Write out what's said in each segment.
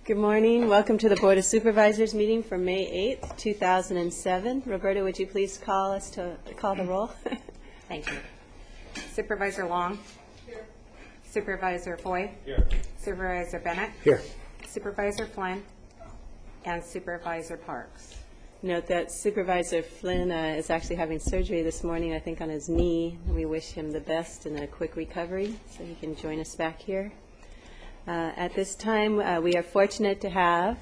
Good morning. Welcome to the Board of Supervisors meeting for May 8th, 2007. Roberta, would you please call the roll? Thank you. Supervisor Long? Here. Supervisor Foy? Here. Supervisor Bennett? Here. Supervisor Flynn? And Supervisor Parks. Note that Supervisor Flynn is actually having surgery this morning, I think on his knee. We wish him the best and a quick recovery so he can join us back here. At this time, we are fortunate to have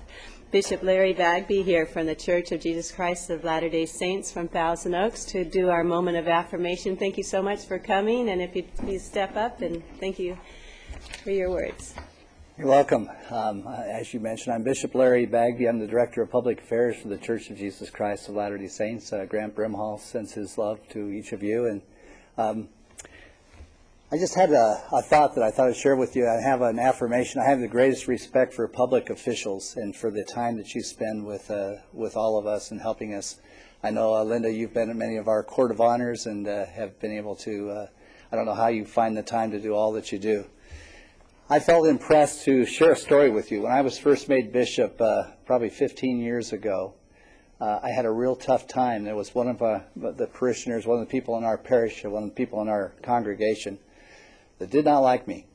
Bishop Larry Bagby here from the Church of Jesus Christ of Latter-day Saints from Thousand Oaks to do our moment of affirmation. Thank you so much for coming, and if you'd please step up, and thank you for your words. You're welcome. As you mentioned, I'm Bishop Larry Bagby. I'm the Director of Public Affairs for the Church of Jesus Christ of Latter-day Saints. Grant Brimhall sends his love to each of you, and I just had a thought that I thought I'd share with you. I have an affirmation. I have the greatest respect for public officials and for the time that you spend with all of us and helping us. I know, Linda, you've been at many of our court of honors and have been able to, I don't know how you find the time to do all that you do. I felt impressed to share a story with you. When I was first made bishop, probably 15 years ago, I had a real tough time. There was one of the parishioners, one of the people in our parish, one of the people in our congregation that did not like me,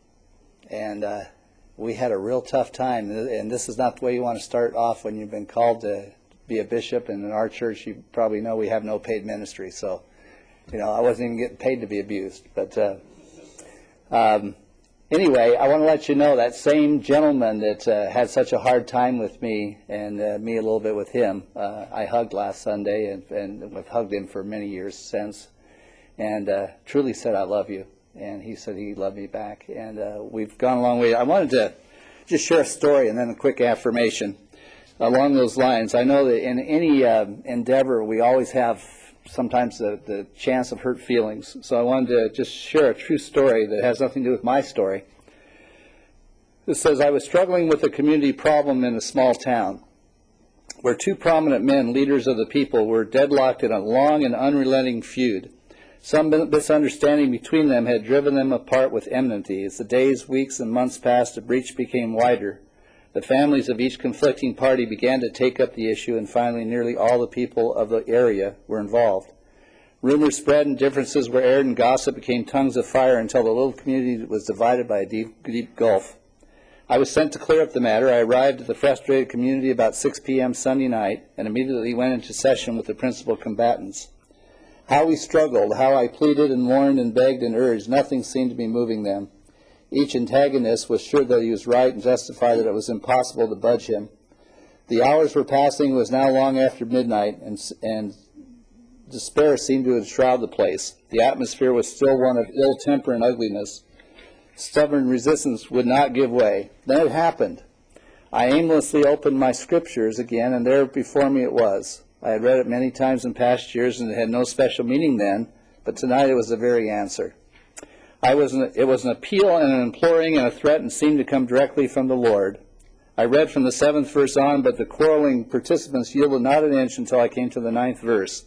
and we had a real tough time. And this is not the way you want to start off when you've been called to be a bishop. And in our church, you probably know we have no paid ministry, so I wasn't even getting paid to be abused. But anyway, I want to let you know that same gentleman that had such a hard time with me and me a little bit with him, I hugged last Sunday, and I've hugged him for many years since, and truly said, "I love you." And he said he loved me back. And we've gone a long way. I wanted to just share a story and then a quick affirmation along those lines. I know that in any endeavor, we always have sometimes the chance of hurt feelings. So I wanted to just share a true story that has nothing to do with my story. It says, I was struggling with a community problem in a small town where two prominent men, leaders of the people, were deadlocked in a long and unrelenting feud. Some misunderstanding between them had driven them apart with enmity. As the days, weeks, and months passed, the breach became wider. The families of each conflicting party began to take up the issue, and finally nearly all the people of the area were involved. Rumors spread and differences were aired, and gossip became tongues of fire until the little community was divided by a deep gulf. I was sent to clear up the matter. I arrived at the frustrated community about 6 p.m. Sunday night and immediately went into session with the principal combatants. How we struggled, how I pleaded and warned and begged and urged, nothing seemed to be moving them. Each antagonist was sure that he was right and justified that it was impossible to budge him. The hours were passing. It was now long after midnight, and despair seemed to enshroud the place. The atmosphere was still one of ill temper and ugliness. Stubborn resistance would not give way. Then it happened. I aimlessly opened my scriptures again, and there before me it was. I had read it many times in past years, and it had no special meaning then, but tonight it was the very answer. It was an appeal and an imploring and a threat, and seemed to come directly from the Lord. I read from the 7th verse on, but the quarreling participants yielded not an inch until I came to the 9th verse.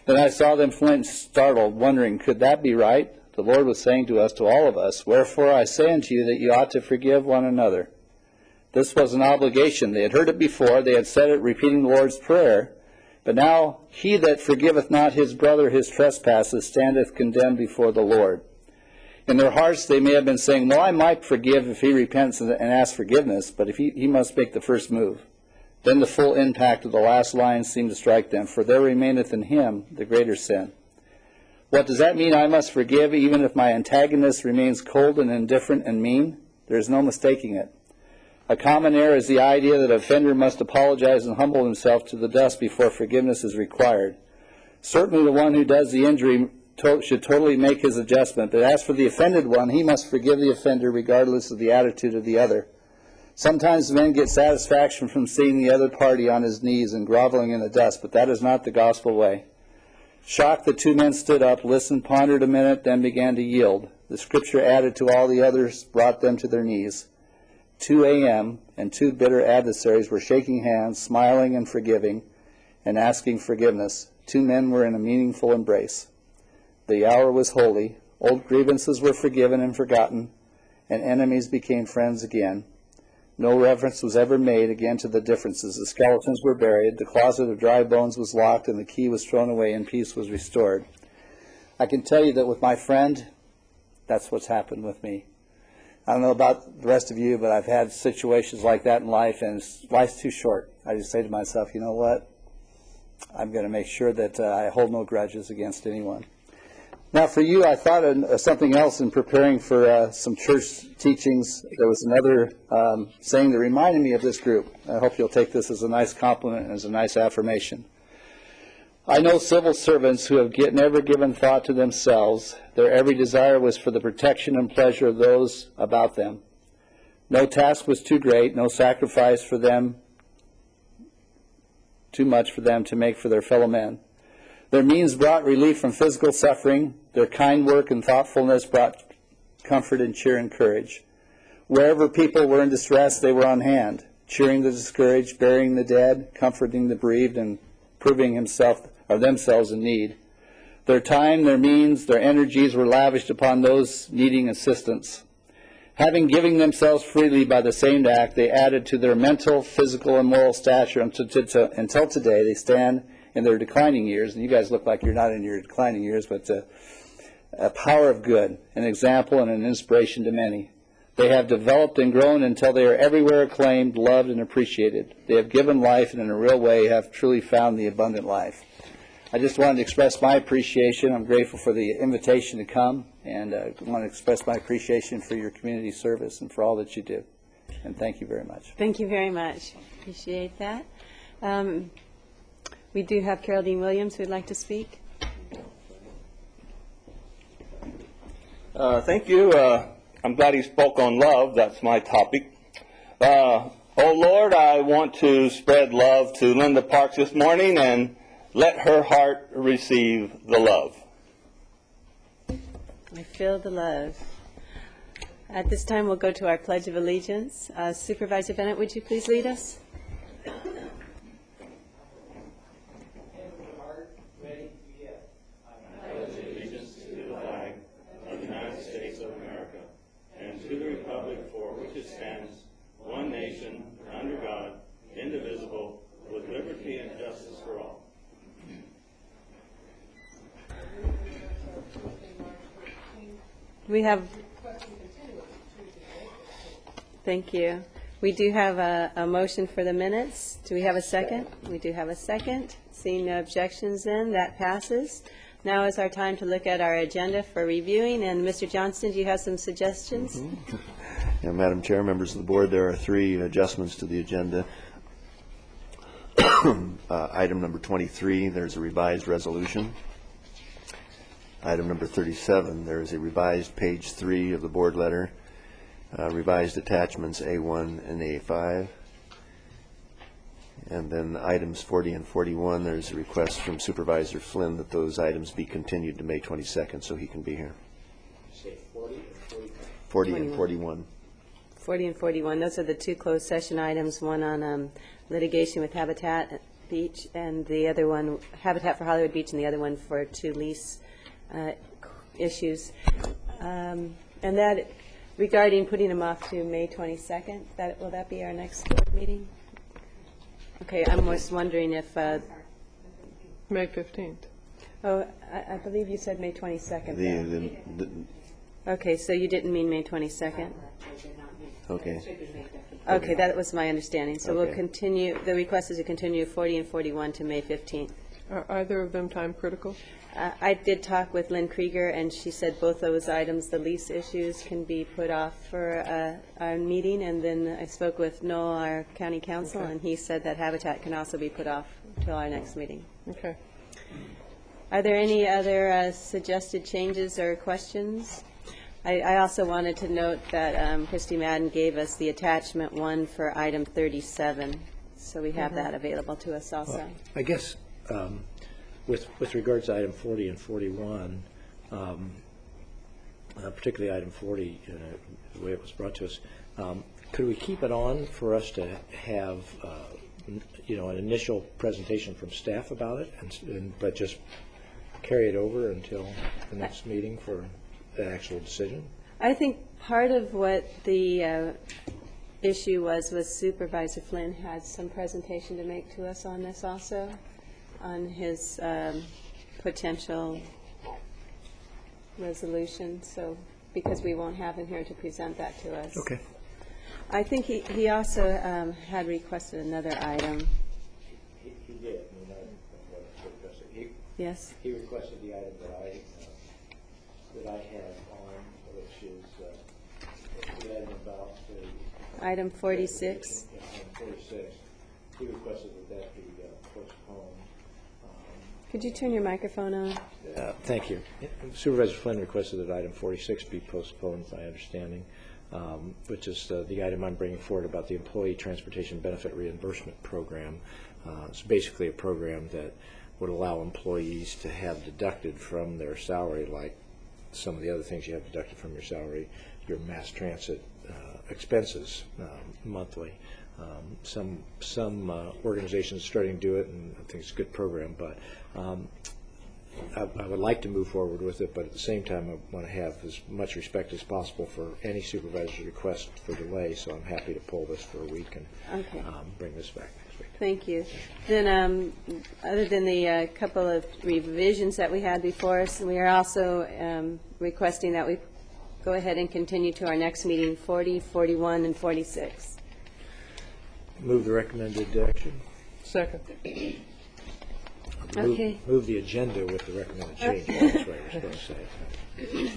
Then I saw them flinch, startled, wondering, could that be right? The Lord was saying to us, to all of us, wherefore I say unto you that you ought to forgive one another. This was an obligation. They had heard it before. They had said it, repeating the Lord's Prayer. But now he that forgiveth not his brother his trespasses standeth condemned before the Lord. In their hearts they may have been saying, well, I might forgive if he repents and asks forgiveness, but if he must make the first move. Then the full impact of the last line seemed to strike them, for there remaineth in him the greater sin. What does that mean? I must forgive even if my antagonist remains cold and indifferent and mean? There is no mistaking it. A common error is the idea that an offender must apologize and humble himself to the dust before forgiveness is required. Certainly the one who does the injury should totally make his adjustment, but as for the offended one, he must forgive the offender regardless of the attitude of the other. Sometimes men get satisfaction from seeing the other party on his knees and groveling in the dust, but that is not the gospel way. Shocked, the two men stood up, listened, pondered a minute, then began to yield. The scripture added to all the others brought them to their knees. 2 a.m., and two bitter adversaries were shaking hands, smiling and forgiving, and asking forgiveness. Two men were in a meaningful embrace. The hour was holy. Old grievances were forgiven and forgotten, and enemies became friends again. No reference was ever made again to the differences. The skeletons were buried, the closet of dry bones was locked, and the key was thrown away, and peace was restored. I can tell you that with my friend, that's what's happened with me. I don't know about the rest of you, but I've had situations like that in life, and life's too short. I just say to myself, you know what? I'm going to make sure that I hold no grudges against anyone. Now, for you, I thought of something else in preparing for some church teachings. There was another saying that reminded me of this group. I hope you'll take this as a nice compliment and as a nice affirmation. I know civil servants who have never given thought to themselves. Their every desire was for the protection and pleasure of those about them. No task was too great, no sacrifice for them, too much for them to make for their fellow men. Their means brought relief from physical suffering. Their kind work and thoughtfulness brought comfort and cheer and courage. Wherever people were in distress, they were on hand, cheering the discouraged, burying the dead, comforting the bereaved, and proving themselves in need. Their time, their means, their energies were lavished upon those needing assistance. Having given themselves freely by the same act, they added to their mental, physical, and moral stature until today they stand in their declining years, and you guys look like you're not in your declining years, but a power of good, an example and an inspiration to many. They have developed and grown until they are everywhere acclaimed, loved, and appreciated. They have given life and in a real way have truly found the abundant life. I just wanted to express my appreciation. I'm grateful for the invitation to come, and I want to express my appreciation for your community service and for all that you do. And thank you very much. Thank you very much. Appreciate that. We do have Carol Dean Williams who would like to speak. Thank you. I'm glad he spoke on love. That's my topic. Oh, Lord, I want to spread love to Linda Parks this morning and let her heart receive the love. I feel the love. At this time, we'll go to our Pledge of Allegiance. Supervisor Bennett, would you please lead us? One nation, under God, indivisible, with liberty and justice for all. We have. Thank you. We do have a motion for the minutes. Do we have a second? We do have a second. Seeing no objections, then that passes. Now is our time to look at our agenda for reviewing. And Mr. Johnston, do you have some suggestions? Yeah, Madam Chair, members of the board, there are 3 adjustments to the agenda. Item number 23, there's a revised resolution. Item number 37, there is a revised page 3 of the board letter, revised attachments A1 and A5. And then items 40 and 41, there's a request from Supervisor Flynn that those items be continued to May 22nd so he can be here. Say 40 or 45? 40 and 41. 40 and 41, those are the 2 closed session items, one on litigation with Habitat Beach and the other one, Habitat for Hollywood Beach, and the other one for 2 lease issues. And that, regarding putting them off to May 22nd, will that be our next board meeting? Okay, I'm just wondering if... May 15th. Oh, I believe you said May 22nd. Okay, so you didn't mean May 22nd? Okay. Okay, that was my understanding. So we'll Okay. continue, the request is to continue 40 and 41 to May 15th. Are either of them time critical? I did talk with Lynn Krieger, and she said both those items, the lease issues, can be put off for our meeting. And then I spoke with Noel, our county council, and he said that Habitat can also be put off till our next meeting. Okay. Are there any other suggested changes or questions? I also wanted to note that Christy Madden gave us the attachment 1 for item 37, so we have that available to us also. Well, I guess with regards to item 40 and 41, particularly item 40, the way it was brought to us, could we keep it on for us to have an initial presentation from staff about it, but just carry it over until the next meeting for the actual decision? I think part of what the issue was Supervisor Flynn had some presentation to make to us on this also, on his potential resolution, so, because we won't have him here to present that to us. Okay. I think he also had requested another item. He did. I mean, that's what I requested. Yes? He requested the item that I had on, which is the item about the... Item 46. Yeah, item 46. He requested that be postponed. Could you turn your microphone on? Thank you. Supervisor Flynn requested that item 46 be postponed, my understanding, which is the item I'm bringing forward about the Employee Transportation Benefit Reimbursement Program. It's basically a program that would allow employees to have deducted from their salary, like some of the other things you have deducted from your salary, your mass transit expenses monthly. Some organizations are starting to do it, and I think it's a good program, but I would like to move forward with it, but at the same time, I want to have as much respect as possible for any supervisor's request for delay, so I'm happy to pull this for a week and Okay. Bring this back next week. Thank you. Then, other than the couple of revisions that we had before us, we are also requesting that we go ahead and continue to our next meeting, 40, 41, and 46. Move the recommended action. Second. Okay. Move the agenda with the recommended change. That's right, we're supposed to say it.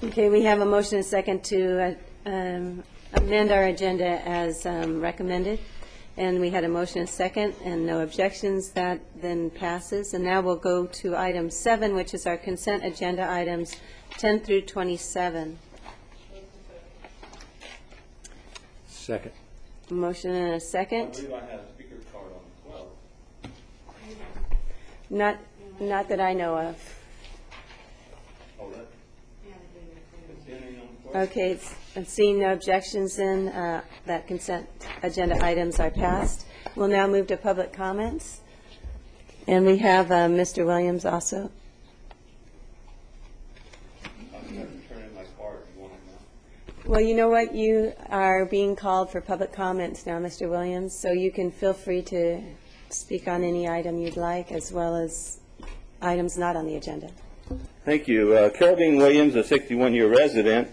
Okay, we have a motion and a second to amend our agenda as recommended. And we had a motion and a second and no objections. That then passes. And now we'll go to item 7, which is our consent agenda items 10 through 27. Second. Motion and a second. I believe I have a speaker card on as well. Not that I know of. Oh, that? It's in on the Okay, seeing no objections then, that consent agenda items are passed. We'll now move to public comments. And we have Mr. Williams also. I'm going to turn in my card if you want it now. Well, you know what? You are being called for public comments now, Mr. Williams, so you can feel free to speak on any item you'd like, as well as items not on the agenda. Thank you. Carol Dean Williams, a 61-year resident.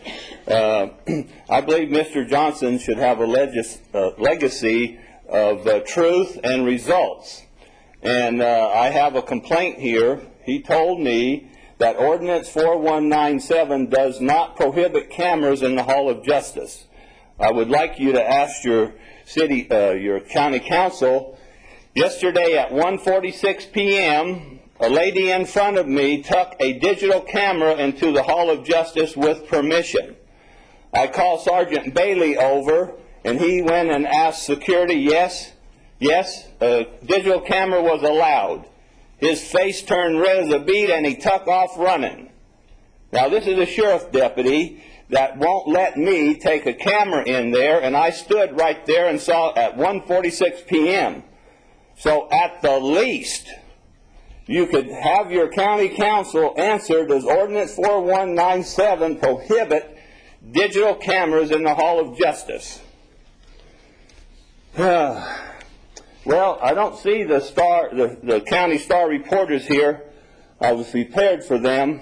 I believe Mr. Johnson should have a legacy of truth and results. And I have a complaint here. He told me that Ordinance 4197 does not prohibit cameras in the Hall of Justice. I would like you to ask your county council. Yesterday at 1:46 p.m., a lady in front of me took a digital camera into the Hall of Justice with permission. I called Sergeant Bailey over, and he went and asked security, yes, a digital camera was allowed. His face turned red as a beet, and he took off running. Now, this is a sheriff deputy that won't let me take a camera in there, and I stood right there and saw at 1:46 p.m. So at the least, you could have your county council answer, does Ordinance 4197 prohibit digital cameras in the Hall of Justice? Well, I don't see the County Star reporters here. I was prepared for them.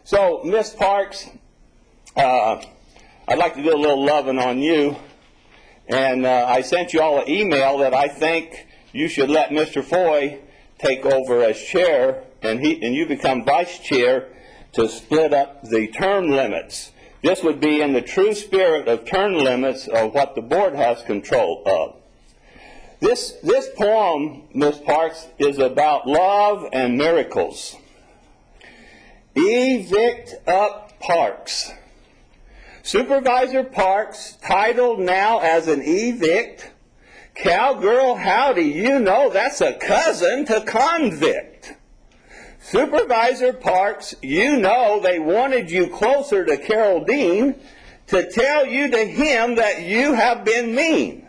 So, Ms. Parks, I'd like to do a little loving on you. And I sent you all an email that I think you should let Mr. Foy take over as chair, and you become vice chair to split up the term limits. This would be in the true spirit of term limits of what the board has control of. This poem, Ms. Parks, is about love and miracles. Evict up Parks. Supervisor Parks, titled now as an evict. Cowgirl, howdy, you know that's a cousin to convict. Supervisor Parks, you know they wanted you closer to Carol Dean to tell you to him that you have been mean.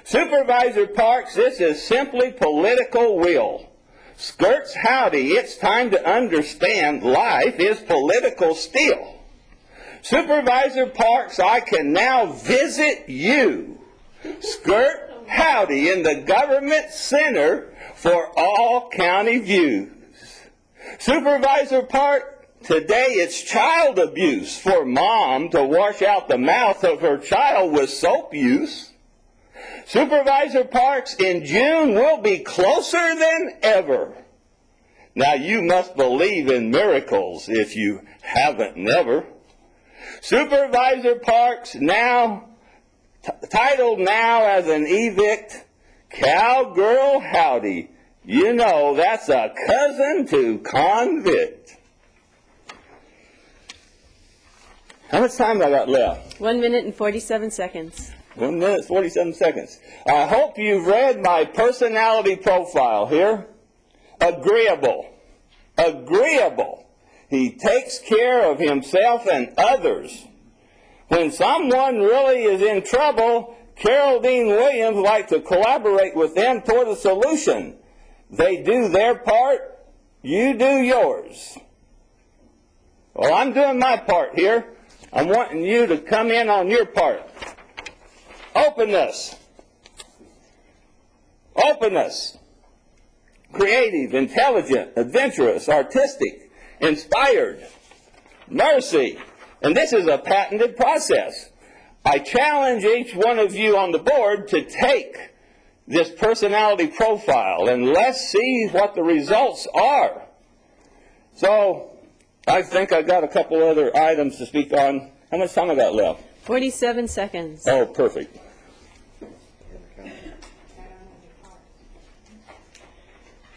Supervisor Parks, this is simply political will. Skirts, howdy, it's time to understand life is political still. Supervisor Parks, I can now visit you. Skirt howdy in the government center for all county views. Supervisor Parks, today it's child abuse for mom to wash out the mouth of her child with soap use. Supervisor Parks, in June we'll be closer than ever. Now you must believe in miracles if you haven't never. Supervisor Parks, now titled now as an evict, cowgirl howdy. You know that's a cousin to convict. How much time I got left? 1 minute and 47 seconds. 1 minute, 47 seconds. I hope you've read my personality profile here. Agreeable. Agreeable. He takes care of himself and others. When someone really is in trouble, Carol Dean Williams likes to collaborate with them toward a solution. They do their part, you do yours. Well, I'm doing my part here. I'm wanting you to come in on your part. Openness. Openness. Creative, intelligent, adventurous, artistic, inspired. Mercy. And this is a patented process. I challenge each one of you on the board to take this personality profile and let's see what the results are. So, I think I got a couple other items to speak on. How much time I got left? 47 seconds. Oh, perfect.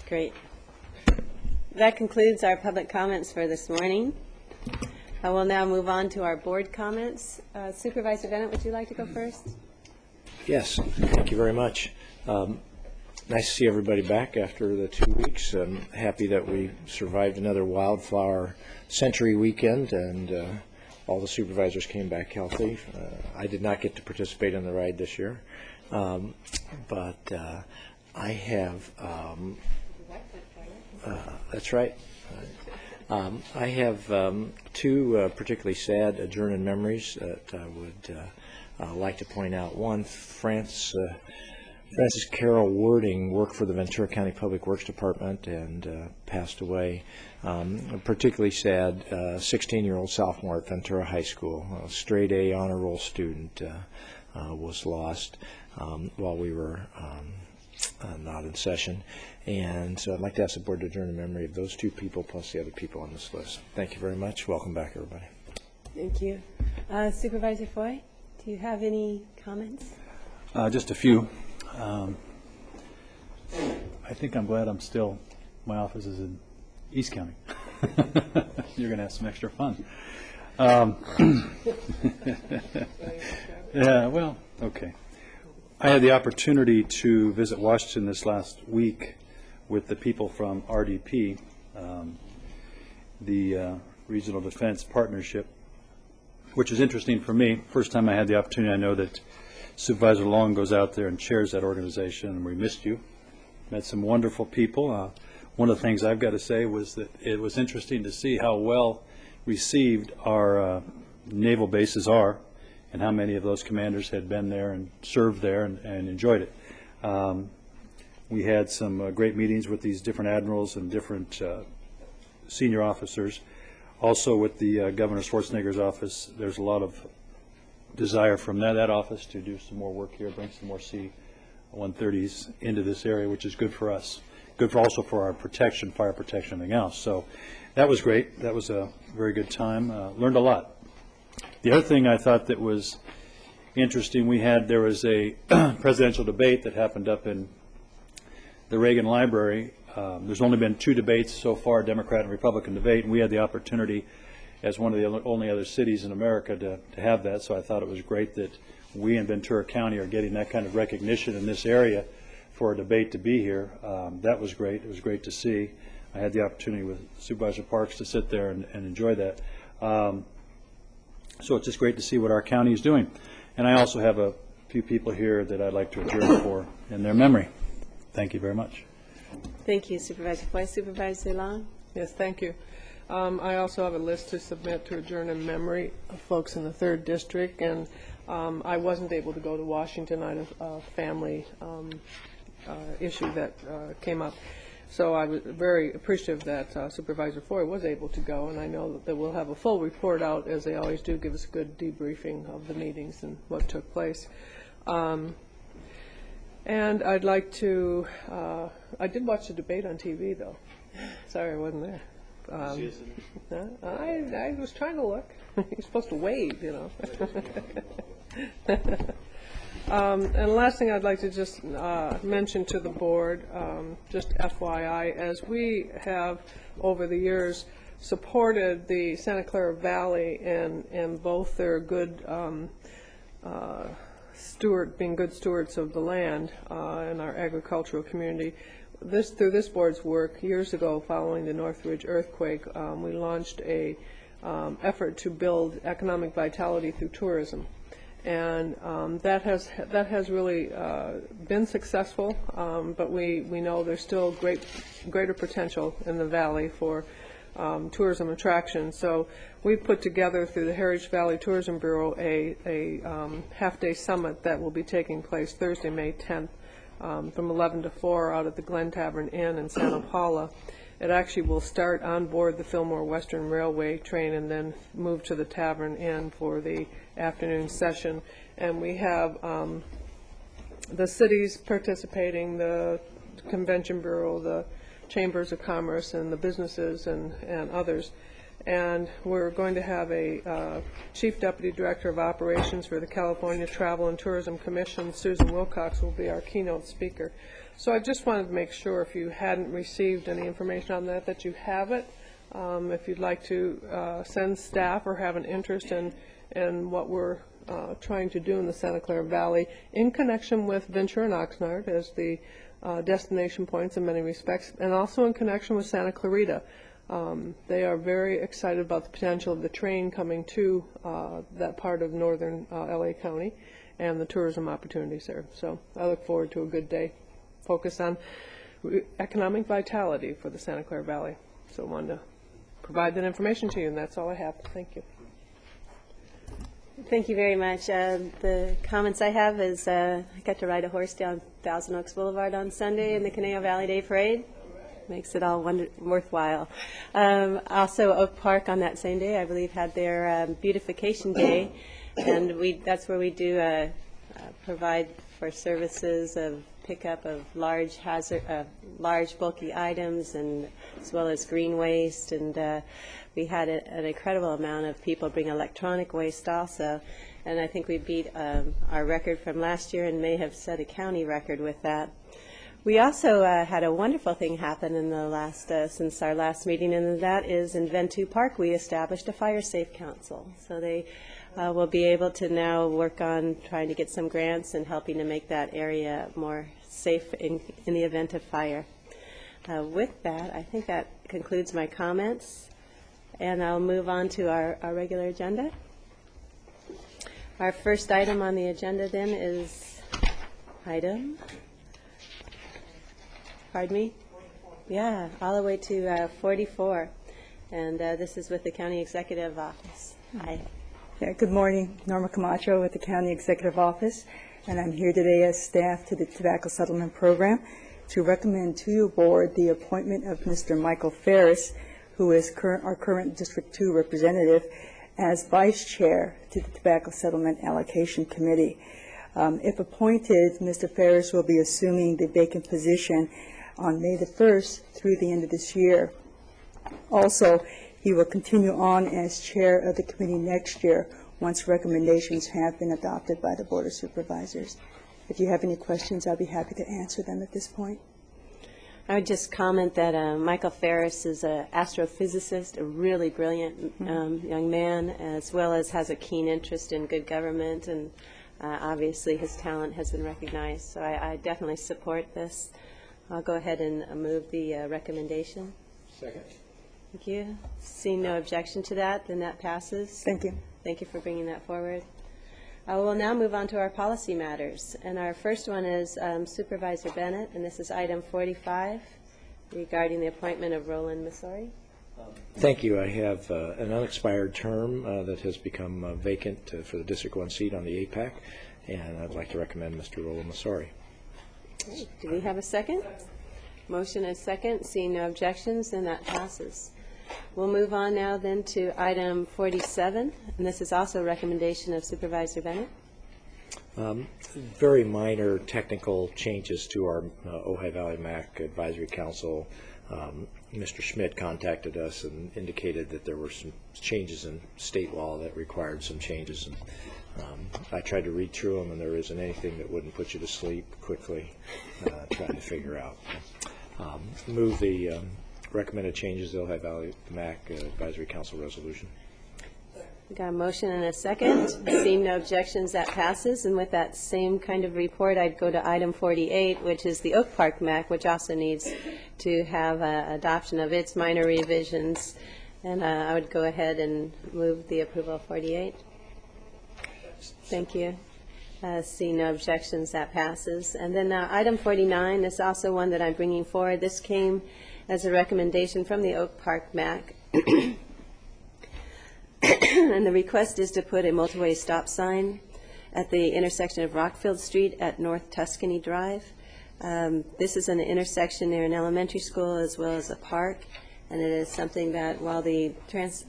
Great. That concludes our public comments for this morning. I will now move on to our board comments. Supervisor Bennett, would you like to go first? Yes, thank you very much. Nice to see everybody back after the 2 weeks. I'm happy that we survived another wildflower century weekend and all the supervisors came back healthy. I did not get to participate in the ride this year, but I have, that's right. I have two particularly sad adjourned memories that I would like to point out. One, Frances Carol Wording worked for the Ventura County Public Works Department and passed away. Particularly sad, 16-year-old sophomore at Ventura High School, a straight A honor roll student, was lost while we were not in session. And so I'd like to ask the board to adjourn in memory of those two people plus the other people on this list. Thank you very much. Welcome back, everybody. Thank you. Supervisor Foy, do you have any comments? Just a few. I think I'm glad my office is in East County. You're going to have some extra fun. Yeah, well, okay. I had the opportunity to visit Washington this last week with the people from RDP, the Regional Defense Partnership, which is interesting for me. First time I had the opportunity. I know that Supervisor Long goes out there and chairs that organization, and we missed you. Met some wonderful people. One of the things I've got to say was that it was interesting to see how well received our naval bases are and how many of those commanders had been there and served there and enjoyed it. We had some great meetings with these different admirals and different senior officers. Also with the Governor Schwarzenegger's office, there's a lot of desire from that office to do some more work here, bring some more C-130s into this area, which is good for us. Good also for our protection, fire protection, everything else. So that was great. That was a very good time. Learned a lot. The other thing I thought that was interesting, there was a presidential debate that happened up in the Reagan Library. There's only been 2 debates so far, Democrat and Republican debate, and we had the opportunity as one of the only other cities in America to have that. So I thought it was great that we in Ventura County are getting that kind of recognition in this area for a debate to be here. That was great. It was great to see. I had the opportunity with Supervisor Parks to sit there and enjoy that. So it's just great to see what our county is doing. And I also have a few people here that I'd like to adjourn for in their memory. Thank you very much. Thank you, Supervisor Foy. Supervisor Long? Yes, thank you. I also have a list to submit to adjourn in memory of folks in the 3rd District, and I wasn't able to go to Washington. I had a family issue that came up. So I was very appreciative that Supervisor Foy was able to go, and I know that we'll have a full report out, as they always do, give us a good debriefing of the meetings and what took place. And I'd like to, I did watch the debate on TV, though. Sorry I wasn't there. I was trying to look. You're supposed to wave, you know. And the last thing I'd like to just mention to the board, just FYI, as we have over the years supported the Santa Clara Valley in both their good being good stewards of the land in our agricultural community. Through this board's work, years ago, following the Northridge earthquake, we launched a effort to build economic vitality through tourism. And that has really been successful, but we know there's still greater potential in the valley for tourism attraction. So we've put together through the Heritage Valley Tourism Bureau a half-day summit that will be taking place Thursday, May 10th, from 11 to 4 out at the Glen Tavern Inn in Santa Paula. It actually will start on board the Fillmore Western Railway train and then move to the Tavern Inn for the afternoon session. And we have the cities participating, the Convention Bureau, the Chambers of Commerce, and the businesses and others. And we're going to have a Chief Deputy Director of Operations for the California Travel and Tourism Commission. Susan Wilcox will be our keynote speaker. So I just wanted to make sure, if you hadn't received any information on that you have it. If you'd like to send staff or have an interest in what we're trying to do in the Santa Clara Valley in connection with Ventura and Oxnard as the destination points in many respects, and also in connection with Santa Clarita. They are very excited about the potential of the train coming to that part of northern LA County and the tourism opportunities there. So I look forward to a good day. Focus on economic vitality for the Santa Clara Valley. So I wanted to provide that information to you, and that's all I have. Thank you. Thank you very much. The comments I have is I got to ride a horse down Thousand Oaks Boulevard on Sunday in the Conejo Valley Day Parade. Makes it all worthwhile. Also, Oak Park on that same day, I believe, had their beautification day, and that's where we do provide for services of pickup of large bulky items, and as well as green waste. And we had an incredible amount of people bring electronic waste also, and I think we beat our record from last year and may have set a county record with that. We also had a wonderful thing happen in the since our last meeting, and that is in Ventura Park we established a fire safe council. So they will be able to now work on trying to get some grants and helping to make that area more safe in the event of fire. With that, I think that concludes my comments, and I'll move on to our regular agenda. Our first item on the agenda then is item, pardon me? Yeah, all the way to 44, and this is with the County Executive Office. Hi. Yeah, good morning. Norma Camacho with the County Executive Office, and I'm here today as staff to the Tobacco Settlement Program to recommend to your board the appointment of Mr. Michael Ferris, who is our current District 2 representative, as Vice Chair to the Tobacco Settlement Allocation Committee. If appointed, Mr. Ferris will be assuming the vacant position on May the 1st through the end of this year. Also, he will continue on as chair of the committee next year once recommendations have been adopted by the Board of Supervisors. If you have any questions, I'll be happy to answer them at this point. I would just comment that Michael Ferris is an astrophysicist, a really brilliant young man, as well as has a keen interest in good government, and obviously his talent has been recognized. So I definitely support this. I'll go ahead and move the recommendation. Second. Thank you. Seeing no objection to that, then that passes. Thank you. Thank you for bringing that forward. We'll now move on to our policy matters. And our first one is Supervisor Bennett, and this is item 45 regarding the appointment of Roland Missouri. Thank you. I have an unexpired term that has become vacant for the District 1 seat on the APAC, and I'd like to recommend Mr. Roland Masari. Do we have a second? Motion and second. Seeing no objections, then that passes. We'll move on now then to item 47, and this is also a recommendation of Supervisor Bennett. Very minor technical changes to our Ojai Valley MAC Advisory Council. Mr. Schmidt contacted us and indicated that there were some changes in state law that required some changes. And, I tried to read through them, and there isn't anything that wouldn't put you to sleep quickly trying to figure out. Move the recommended changes to the Ojai Valley MAC Advisory Council resolution. We got a motion and a second. Seeing no objections, that passes. And with that same kind of report, I'd go to item 48, which is the Oak Park MAC, which also needs to have adoption of its minor revisions. And I would go ahead and move the approval of 48. Thank you. Seeing no objections, that passes. And then item 49 is also one that I'm bringing forward. This came as a recommendation from the Oak Park MAC. And the request is to put a multi-way stop sign at the intersection of Rockfield Street at North Tuscany Drive. This is an intersection near an elementary school as well as a park, and it is something that while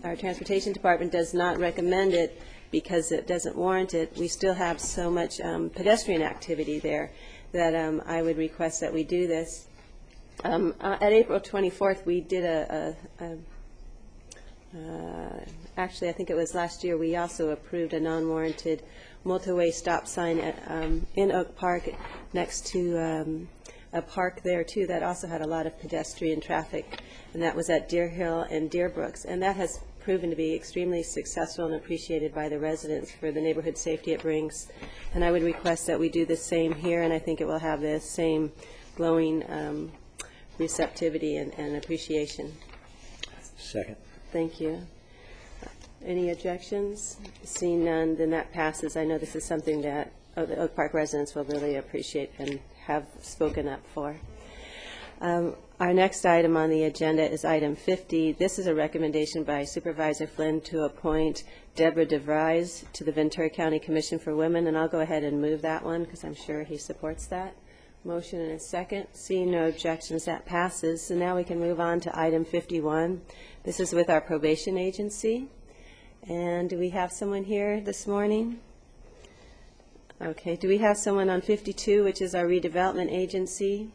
our transportation department does not recommend it because it doesn't warrant it, we still have so much pedestrian activity there that I would request that we do this. At April 24th, we did actually, I think it was last year, we also approved a non-warranted multi-way stop sign in Oak Park next to a park there, too, that also had a lot of pedestrian traffic, and that was at Deer Hill and Deerbrook. And that has proven to be extremely successful and appreciated by the residents for the neighborhood safety it brings. And I would request that we do the same here, and I think it will have the same glowing receptivity and appreciation. Second. Thank you. Any objections? Seeing none, then that passes. I know this is something that the Oak Park residents will really appreciate and have spoken up for. Our next item on the agenda is item 50. This is a recommendation by Supervisor Flynn to appoint Deborah DeVries to the Ventura County Commission for Women, and I'll go ahead and move that one because I'm sure he supports that. Motion and a second. Seeing no objections, that passes. So now we can move on to item 51. This is with our probation agency. And do we have someone here this morning? Okay. Do we have someone on 52, which is our redevelopment agency?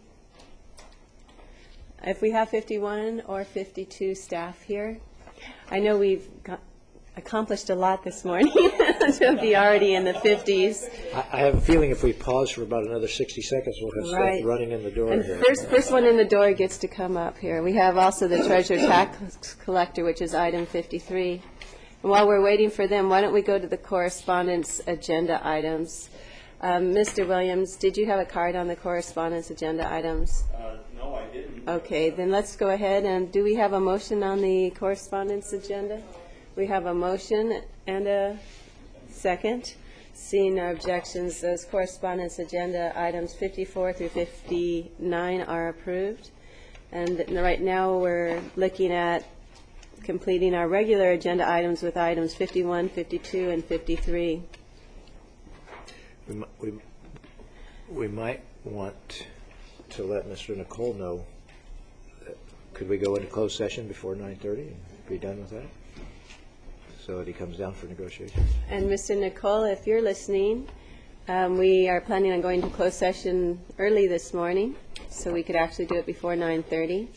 If we have 51 or 52 staff here, I know we've accomplished a lot this morning to be already in the 50s. I have a feeling if we pause for about another 60 seconds, we'll have Right. stuff running in the door And here. first one in the door gets to come up here. We have also the treasurer tax collector, which is item 53. And while we're waiting for them, why don't we go to the correspondence agenda items? Mr. Williams, did you have a card on the correspondence agenda items? No, I didn't. Okay, then let's go ahead. And do we have a motion on the correspondence agenda? We have a motion and a second. Seeing no objections, those correspondence agenda items 54 through 59 are approved. And right now we're looking at completing our regular agenda items with items 51, 52, and 53. We might want to let Mr. Nicole know, could we go into closed session before 9:30 and be done with that? So that he comes down for negotiations. And Mr. Nicole, if you're listening, we are planning on going to closed session early this morning, so we could actually do it before 9:30.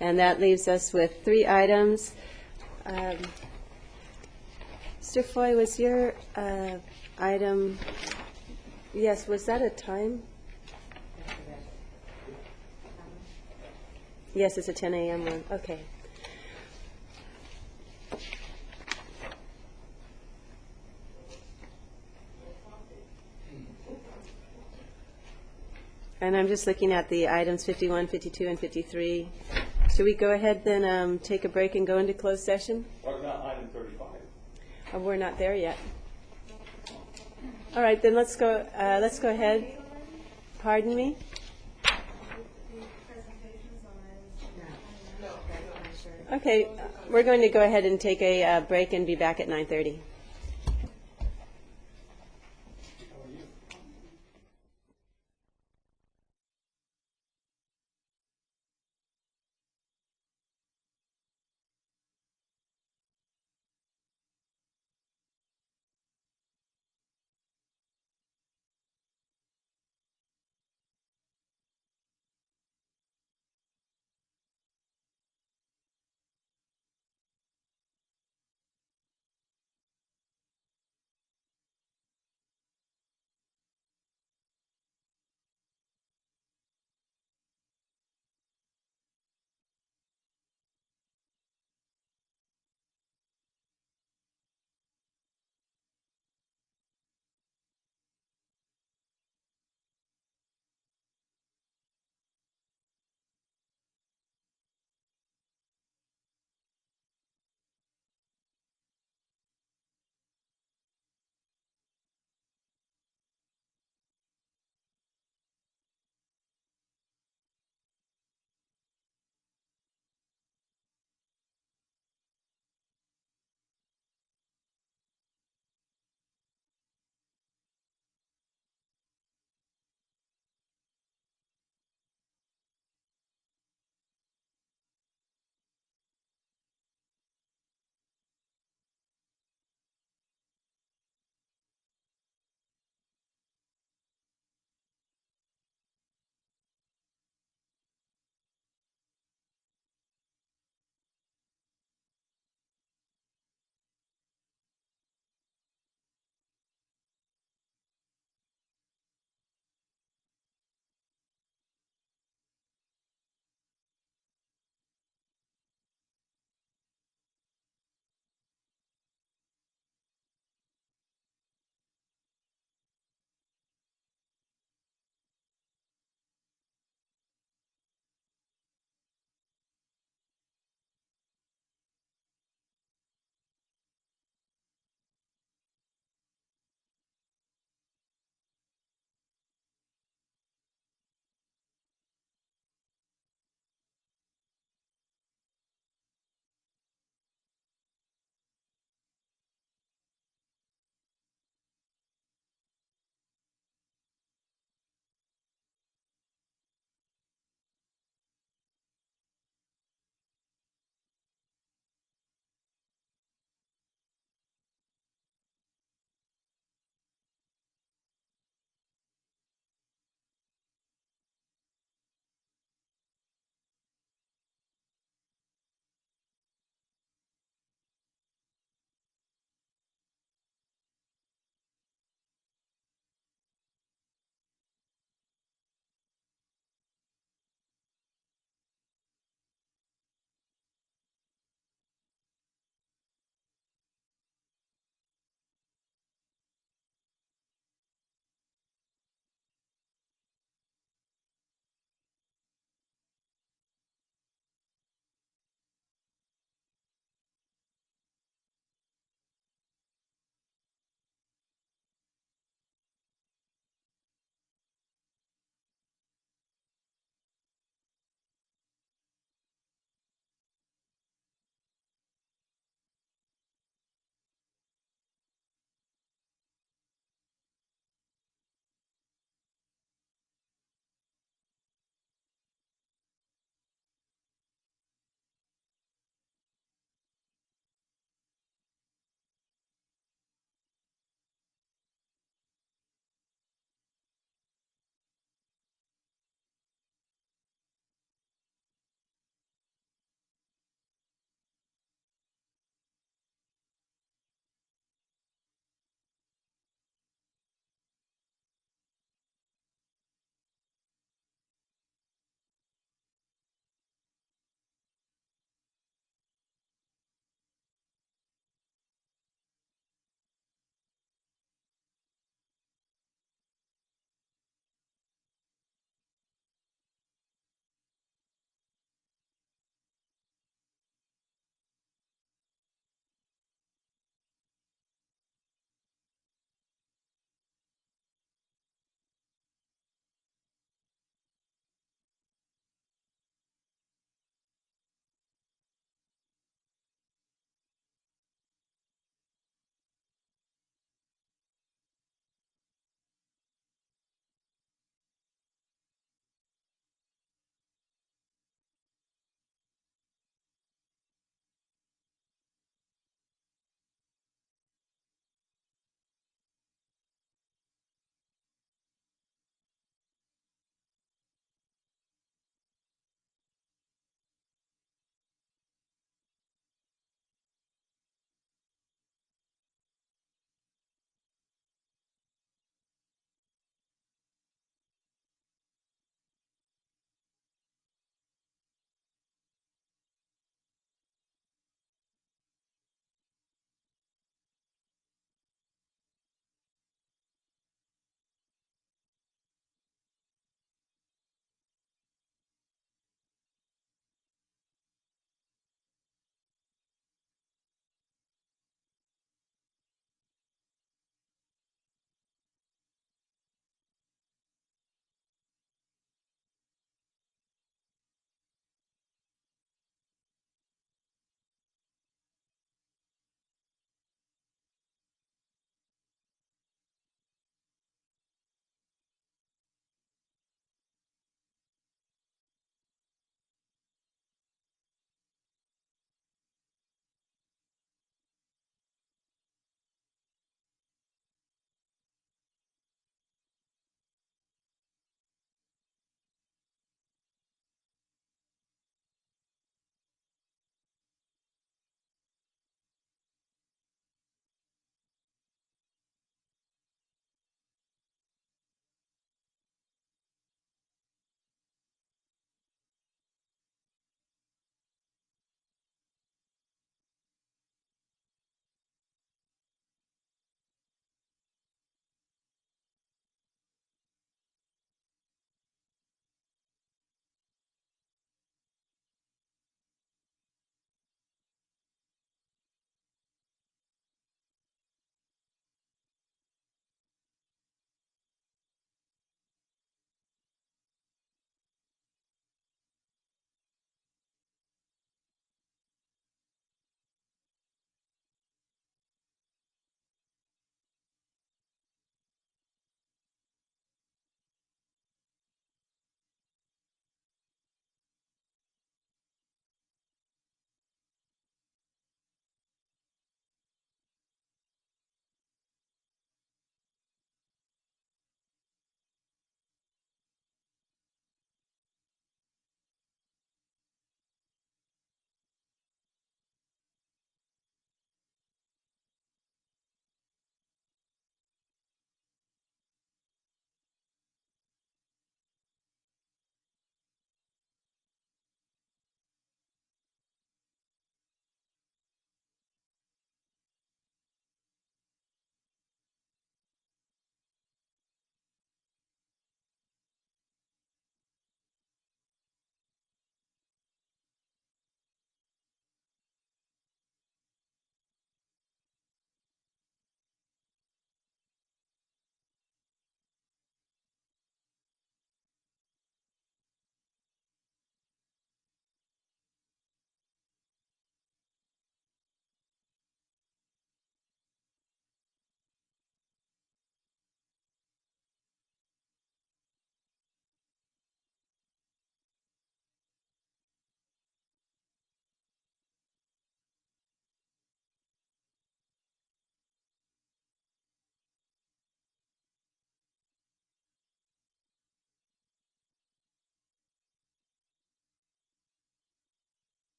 And that leaves us with 3 items. Mr. Foy, was your item, yes, was that a time? Yes, it's a 10 a.m. one. Okay. And I'm just looking at the items 51, 52, and 53. Should we go ahead then take a break and go into closed session? What about item 35? We're not there yet. All right, then let's go ahead. Pardon me? Okay, we're going to go ahead and take a break and be back at 9:30.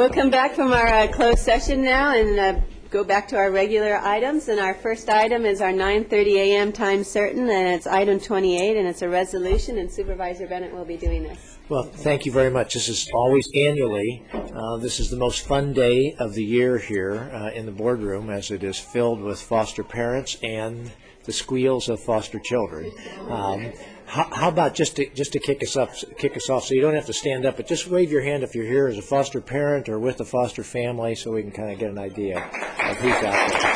We'll come back from our closed session now and go back to our regular items. And our first item is our 9:30 a.m. time certain, and it's item 28, and it's a resolution, and Supervisor Bennett will be doing this. Well, thank you very much. This is always annually. This is the most fun day of the year here in the boardroom, as it is filled with foster parents and the squeals of foster children. How about just to kick us off, so you don't have to stand up, but just wave your hand if you're here as a foster parent or with a foster family, so we can kind of get an idea of who's out there.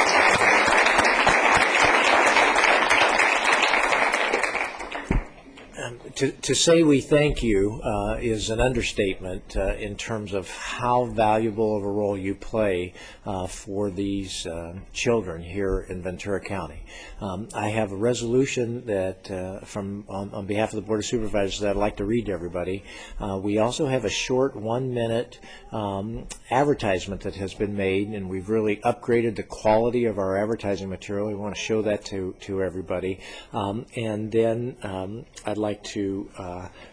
To say we thank you is an understatement in terms of how valuable of a role you play for these children here in Ventura County. I have a resolution that on behalf of the Board of Supervisors that I'd like to read to everybody. We also have a short 1-minute advertisement that has been made, and we've really upgraded the quality of our advertising material. We want to show that to everybody. And then I'd like to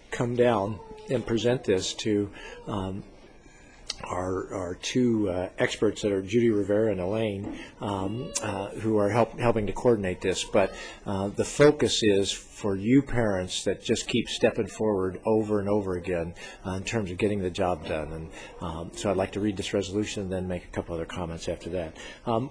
come down and present this to our two experts that are Judy Rivera and Elaine, who are helping to coordinate this. But the focus is for you parents that just keep stepping forward over and over again in terms of getting the job done. And so I'd like to read this resolution and then make a couple other comments after that.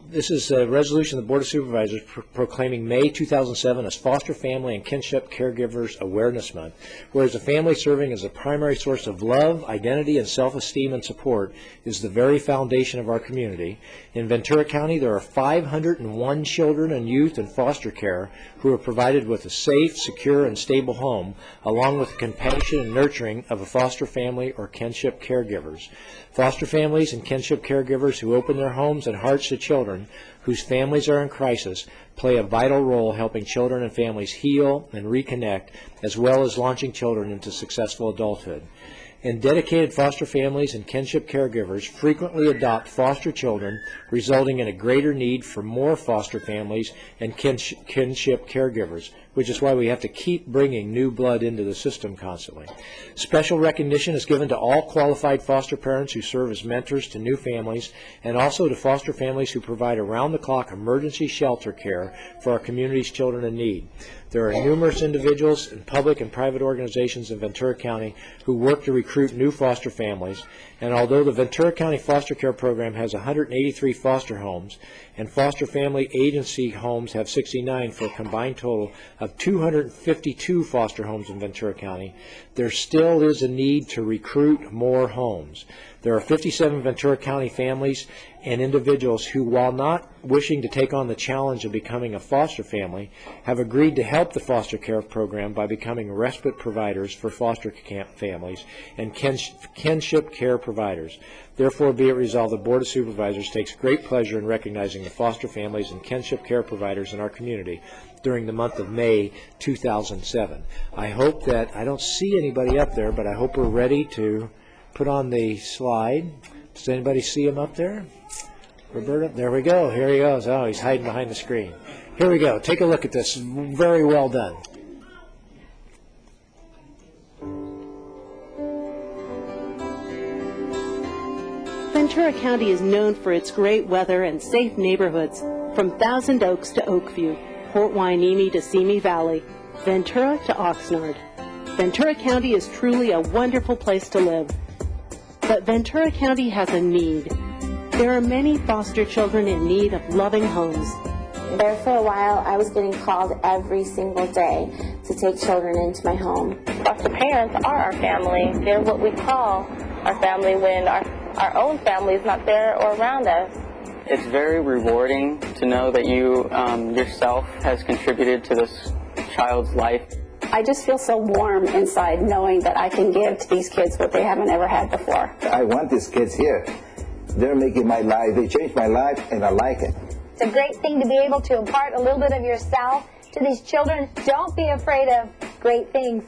This is a resolution of the Board of Supervisors proclaiming May 2007 as Foster Family and Kinship Caregivers Awareness Month, whereas a family serving as a primary source of love, identity, and self-esteem and support is the very foundation of our community. In Ventura County, there are 501 children and youth in foster care who are provided with a safe, secure, and stable home, along with the compassion and nurturing of a foster family or kinship caregivers. Foster families and kinship caregivers who open their homes and hearts to children whose families are in crisis play a vital role helping children and families heal and reconnect, as well as launching children into successful adulthood. And dedicated foster families and kinship caregivers frequently adopt foster children, resulting in a greater need for more foster families and kinship caregivers, which is why we have to keep bringing new blood into the system constantly. Special recognition is given to all qualified foster parents who serve as mentors to new families, and also to foster families who provide around-the-clock emergency shelter care for our community's children in need. There are numerous individuals and public and private organizations in Ventura County who work to recruit new foster families, and although the Ventura County Foster Care Program has 183 foster homes, and foster family agency homes have 69 for a combined total of 252 foster homes in Ventura County, there still is a need to recruit more homes. There are 57 Ventura County families and individuals who, while not wishing to take on the challenge of becoming a foster family, have agreed to help the foster care program by becoming respite providers for foster families and kinship care providers. Therefore, be it resolved, the Board of Supervisors takes great pleasure in recognizing the foster families and kinship care providers in our community during the month of May 2007. I hope that, I don't see anybody up there, but I hope we're ready to put on the slide. Does anybody see him up there? Roberta? There we go. Here he goes. Oh, he's hiding behind the screen. Here we go. Take a look at this. Very well done. Ventura County is known for its great weather and safe neighborhoods, from Thousand Oaks to Oakview, Port Hueneme to Simi Valley, Ventura to Oxnard. Ventura County is truly a wonderful place to live. But Ventura County has a need. There are many foster children in need of loving homes. There for a while, I was getting called every single day to take children into my home. Foster parents are our family. They're what we call our family when our own family is not there or around us. It's very rewarding to know that you yourself has contributed to this child's life. I just feel so warm inside knowing that I can give to these kids what they haven't ever had before. I want these kids here. They're making my life, they changed my life, and I like it. It's a great thing to be able to impart a little bit of yourself to these children. Don't be afraid of great things.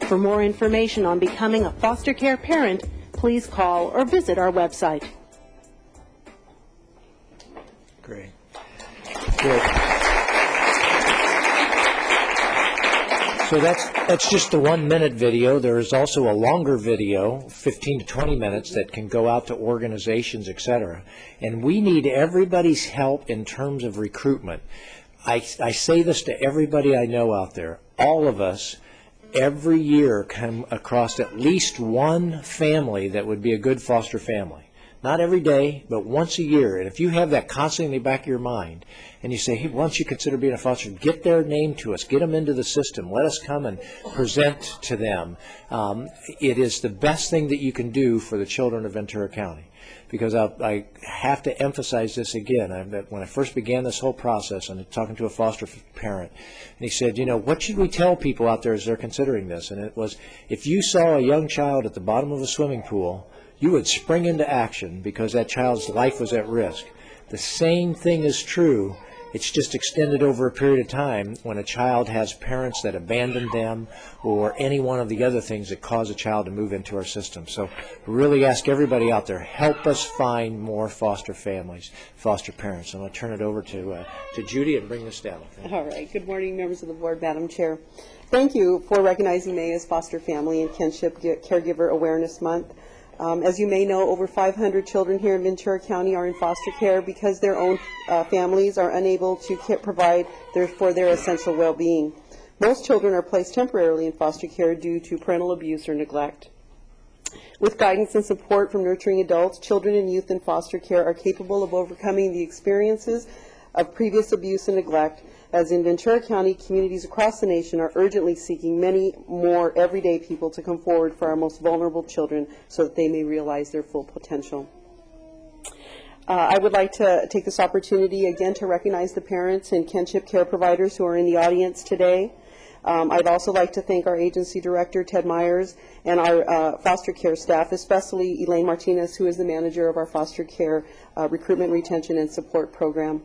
For more information on becoming a foster care parent, please call or visit our website. Great. Good. So that's just the 1 minute video. There is also a longer video, 15 to 20 minutes, that can go out to organizations, et cetera. And we need everybody's help in terms of recruitment. I say this to everybody I know out there. All of us every year come across at least one family that would be a good foster family. Not every day, but once a year. And if you have that constantly in the back of your mind, and you say, hey, why don't you consider being a foster, get their name to us, get them into the system, let us come and present to them. It is the best thing that you can do for the children of Ventura County. Because I have to emphasize this again. When I first began this whole process, and talking to a foster parent, and he said, you know, what should we tell people out there as they're considering this? And it was, if you saw a young child at the bottom of a swimming pool, you would spring into action because that child's life was at risk. The same thing is true. It's just extended over a period of time when a child has parents that abandon them or any one of the other things that cause a child to move into our system. So really ask everybody out there, help us find more foster families, foster parents. I'm going to turn it over to Judy and bring this down. All right. Good morning, members of the board, Madam Chair. Thank you for recognizing May as Foster Family and Kinship Caregiver Awareness Month. As you may know, over 500 children here in Ventura County are in foster care because their own families are unable to provide for their essential well-being. Most children are placed temporarily in foster care due to parental abuse or neglect. With guidance and support from nurturing adults, children and youth in foster care are capable of overcoming the experiences of previous abuse and neglect, as in Ventura County, communities across the nation are urgently seeking many more everyday people to come forward for our most vulnerable children so that they may realize their full potential. I would like to take this opportunity again to recognize the parents and kinship care providers who are in the audience today. I'd also like to thank our agency director, Ted Myers, and our foster care staff, especially Elaine Martinez, who is the manager of our foster care recruitment, retention, and support program.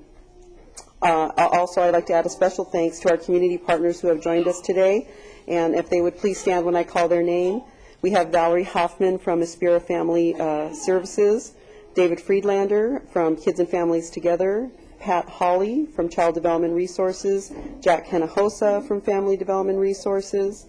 Also, I'd like to add a special thanks to our community partners who have joined us today, and if they would please stand when I call their name. We have Valerie Hoffman from Aspira Family Services, David Friedlander from Kids and Families Together, Pat Hawley from Child Development Resources, Jack Hinojosa from Family Development Resources,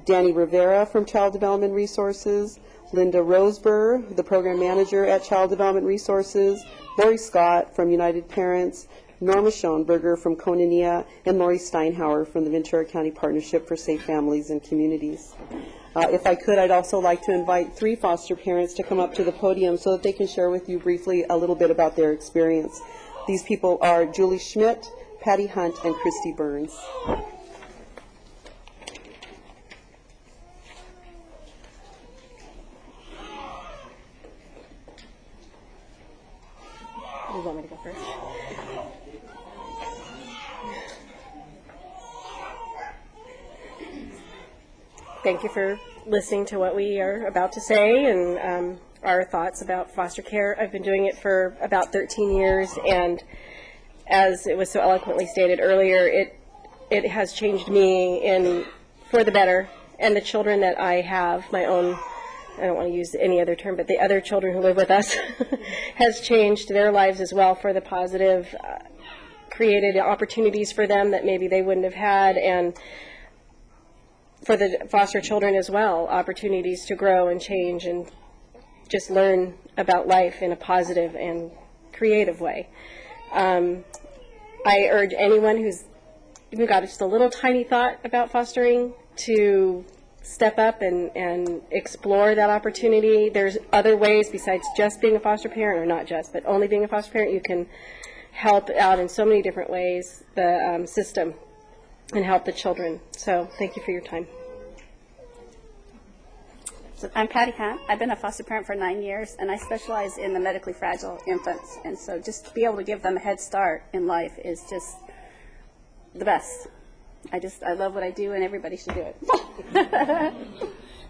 Danny Rivera from Child Development Resources, Linda Roseburg, the Program Manager at Child Development Resources, Lori Scott from United Parents, Norma Schoenberger from Konania, and Lori Steinhauer from the Ventura County Partnership for Safe Families and Communities. If I could, I'd also like to invite 3 foster parents to come up to the podium so that they can share with you briefly a little bit about their experience. These people are Julie Schmidt, Patty Hunt, and Christy Burns. You want me to go first? Thank you for listening to what we are about to say and our thoughts about foster care. I've been doing it for about 13 years, and as it was so eloquently stated earlier, it has changed me for the better, and the children that I have, my own, I don't want to use any other term, but the other children who live with us has changed their lives as well for the positive, created opportunities for them that maybe they wouldn't have had, and for the foster children as well, opportunities to grow and change and just learn about life in a positive and creative way. I urge anyone who's even got just a little tiny thought about fostering to step up and explore that opportunity. There's other ways besides just being a foster parent, or not just, but only being a foster parent. You can help out in so many different ways, the system, and help the children. So thank you for your time. So I'm Patty Hunt. I've been a foster parent for 9 years, and I specialize in the medically fragile infants. And so just to be able to give them a head start in life is just the best. I love what I do, and everybody should do it.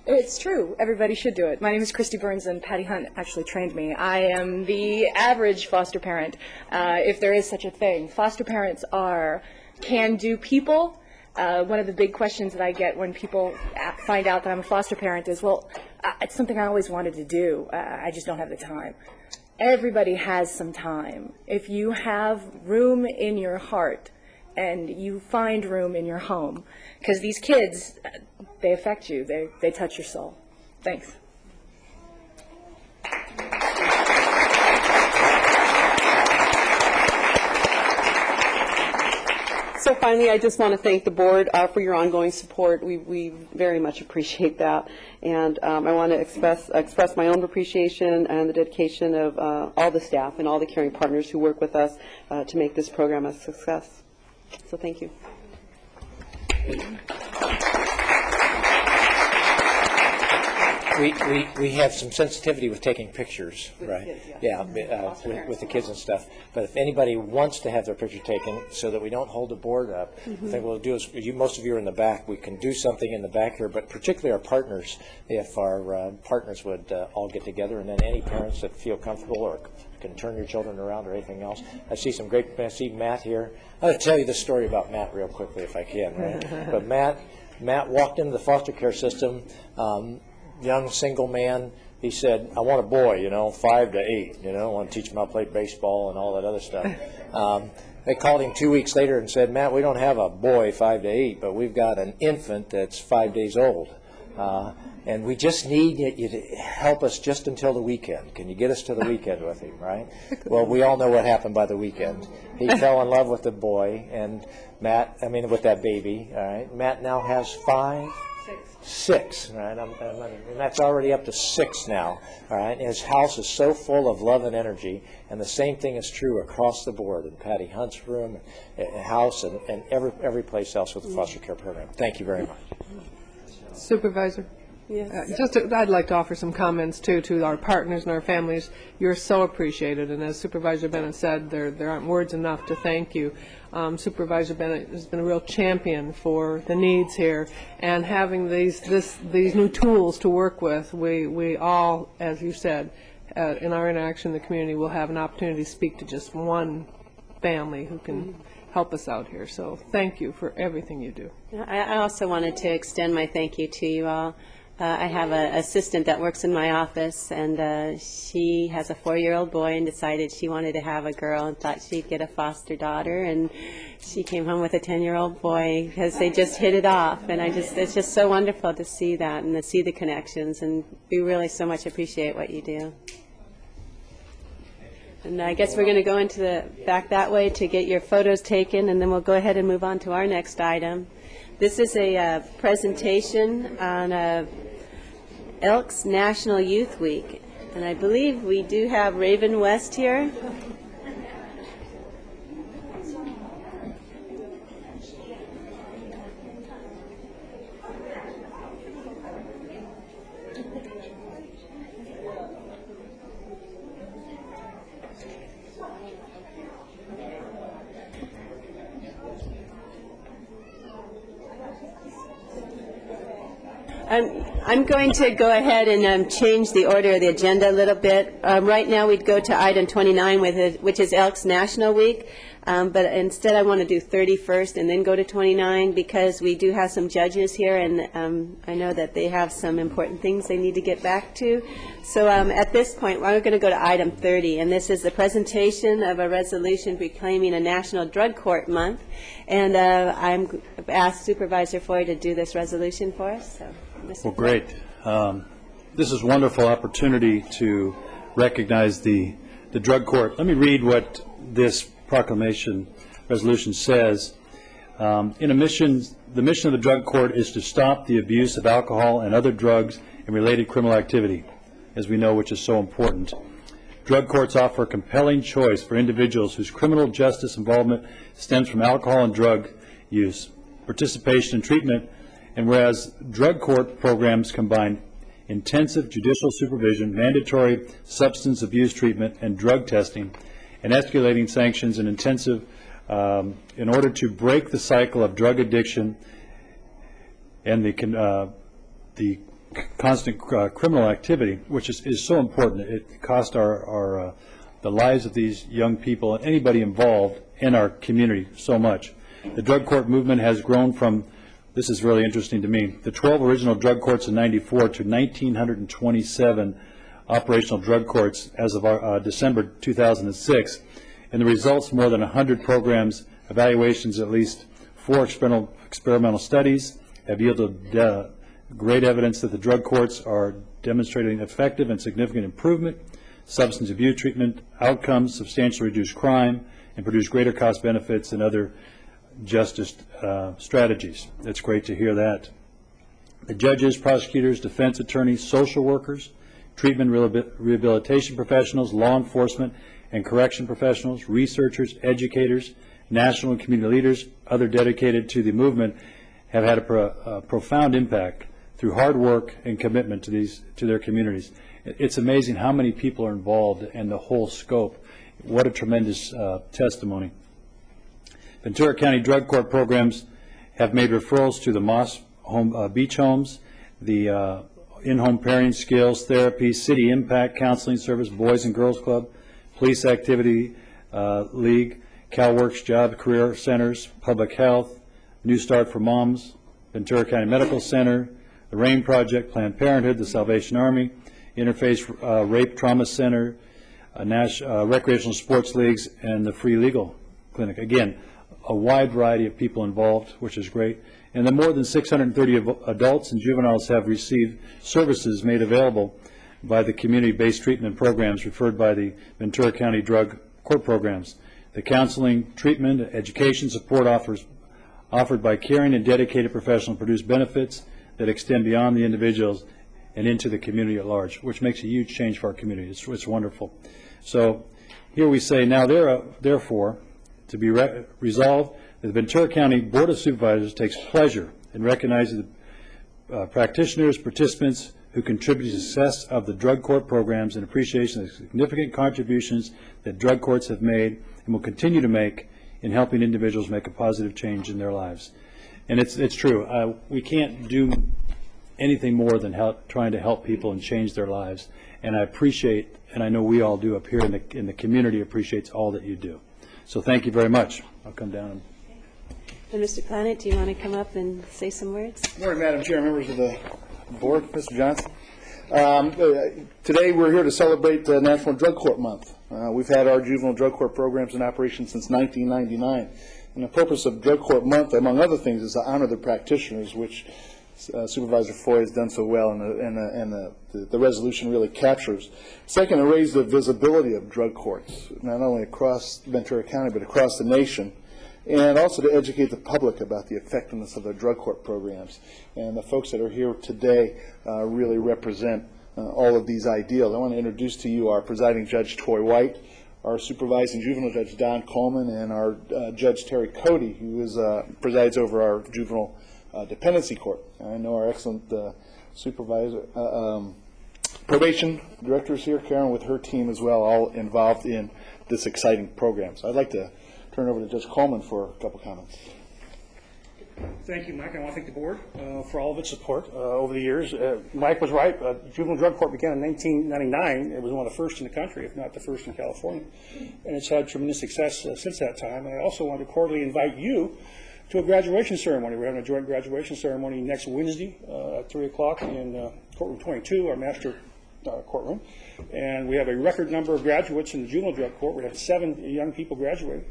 It's true. Everybody should do it. My name is Christy Burns, and Patty Hunt actually trained me. I am the average foster parent, if there is such a thing. Foster parents are can-do people. One of the big questions that I get when people find out that I'm a foster parent is, well, it's something I always wanted to do. I just don't have the time. Everybody has some time. If you have room in your heart and you find room in your home. Because these kids, they affect you. They touch your soul. Thanks. So finally, I just want to thank the board for your ongoing support. We very much appreciate that. And I want to express my own appreciation and the dedication of all the staff and all the caring partners who work with us to make this program a success. So thank you. We have some sensitivity with taking pictures, right? Kids, yeah, with the kids and stuff. But if anybody wants to have their picture taken so that we don't hold the board up, I think we'll do is, most of you are in the back, we can do something in the back here, but particularly our partners, if our partners would all get together, and then any parents that feel comfortable or can turn your children around or anything else. I see Matt here. I'll tell you the story about Matt real quickly if I can, right? But Matt walked into the foster care system, young single man. He said, I want a boy, 5 to 8, I want to teach him how to play baseball and all that other stuff. They called him 2 weeks later and said, Matt, we don't have a boy 5 to 8, but we've got an infant that's 5 days old. And we just need you to help us just until the weekend. Can you get us to the weekend with him, right? Well, we all know what happened by the weekend. He fell in love with the boy, and with that baby, all right? Matt now has 6, right? And that's already up to 6 now, all right? And his house is so full of love and energy, and the same thing is true across the board in Patty Hunt's room, house, and every place else with the foster care program. Thank you very much. Supervisor? Yes. I'd like to offer some comments, too, to our partners and our families. You're so appreciated, and as Supervisor Bennett said, there aren't words enough to thank you. Supervisor Bennett has been a real champion for the needs here, and having these new tools to work with, we all, as you said, in our interaction in the community, will have an opportunity to speak to just one family who can help us out here. So thank you for everything you do. I also wanted to extend my thank you to you all. I have an assistant that works in my office, and she has a 4-year-old boy and decided she wanted to have a girl and thought she'd get a foster daughter, and she came home with a 10-year-old boy because they just hit it off. And it's just so wonderful to see that and to see the connections, and we really so much appreciate what you do. And I guess we're going to go into the back that way to get your photos taken, and then we'll go ahead and move on to our next item. This is a presentation on Elks National Youth Week, and I believe we do have Raven West here. I'm going to go ahead and change the order of the agenda a little bit. Right now we'd go to item 29, which is Elks National Week, but instead I want to do 30 first and then go to 29 because we do have some judges here, and I know that they have some important things they need to get back to. So at this point we're going to go to item 30, and this is the presentation of a resolution proclaiming a National Drug Court Month, and I'm asked Supervisor Foy to do this resolution for us. So. Well, great. This is a wonderful opportunity to recognize the drug court. Let me read what this proclamation resolution says. The mission of the drug court is to stop the abuse of alcohol and other drugs and related criminal activity, as we know, which is so important. Drug courts offer a compelling choice for individuals whose criminal justice involvement stems from alcohol and drug use, participation in treatment. And whereas drug court programs combine intensive judicial supervision, mandatory substance abuse treatment, and drug testing, and escalating sanctions and intensive in order to break the cycle of drug addiction and the constant criminal activity, which is so important. It costs the lives of these young people and anybody involved in our community so much. The drug court movement has grown from, this is really interesting to me, the 12 original drug courts in '94 to 1,927 operational drug courts as of December 2006, and the results, more than 100 programs Evaluations, at least 4 experimental studies, have yielded great evidence that the drug courts are demonstrating effective and significant improvement, substance abuse treatment outcomes, substantially reduce crime, and produce greater cost benefits than other justice strategies. It's great to hear that. The judges, prosecutors, defense attorneys, social workers, treatment rehabilitation professionals, law enforcement and correction professionals, researchers, educators, national and community leaders, other dedicated to the movement, have had a profound impact through hard work and commitment to their communities. It's amazing how many people are involved and the whole scope. What a tremendous testimony. Ventura County Drug Court programs have made referrals to the Moss beach homes, the in-home parenting skills, therapy, city impact counseling service, Boys and Girls Club, Police Activity League, CalWorks Job Career Centers, Public Health, New Start for Moms, Ventura County Medical Center, the RAIN Project, Planned Parenthood, the Salvation Army, Interface Rape Trauma Center, recreational sports leagues, and the Free Legal Clinic. Again, a wide variety of people involved, which is great. And the more than 630 adults and juveniles have received services made available by the community-based treatment programs referred by the Ventura County Drug Court programs. The counseling, treatment, education support offered by caring and dedicated professionals produce benefits that extend beyond the individuals and into the community at large, which makes a huge change for our community. It's wonderful. So here we say, now therefore, to be resolved, the Ventura County Board of Supervisors takes pleasure in recognizing the practitioners, participants who contribute to the success of the drug court programs and appreciation of the significant contributions that drug courts have made and will continue to make in helping individuals make a positive change in their lives. And it's true. We can't do anything more than trying to help people and change their lives. And I appreciate, and I know we all do up here in the community, appreciates all that you do. So thank you very much. I'll come down. And Mr. Planet, do you want to come up and say some words? Good morning, Madam Chair, members of the board, Mr. Johnson. Today we're here to celebrate National Drug Court Month. We've had our juvenile drug court programs in operation since 1999. And the purpose of Drug Court Month, among other things, is to honor the practitioners, which Supervisor Foy has done so well, and the resolution really captures. Second, to raise the visibility of drug courts, not only across Ventura County, but across the nation, and also to educate the public about the effectiveness of their drug court programs. And the folks that are here today really represent all of these ideals. I want to introduce to you our presiding judge, Troy White, our supervising juvenile judge, Don Coleman, and our judge, Terry Cody, who presides over our juvenile dependency court. I know our excellent supervisor, probation director is here, Karen, with her team as well, all involved in this exciting program. So I'd like to turn it over to Judge Coleman for a couple comments. Thank you, Mike. I want to thank the board for all of its support over the years. Mike was right. Juvenile drug court began in 1999. It was one of the first in the country, if not the first in California, and it's had tremendous success since that time. And I also want to cordially invite you to a graduation ceremony. We're having a joint graduation ceremony next Wednesday at 3 o'clock in courtroom 22, our master courtroom. And we have a record number of graduates in the juvenile drug court. We have 7 young people graduating.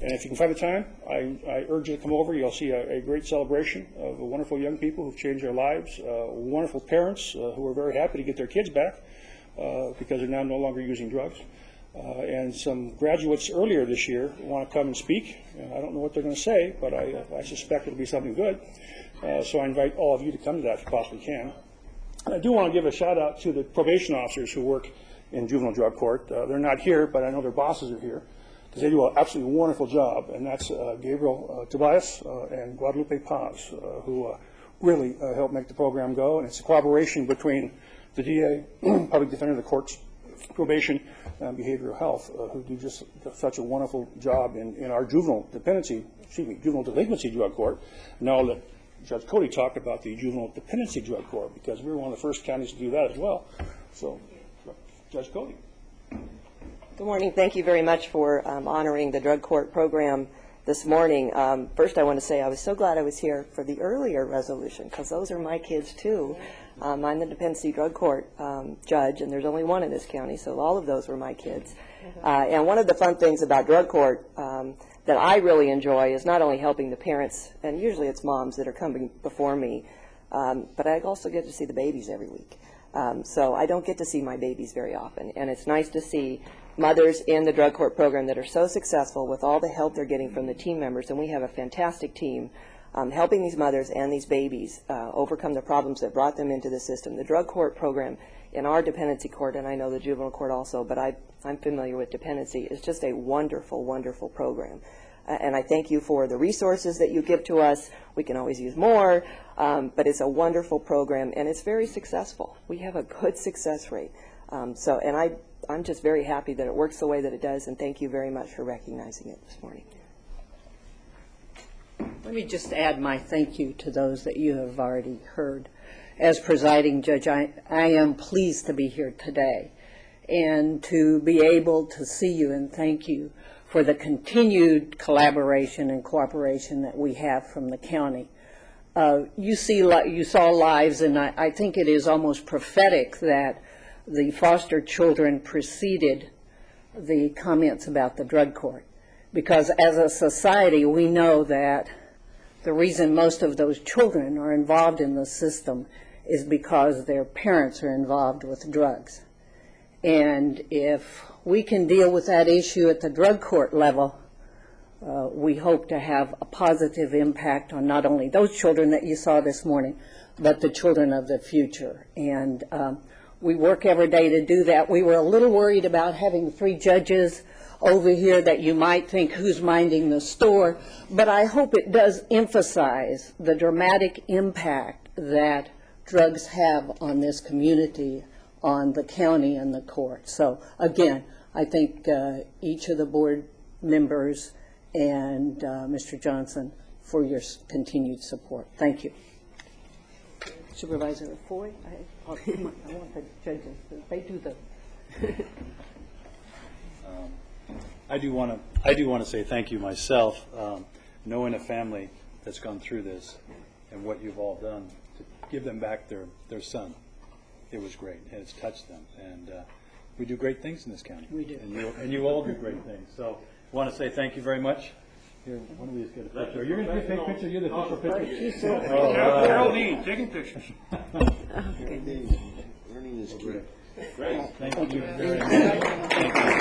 And if you can find the time, I urge you to come over. You'll see a great celebration of wonderful young people who've changed their lives, wonderful parents who are very happy to get their kids back because they're now no longer using drugs. And some graduates earlier this year want to come and speak. I don't know what they're going to say, but I suspect it'll be something good. So I invite all of you to come to that if you possibly can. I do want to give a shout out to the probation officers who work in juvenile drug court. They're not here, but I know their bosses are here, because they do an absolutely wonderful job, and that's Gabriel Tobias and Guadalupe Paz, who really help make the program go. And it's a collaboration between the DA, public defender, the courts, probation, and behavioral health, who do just such a wonderful job in our juvenile delinquency drug court. Now that Judge Cody talked about the juvenile dependency drug court, because we were one of the first counties to do that as well. So, Judge Cody. Good morning. Thank you very much for honoring the drug court program this morning. First, I want to say I was so glad I was here for the earlier resolution, because those are my kids too. I'm the dependency drug court judge, and there's only one in this county, so all of those were my kids. And one of the fun things about drug court, that I really enjoy is not only helping the parents, and usually it's moms that are coming before me, but I also get to see the babies every week. So I don't get to see my babies very often, and it's nice to see mothers in the drug court program that are so successful with all the help they're getting from the team members, and we have a fantastic team helping these mothers and these babies overcome the problems that brought them into the system. The drug court program in our dependency court, and I know the juvenile court also, but I'm familiar with dependency, is just a wonderful, wonderful program. And I thank you for the resources that you give to us. We can always use more, but it's a wonderful program, and it's very successful. We have a good success rate. And I'm just very happy that it works the way that it does, and thank you very much for recognizing it this morning. Let me just add my thank you to those that you have already heard. As presiding judge, I am pleased to be here today and to be able to see you and thank you for the continued collaboration and cooperation that we have from the county. You saw lives, and I think it is almost prophetic that the foster children preceded the comments about the drug court, because as a society we know that the reason most of those children are involved in the system is because their parents are involved with drugs. And if we can deal with that issue at the drug court level, we hope to have a positive impact on not only those children that you saw this morning, but the children of the future. And we work every day to do that. We were a little worried about having 3 judges over here that you might think who's minding the store, but I hope it does emphasize the dramatic impact that drugs have on this community, on the county and the court. So again, I thank each of the board members and Mr. Johnson for your continued support. Thank you. Supervisor Foy, I want the judges, they do the... I do want to say thank you myself, knowing a family that's gone through this and what you've all done to give them back their son. It was great, and it's touched them. And we do great things in this county. We do. And you all do great things. So I want to say thank you very much. Here, one of these get a picture. You're going to take a picture? You're the official picture. Carol Dean, taking pictures. Learning is key. Great. Thank you very much. Thank you.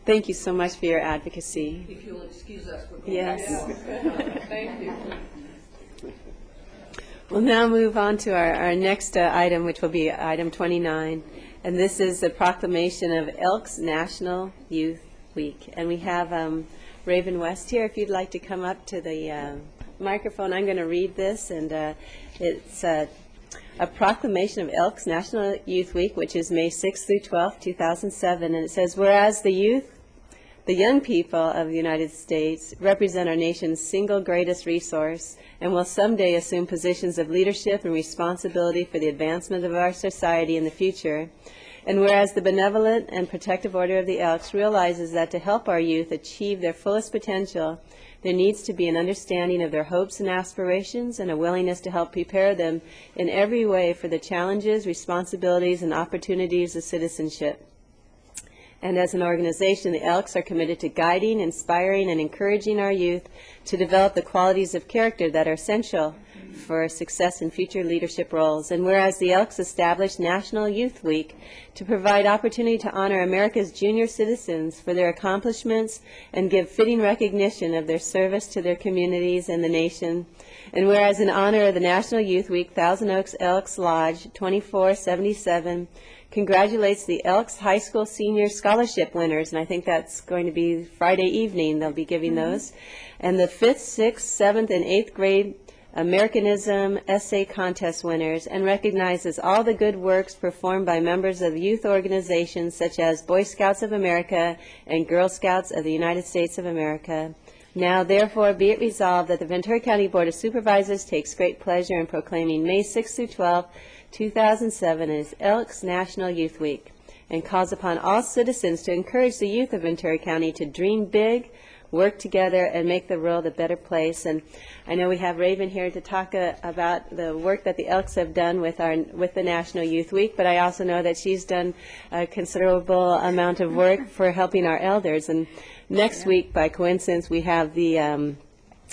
Thank you so much for your advocacy. If you'll excuse us for going Yes. Thank you. We'll now move on to our next item, which will be item 29. And this is the proclamation of Elks National Youth Week. And we have Raven West here. If you'd like to come up to the microphone, I'm going to read this. And it's a proclamation of Elks National Youth Week, which is May 6th through 12th, 2007. And it says, whereas the youth, the young people of the United States, represent our nation's single greatest resource and will someday assume positions of leadership and responsibility for the advancement of our society in the future. And whereas the benevolent and protective order of the Elks realizes that to help our youth achieve their fullest potential, there needs to be an understanding of their hopes and aspirations and a willingness to help prepare them in every way for the challenges, responsibilities, and opportunities of citizenship. And as an organization, the Elks are committed to guiding, inspiring, and encouraging our youth to develop the qualities of character that are essential for success in future leadership roles. And whereas the Elks established National Youth Week to provide opportunity to honor America's junior citizens for their accomplishments and give fitting recognition of their service to their communities and the nation. And whereas in honor of the National Youth Week, Thousand Oaks Elks Lodge 2477 congratulates the Elks High School Senior Scholarship winners, and I think that's going to be Friday evening they'll be giving those, and the 5th, 6th, 7th, and 8th grade Americanism essay contest winners, and recognizes all the good works performed by members of youth organizations such as Boy Scouts of America and Girl Scouts of the United States of America. Now, therefore, be it resolved that the Ventura County Board of Supervisors takes great pleasure in proclaiming May 6th through 12th, 2007 as Elks National Youth Week, and calls upon all citizens to encourage the youth of Ventura County to dream big, work together and make the world a better place. And I know we have Raven here to talk about the work that the Elks have done with the National Youth Week, but I also know that she's done a considerable amount of work for helping our elders. And next week, by coincidence, we have the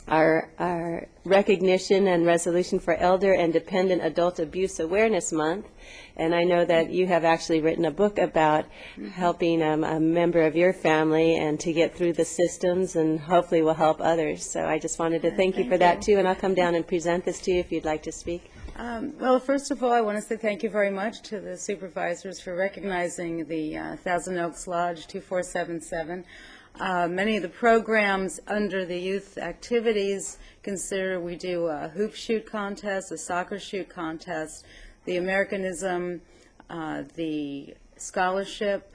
our recognition and resolution for Elder and Dependent Adult Abuse Awareness Month. And I know that you have actually written a book about helping a member of your family and to get through the systems, and hopefully will help others. So I just wanted to thank you for that too, and I'll come down and present this to you if you'd like to speak. Well, first of all, I want to say thank you very much to the supervisors for recognizing the Thousand Oaks Lodge 2477. Many of the programs under the youth activities consider we do a hoop shoot contest, a soccer shoot contest, the Americanism, the scholarship,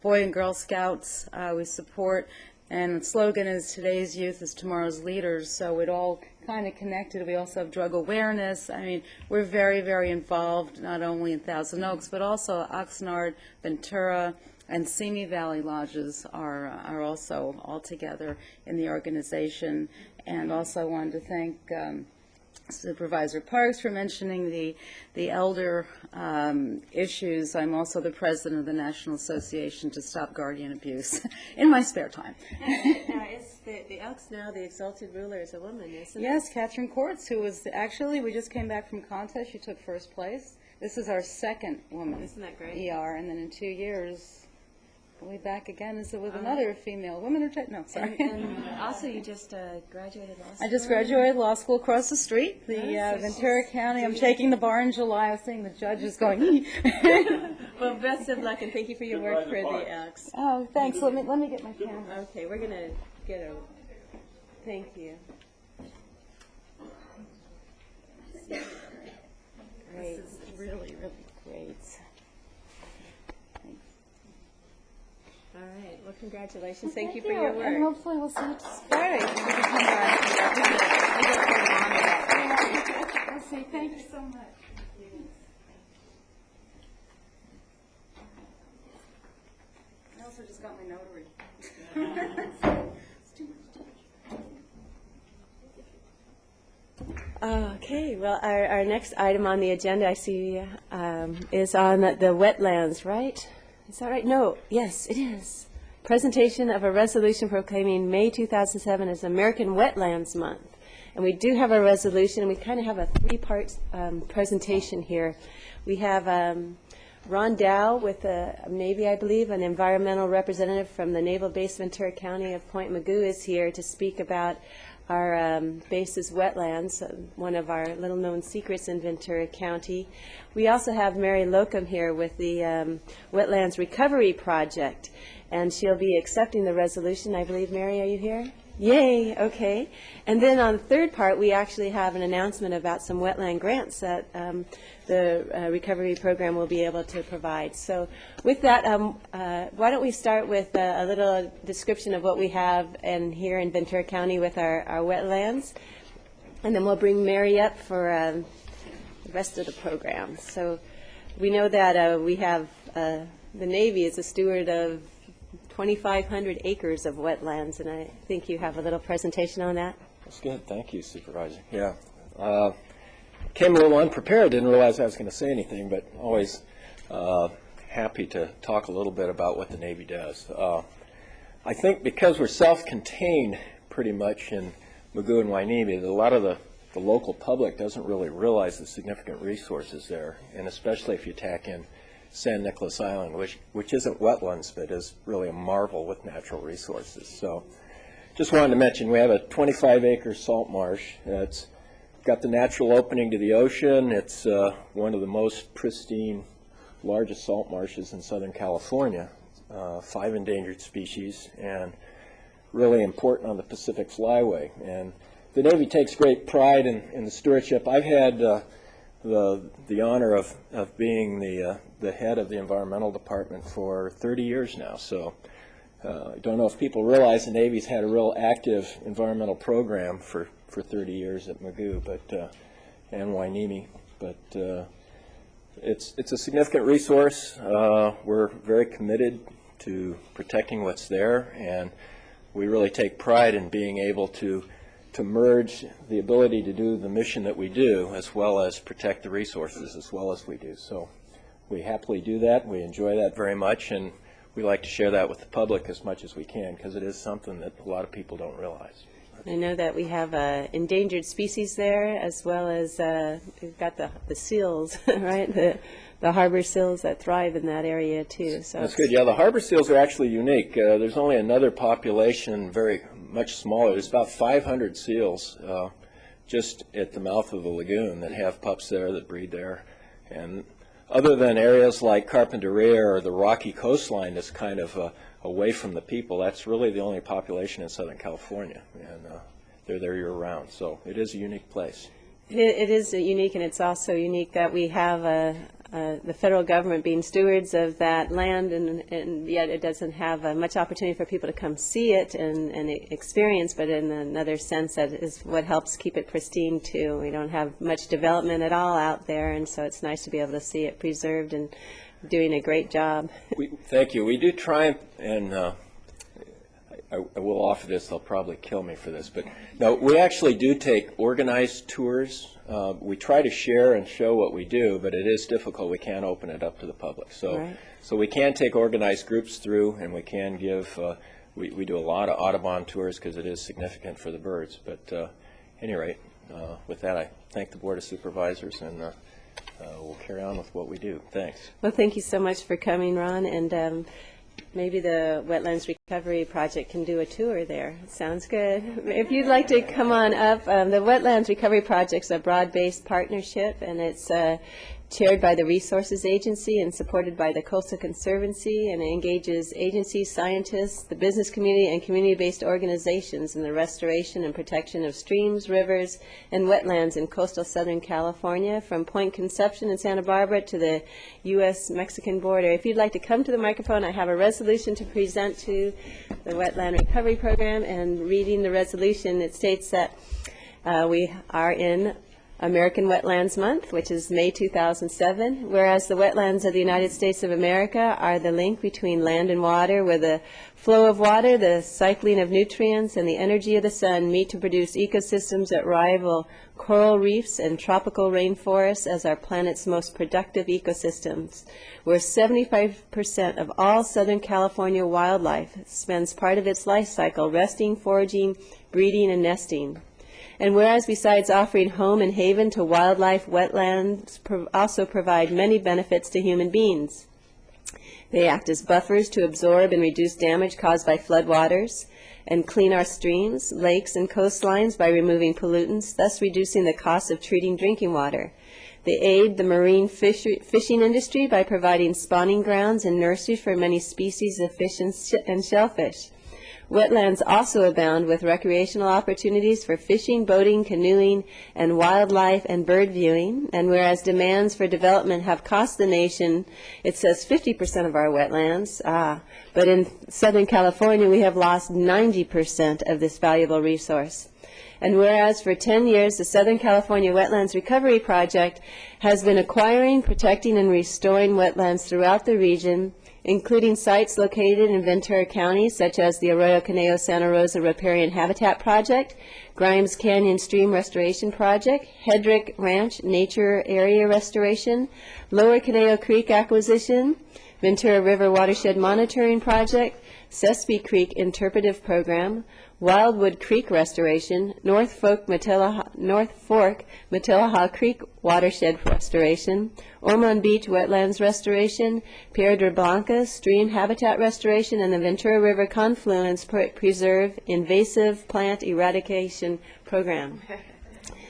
Boy and Girl Scouts we support, and the slogan is today's youth is tomorrow's leaders, so it all kind of connected. We also have drug awareness. I mean, we're very, very involved, not only in Thousand Oaks, but also Oxnard, Ventura, and Simi Valley Lodges are also all together in the organization. And also I wanted to thank Supervisor Parks for mentioning the elder issues. I'm also the president of the National Association to Stop Guardian Abuse in my spare time. Now, is the Elks now the exalted ruler is a woman, isn't it? Yes, Catherine Courts, who was actually, we just came back from contest. She took first place. This is our second woman. Isn't that great? ER, and then in 2 years, we'll be back again with another female woman or no, sorry. And also you just graduated law school. I just graduated law school across the street, the Ventura County. I'm taking the bar in July. I was seeing the judges going. Well, best of luck, and thank you for your work for the Elks. Oh, thanks. Let me get my camera. Okay, we're gonna get a. Thank you. Great. This is really, really great. All right. Well, congratulations. Thank you for your work. And hopefully we'll see you Saturday. We can come back. I'll say thank you so much. I also just got my notary. It's too much. Okay. Well, our next item on the agenda I see is on the wetlands, right? Is that right? No. Yes, it is. Presentation of a resolution proclaiming May 2007 as American Wetlands Month. And we do have a resolution, and we kind of have a three-part presentation here. We have Ron Dow with the Navy, I believe, an environmental representative from the Naval Base Ventura County of Point Mugu is here to speak about our base's wetlands, one of our little-known secrets in Ventura County. We also have Mary Locum here with the Wetlands Recovery Project, and she'll be accepting the resolution. I believe, Mary, are you here? Yay, okay. And then on the third part, we actually have an announcement about some wetland grants that the recovery program will be able to provide. So with that, why don't we start with a little description of what we have here in Ventura County with our wetlands, and then we'll bring Mary up for the rest of the program. So we know that we have, the Navy is a steward of 2,500 acres of wetlands, and I think you have a little presentation on that. That's good. Thank you, Supervisor. Yeah. Came a little unprepared, didn't realize I was going to say anything, but always happy to talk a little bit about what the Navy does. I think because we're self-contained pretty much in Mugu and Wainimi, a lot of the local public doesn't really realize the significant resources there, and especially if you tack in San Nicolas Island, which isn't wetlands, but is really a marvel with natural resources. So just wanted to mention we have a 25-acre salt marsh. It's got the natural opening to the ocean. It's one of the most pristine, largest salt marshes in Southern California, 5 endangered species, and really important on the Pacific Flyway. And the Navy takes great pride in the stewardship. I've had the honor of being the head of the environmental department for 30 years now. So I don't know if people realize the Navy's had a real active environmental program for 30 years at Mugu, and Wainimi. But it's a significant resource. We're very committed to protecting what's there, and we really take pride in being able to merge the ability to do the mission that we do as well as protect the resources as well as we do. So we happily do that. We enjoy that very much, and we like to share that with the public as much as we can because it is something that a lot of people don't realize. I know that we have endangered species there, as well as we've got the seals, right? The harbor seals that thrive in that area too. So that's good. Yeah, the harbor seals are actually unique. There's only another population, very much smaller. There's about 500 seals just at the mouth of the lagoon that have pups there, that breed there. And other than areas like Carpinteria or the rocky coastline that's kind of away from the people, that's really the only population in Southern California. And they're there year-round. So it is a unique place. It is unique, and it's also unique that we have the federal government being stewards of that land, and yet it doesn't have much opportunity for people to come see it and experience, but in another sense that is what helps keep it pristine too. We don't have much development at all out there, and so it's nice to be able to see it preserved and doing a great job. Thank you. We do try, and I will offer this, they'll probably kill me for this, but no, we actually do take organized tours. We try to share and show what we do, but it is difficult. We can't open it up to the public. So, right. So we can take organized groups through, and we can give, we do a lot of Audubon tours because it is significant for the birds. But at any rate, with that, I thank the Board of Supervisors, and we'll carry on with what we do. Thanks. Well, thank you so much for coming, Ron, and maybe the Wetlands Recovery Project can do a tour there. Sounds good. If you'd like to come on up, the Wetlands Recovery Project is a broad-based partnership, and it's chaired by the Resources Agency and supported by the Coastal Conservancy, and it engages agencies, scientists, the business community, and community-based organizations in the restoration and protection of streams, rivers, and wetlands in coastal Southern California, from Point Conception in Santa Barbara to the U.S.-Mexican border. If you'd like to come to the microphone, I have a resolution to present to the Wetland Recovery Program, and reading the resolution, it states that we are in American Wetlands Month, which is May 2007, whereas the wetlands of the United States of America are the link between land and water, where the flow of water, the cycling of nutrients, and the energy of the sun meet to produce ecosystems that rival coral reefs and tropical rainforests as our planet's most productive ecosystems, where 75% of all Southern California wildlife spends part of its life cycle resting, foraging, breeding, and nesting. And whereas besides offering home and haven to wildlife, wetlands also provide many benefits to human beings. They act as buffers to absorb and reduce damage caused by floodwaters, and clean our streams, lakes, and coastlines by removing pollutants, thus reducing the cost of treating drinking water. They aid the marine fishing industry by providing spawning grounds and nurseries for many species of fish and shellfish. Wetlands also abound with recreational opportunities for fishing, boating, canoeing, and wildlife and bird viewing. And whereas demands for development have cost the nation, it says 50% of our wetlands, but in Southern California we have lost 90% of this valuable resource. And whereas for 10 years the Southern California Wetlands Recovery Project has been acquiring, protecting, and restoring wetlands throughout the region, including sites located in Ventura County, such as the Arroyo Caneo Santa Rosa Riparian Habitat Project, Grimes Canyon Stream Restoration Project, Hedrick Ranch Nature Area Restoration, Lower Caneo Creek Acquisition, Ventura River Watershed Monitoring Project, Sespe Creek Interpretive Program, Wildwood Creek Restoration, North Fork Matilaha Creek Watershed Restoration, Ormond Beach Wetlands Restoration, Piedra Blanca Stream Habitat Restoration, and the Ventura River Confluence Preserve Invasive Plant Eradication Program.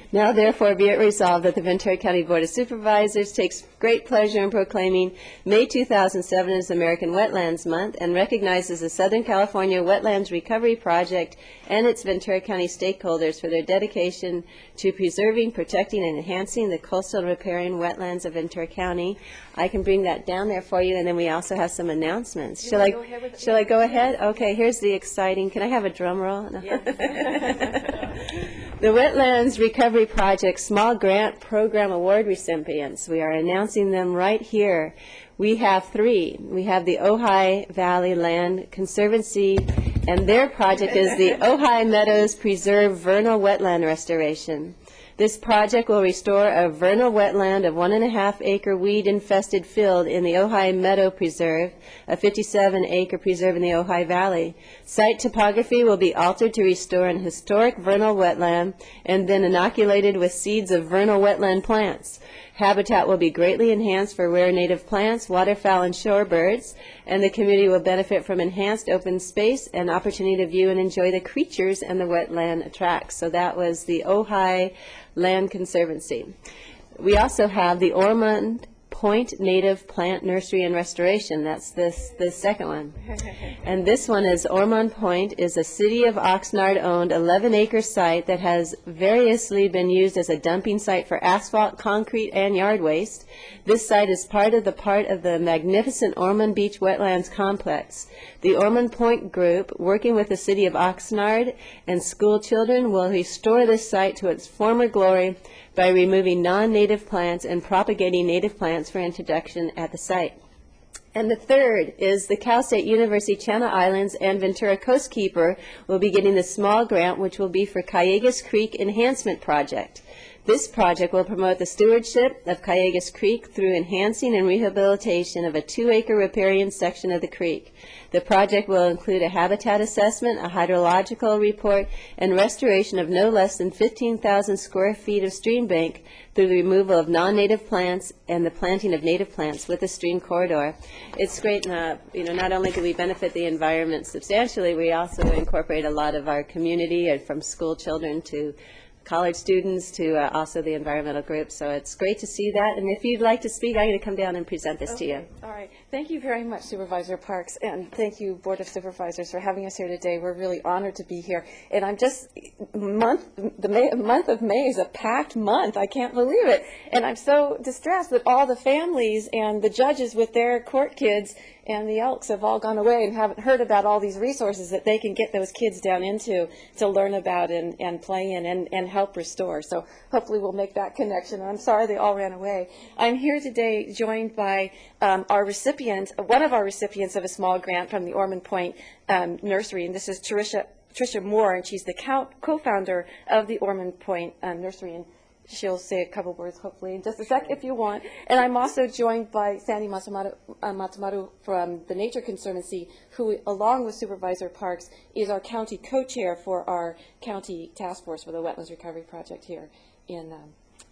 Now, therefore, be it resolved that the Ventura County Board of Supervisors takes great pleasure in proclaiming May 2007 as American Wetlands Month and recognizes the Southern California Wetlands Recovery Project and its Ventura County stakeholders for their dedication to preserving, protecting, and enhancing the coastal riparian wetlands of Ventura County. I can bring that down there for you, and then we also have some announcements. Shall I go ahead? Okay, here's the exciting. Can I have a drum roll? No. The Wetlands Recovery Project Small Grant Program Award recipients. We are announcing them right here. We have three. We have the Ojai Valley Land Conservancy and their project is the Ojai Meadows Preserve Vernal Wetland Restoration. This project will restore a vernal wetland of 1.5-acre weed-infested field in the Ojai Meadow Preserve, a 57-acre preserve in the Ojai Valley. Site topography will be altered to restore an historic vernal wetland and then inoculated with seeds of vernal wetland plants. Habitat will be greatly enhanced for rare native plants, waterfowl, and shorebirds, and the community will benefit from enhanced open space and opportunity to view and enjoy the creatures and the wetland attracts. So that was the Ojai Land Conservancy. We also have the Ormond Point Native Plant Nursery and Restoration. That's the second one. And this one is Ormond Point is a City of Oxnard-owned 11-acre site that has variously been used as a dumping site for asphalt, concrete, and yard waste. This site is part of the magnificent Ormond Beach Wetlands Complex. The Ormond Point Group, working with the City of Oxnard and school children, will restore this site to its former glory by removing non-native plants and propagating native plants for introduction at the site. And the third is the Cal State University Channel Islands and Ventura Coastkeeper will be getting the small grant, which will be for Callegas Creek Enhancement Project. This project will promote the stewardship of Callegas Creek through enhancing and rehabilitation of a 2-acre riparian section of the creek. The project will include a habitat assessment, a hydrological report, and restoration of no less than 15,000 square feet of stream bank through the removal of non-native plants and the planting of native plants with the stream corridor. It's great, not only do we benefit the environment substantially, we also incorporate a lot of our community, from school children to college students to also the environmental groups. So it's great to see that. And if you'd like to speak, I'm going to come down and present this to you. All right. Thank you very much, Supervisor Parks, and thank you, Board of Supervisors, for having us here today. We're really honored to be here. And I'm just, month of May is a packed month. I can't believe it. And I'm so distressed that all the families and the judges with their court kids and the Elks have all gone away and haven't heard about all these resources that they can get those kids down into to learn about and play in and help restore. So hopefully we'll make that connection. I'm sorry they all ran away. I'm here today joined by one of our recipients of a small grant from the Ormond Point Nursery, and this is Tricia Moore, and she's the co-founder of the Ormond Point Nursery. And she'll say a couple words, hopefully, in just a sec if you want. And I'm also joined by Sandy Matsumaru from the Nature Conservancy, who, along with Supervisor Parks, is our county co-chair for our county task force for the Wetlands Recovery Project here in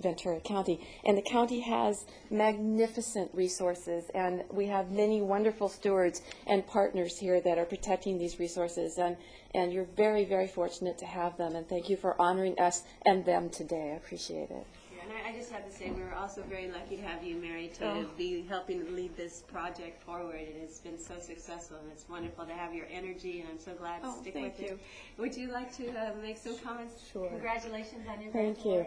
Ventura County. And the county has magnificent resources, and we have many wonderful stewards and partners here that are protecting these resources. And you're very, very fortunate to have them, and thank you for honoring us and them today. I appreciate it. And I just have to say, we're also very lucky to have you, Mary, to be helping lead this project forward. It has been so successful, and it's wonderful to have your energy, and I'm so glad to stick with you. Would you like to make some comments? Sure. Congratulations on your Thank you.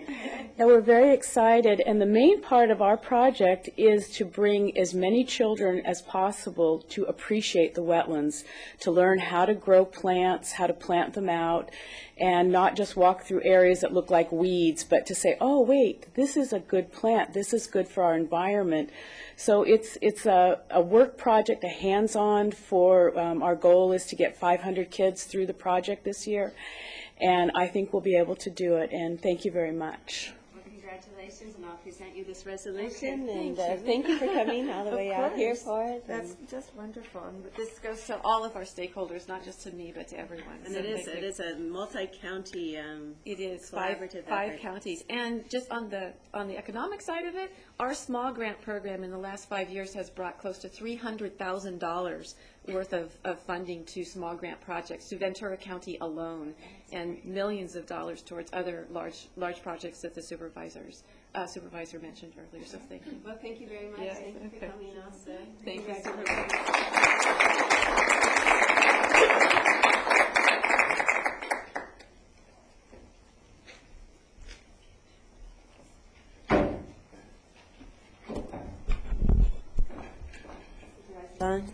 Now, we're very excited, and the main part of our project is to bring as many children as possible to appreciate the wetlands, to learn how to grow plants, how to plant them out, and not just walk through areas that look like weeds, but to say, oh, wait, this is a good plant, this is good for our environment. So it's a work project, a hands-on for, our goal is to get 500 kids through the project this year, and I think we'll be able to do it, and thank you very much. Well, congratulations, and I'll present you this resolution, and thank you for coming all the way out here for it. That's just wonderful. And this goes to all of our stakeholders, not just to me, but to everyone. And So it is a multi-county it is collaborative five effort. counties. And just on the economic side of it, our small grant program in the last 5 years has brought close to $300,000 worth of funding to small grant projects to Ventura County alone, and millions of dollars towards other large projects that the supervisor mentioned earlier. So thank you. Well, thank you very much. Yes, Thank you for okay. coming also. Thank you, Congratulations.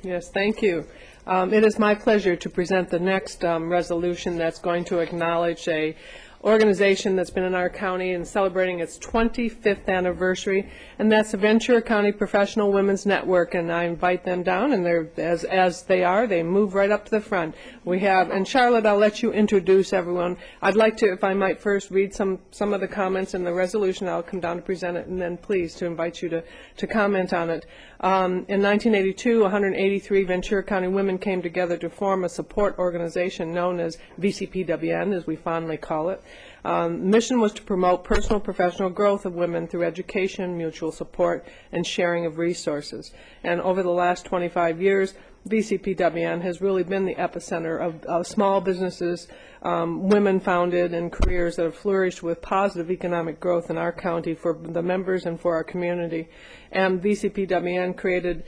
Yes, thank you. It is my pleasure to present the next resolution that's going to acknowledge a organization that's been in our county and celebrating its 25th anniversary, and that's the Ventura County Professional Women's Network, and I invite them down, and they're, as they move right up to the front. We have, and Charlotte, I'll let you introduce everyone. I'd like to, if I might first read some of the comments in the resolution. I'll come down to present it, and then please to invite you to comment on it. In 1982, 183 Ventura County women came together to form a support organization known as VCPWN, as we fondly call it. Mission was to promote personal and professional growth of women through education, mutual support, and sharing of resources. And over the last 25 years, VCPWN has really been the epicenter of small businesses, women founded, and careers that have flourished with positive economic growth in our county for the members and for our community. And VCPWN created,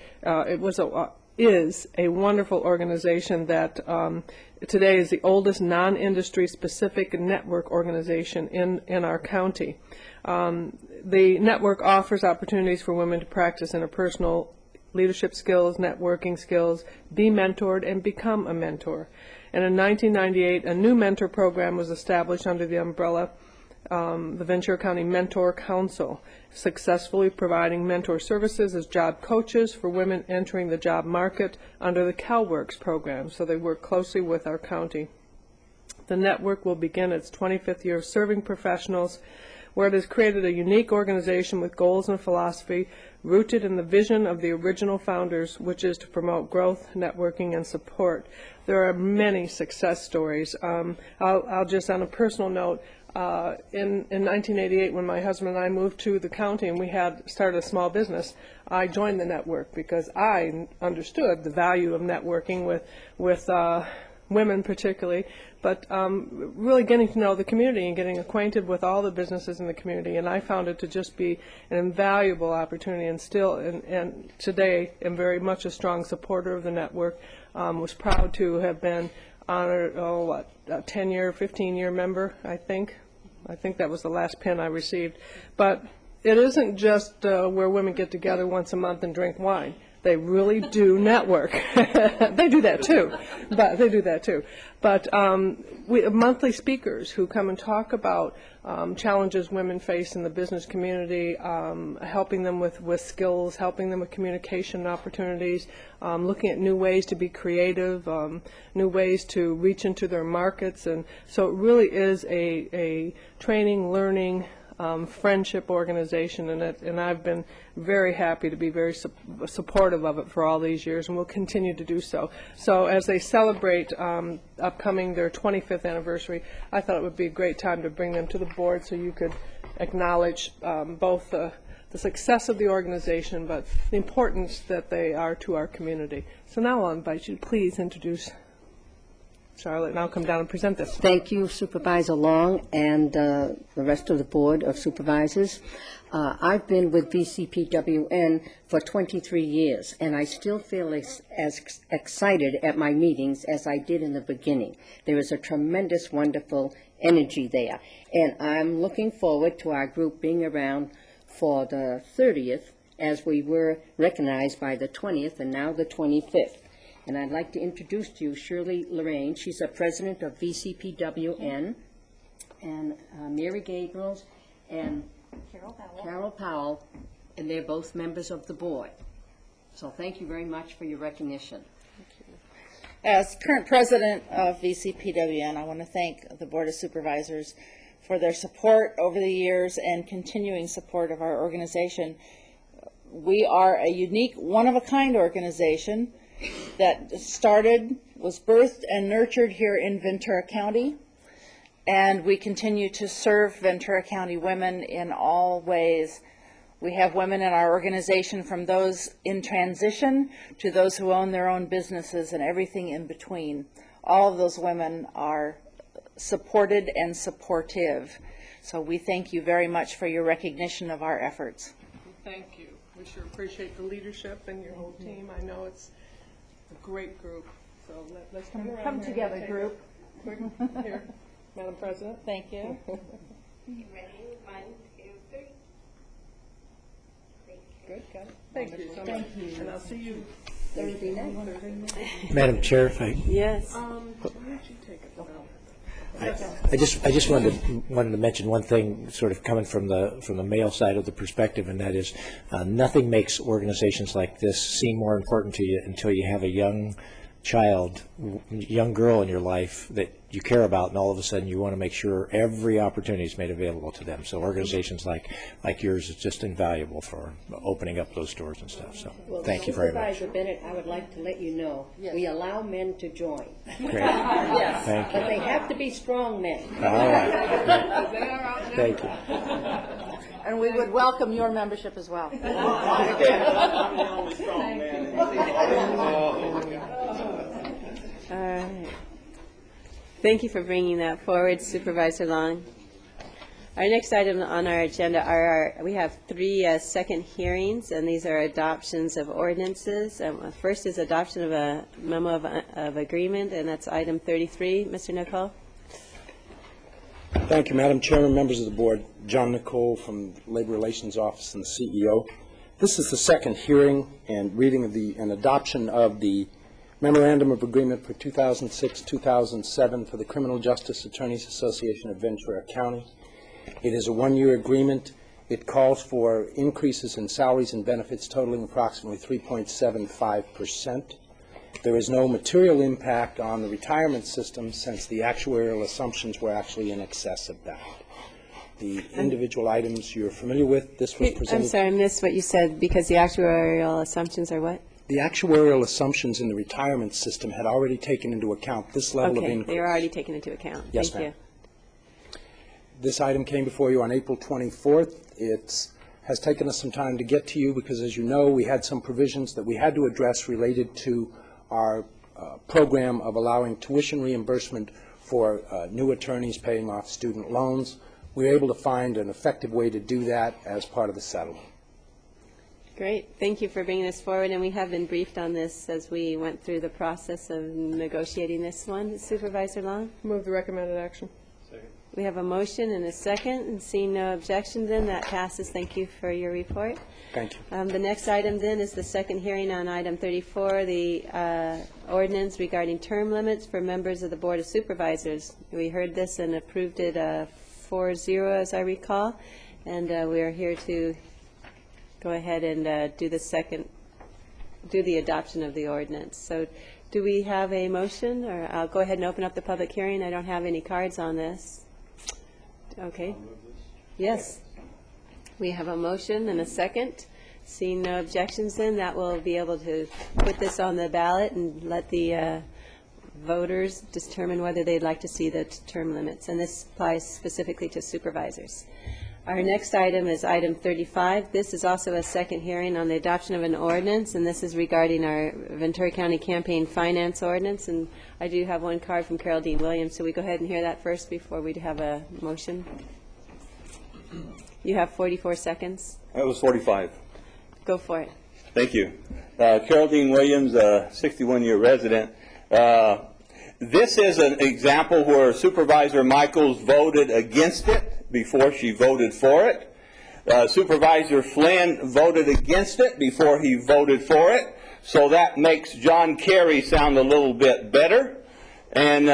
is a wonderful organization that today is the oldest non-industry specific network organization in our county. The network offers opportunities for women to practice interpersonal leadership skills, networking skills, be mentored, and become a mentor. And in 1998, a new mentor program was established under the umbrella the Ventura County Mentor Council, successfully providing mentor services as job coaches for women entering the job market under the CalWorks program. So they work closely with our county. The network will begin its 25th year of serving professionals, where it has created a unique organization with goals and philosophy rooted in the vision of the original founders, which is to promote growth, networking, and support. There are many success stories. I'll just, on a personal note, in 1988, when my husband and I moved to the county and we had started a small business, I joined the network because I understood the value of networking with women particularly, but really getting to know the community and getting acquainted with all the businesses in the community. And I found it to just be an invaluable opportunity, and still, and today, am very much a strong supporter of the network. Was proud to have been honored, a 10-year, 15-year member, I think. I think that was the last pin I received. But it isn't just where women get together once a month and drink wine. They really do network. They do that too. But we have monthly speakers who come and talk about challenges women face in the business community, helping them with skills, helping them with communication opportunities, looking at new ways to be creative, new ways to reach into their markets. And so it really is a training, learning, friendship organization, and I've been very happy to be very supportive of it for all these years, and will continue to do so. So as they celebrate upcoming their 25th anniversary, I thought it would be a great time to bring them to the board so you could acknowledge both the success of the organization, but the importance that they are to our community. So now I'll invite you to please introduce Charlotte, and I'll come down and present this. Thank you, Supervisor Long, and the rest of the Board of Supervisors. I've been with VCPWN for 23 years, and I still feel as excited at my meetings as I did in the beginning. There is a tremendous, wonderful energy there, and I'm looking forward to our group being around for the 30th, as we were recognized by the 20th and now the 25th. And I'd like to introduce to you Shirley Lorraine. She's the president of VCPWN, and Mary Gabriels and Carol Powell, and they're both members of the board. So thank you very much for your recognition. As current president of VCPWN, I want to thank the Board of Supervisors for their support over the years and continuing support of our organization. We are a unique, one-of-a-kind organization that was birthed and nurtured here in Ventura County, and we continue to serve Ventura County women in all ways. We have women in our organization, from those in transition to those who own their own businesses and everything in between. All of those women are supported and supportive. So we thank you very much for your recognition of our efforts. Thank you. We sure appreciate the leadership and your whole team. I know it's a great group. So let's come together, group. Here, Madam President. Thank you. Ready? 1, 2, 3. Good, got it. Thank you so much. Thank you. And I'll see you Thursday night. Madam Chair, if I... Yes. Why don't you take it? I just wanted to mention one thing, sort of coming from the male side of the perspective, and that is nothing makes organizations like this seem more important to you until you have a young girl in your life that you care about, and all of a sudden you want to make sure every opportunity is made available to them. So organizations like yours is just invaluable for opening up those doors and stuff. So thank you very much. Supervisor Bennett, I would like to let you know, we allow men to join. Great. Yes, Thank you. but they have to be strong men. All right. Thank you. And we would welcome your membership as well. All right. Thank you for bringing that forward, Supervisor Long. Our next item on our agenda we have 3 second hearings, and these are adoptions of ordinances. First is adoption of a memo of agreement, and that's item 33. Mr. Nicole. Thank you, Madam Chairman, members of the board. John Nicole from Labor Relations Office and the CEO. This is the second hearing and reading of and adoption of the Memorandum of Agreement for 2006-2007 for the Criminal Justice Attorneys Association of Ventura County. It is a one-year agreement. It calls for increases in salaries and benefits totaling approximately 3.75%. There is no material impact on the retirement system since the actuarial assumptions were actually in excess of that. The individual items you're familiar with, this was presented. I'm sorry, I missed what you said, because the actuarial assumptions are what? The actuarial assumptions in the retirement system had already taken into account this level of increase. They are already taken into account. Yes, Thank ma'am. you. This item came before you on April 24th. It has taken us some time to get to you because, as you know, we had some provisions that we had to address related to our program of allowing tuition reimbursement for new attorneys paying off student loans. We were able to find an effective way to do that as part of the settlement. Great. Thank you for bringing this forward, and we have been briefed on this as we went through the process of negotiating this one. Supervisor Long? Move the recommended action. We have a motion and a second, and seeing no objection, then that passes. Thank you for your report. Thank you. The next item then is the second hearing on item 34, the ordinance regarding term limits for members of the Board of Supervisors. We heard this and approved it 4-0, as I recall, and we are here to go ahead and do the adoption of the ordinance. So do we have a motion, or I'll go ahead and open up the public hearing. I don't have any cards on this. Okay. Yes. We have a motion and a second. Seeing no objections, then that will be able to put this on the ballot and let the voters determine whether they'd like to see the term limits. And this applies specifically to supervisors. Our next item is item 35. This is also a second hearing on the adoption of an ordinance, and this is regarding our Ventura County Campaign Finance Ordinance. And I do have one card from Carol Dean Williams, so we go ahead and hear that first before we have a motion. You have 44 seconds. That was 45. Go for it. Thank you. Carol Dean Williams, 61-year resident. This is an example where Supervisor Michaels voted against it before she voted for it. Supervisor Flynn voted against it before he voted for it. So that makes John Kerry sound a little bit better. And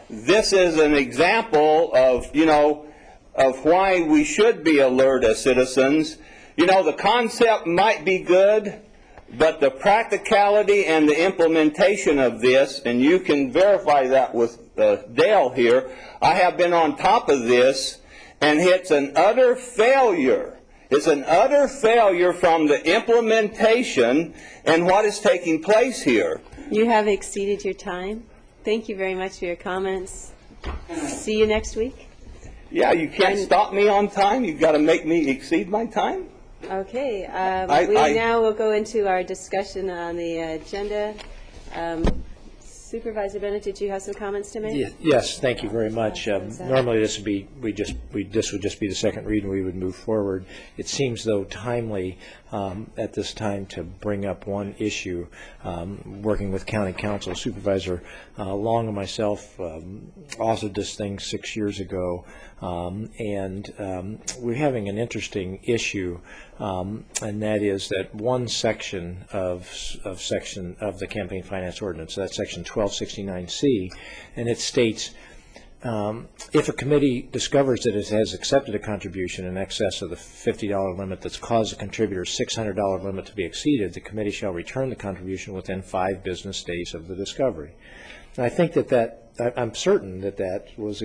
this is an example of, of why we should be alert as citizens. The concept might be good, but the practicality and the implementation of this, and you can verify that with Dale here, I have been on top of this, and it's an utter failure. It's an utter failure from the implementation and what is taking place here. You have exceeded your time. Thank you very much for your comments. See you next week. Yeah, you can't stop me on time. You've got to make me exceed my time. Okay. Now will go into our discussion on the agenda. Supervisor Bennett, did you have some comments to make? Yes, thank you very much. Normally this would be this would just be the second read and we would move forward. It seems though timely at this time to bring up one issue. Working with County Council, Supervisor Long and myself authored this thing 6 years ago, and we're having an interesting issue, and that is that one section of the Campaign Finance Ordinance, that's section 1269C, and it states if a committee discovers that it has accepted a contribution in excess of the $50 limit that's caused the contributor's $600 limit to be exceeded, the committee shall return the contribution within 5 business days of the discovery. And I think I'm certain that was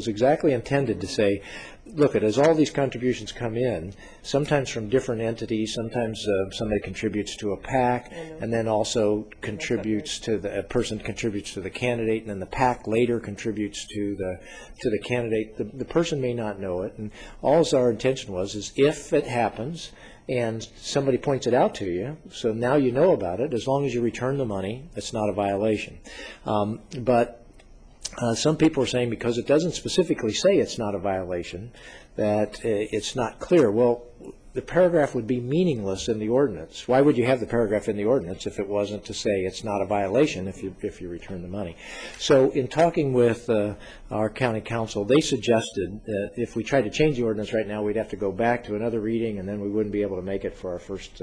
exactly intended to say, look, as all these contributions come in, sometimes from different entities, sometimes somebody contributes to a PAC, and then also contributes to a person contributes to the candidate, and then the PAC later contributes to the candidate. The person may not know it, and all our intention is if it happens and somebody points it out to you, so now you know about it, as long as you return the money, it's not a violation. Some people are saying because it doesn't specifically say it's not a violation, that it's not clear. Well, the paragraph would be meaningless in the ordinance. Why would you have the paragraph in the ordinance if it wasn't to say it's not a violation if you return the money? So in talking with our county council, they suggested that if we tried to change the ordinance right now, we'd have to go back to another reading, and then we wouldn't be able to make it for our first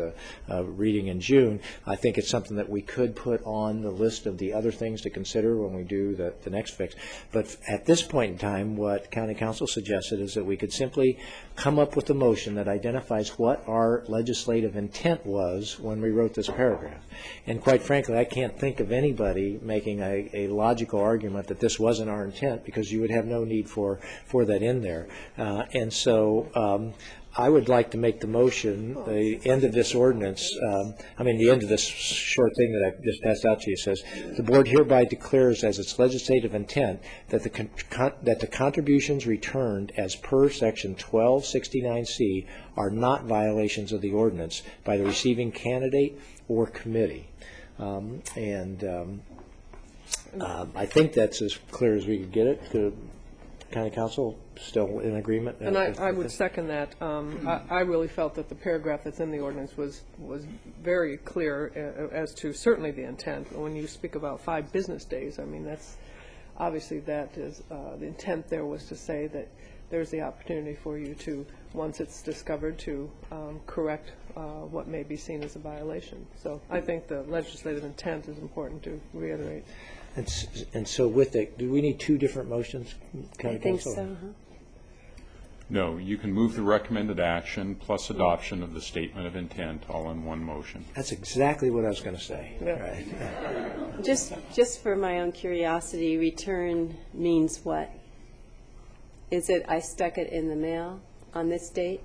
reading in June. I think it's something that we could put on the list of the other things to consider when we do the next fix. But at this point in time, what county council suggested is that we could simply come up with a motion that identifies what our legislative intent was when we wrote this paragraph. And quite frankly, I can't think of anybody making a logical argument that this wasn't our intent, because you would have no need for that in there. And so I would like to make the motion, the end of this ordinance, the end of this short thing that I just passed out to you says, the board hereby declares as its legislative intent that the contributions returned as per section 1269C are not violations of the ordinance by the receiving candidate or committee. I think that's as clear as we could get it. The county council still in agreement? And I would second that. I really felt that the paragraph that's in the ordinance was very clear as to certainly the intent. When you speak about 5 business days, I mean, that's obviously that is the intent there was to say that there's the opportunity for you to, once it's discovered, to correct what may be seen as a violation. So I think the legislative intent is important to reiterate. And so with it, do we need 2 different motions? I think so. No, you can move the recommended action plus adoption of the statement of intent all in one motion. That's exactly what I was going to say. Yeah. Right. Just for my own curiosity, return means what? Is it I stuck it in the mail on this date,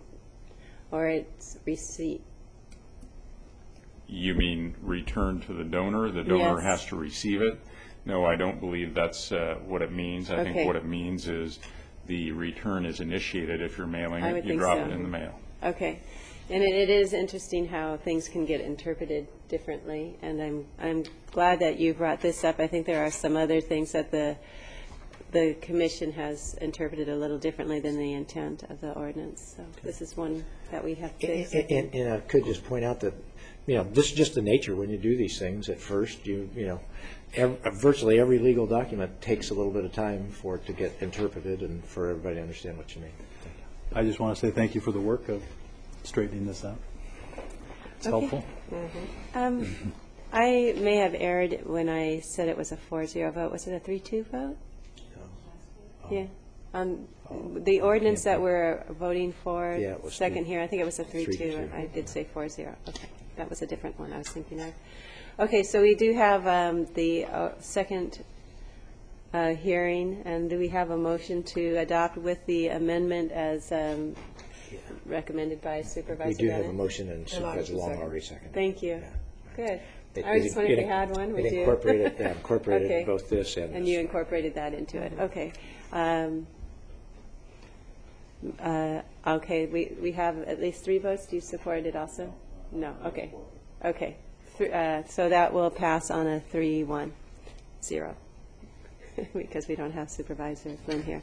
or it's receipt? You mean return to the donor? The donor Yes. has to receive it? No, I don't believe that's what it means. I think what it means is the return is initiated if you're mailing it. You drop it in the mail. Okay. And it is interesting how things can get interpreted differently, and I'm glad that you brought this up. I think there are some other things that the commission has interpreted a little differently than the intent of the ordinance. So this is one that we have fixed. And I could just point out that, this is just the nature when you do these things. At first, virtually every legal document takes a little bit of time for it to get interpreted and for everybody to understand what you mean. I just want to say thank you for the work of straightening this out. It's helpful. Mm-hmm. I may have erred when I said it was a 4-0 vote. Was it a 3-2 vote? Yeah. The ordinance that we're voting for, second here, I think it was a 3-2. I did say 4-0. Okay. That was a different one I was thinking of. Okay, so we do have the second hearing, and do we have a motion to adopt with the amendment as recommended by Supervisor We do Bennett? have a motion, and Supervisor Long already seconded. Thank you. Yeah. Good. I just wondered if you had one. Would you? Incorporated Okay. both this and And you incorporated that into it. Okay. Okay, we have at least 3 votes. Do you support it also? No. Okay. Okay. So that will pass on a 3-1-0 because we don't have Supervisor Flynn here.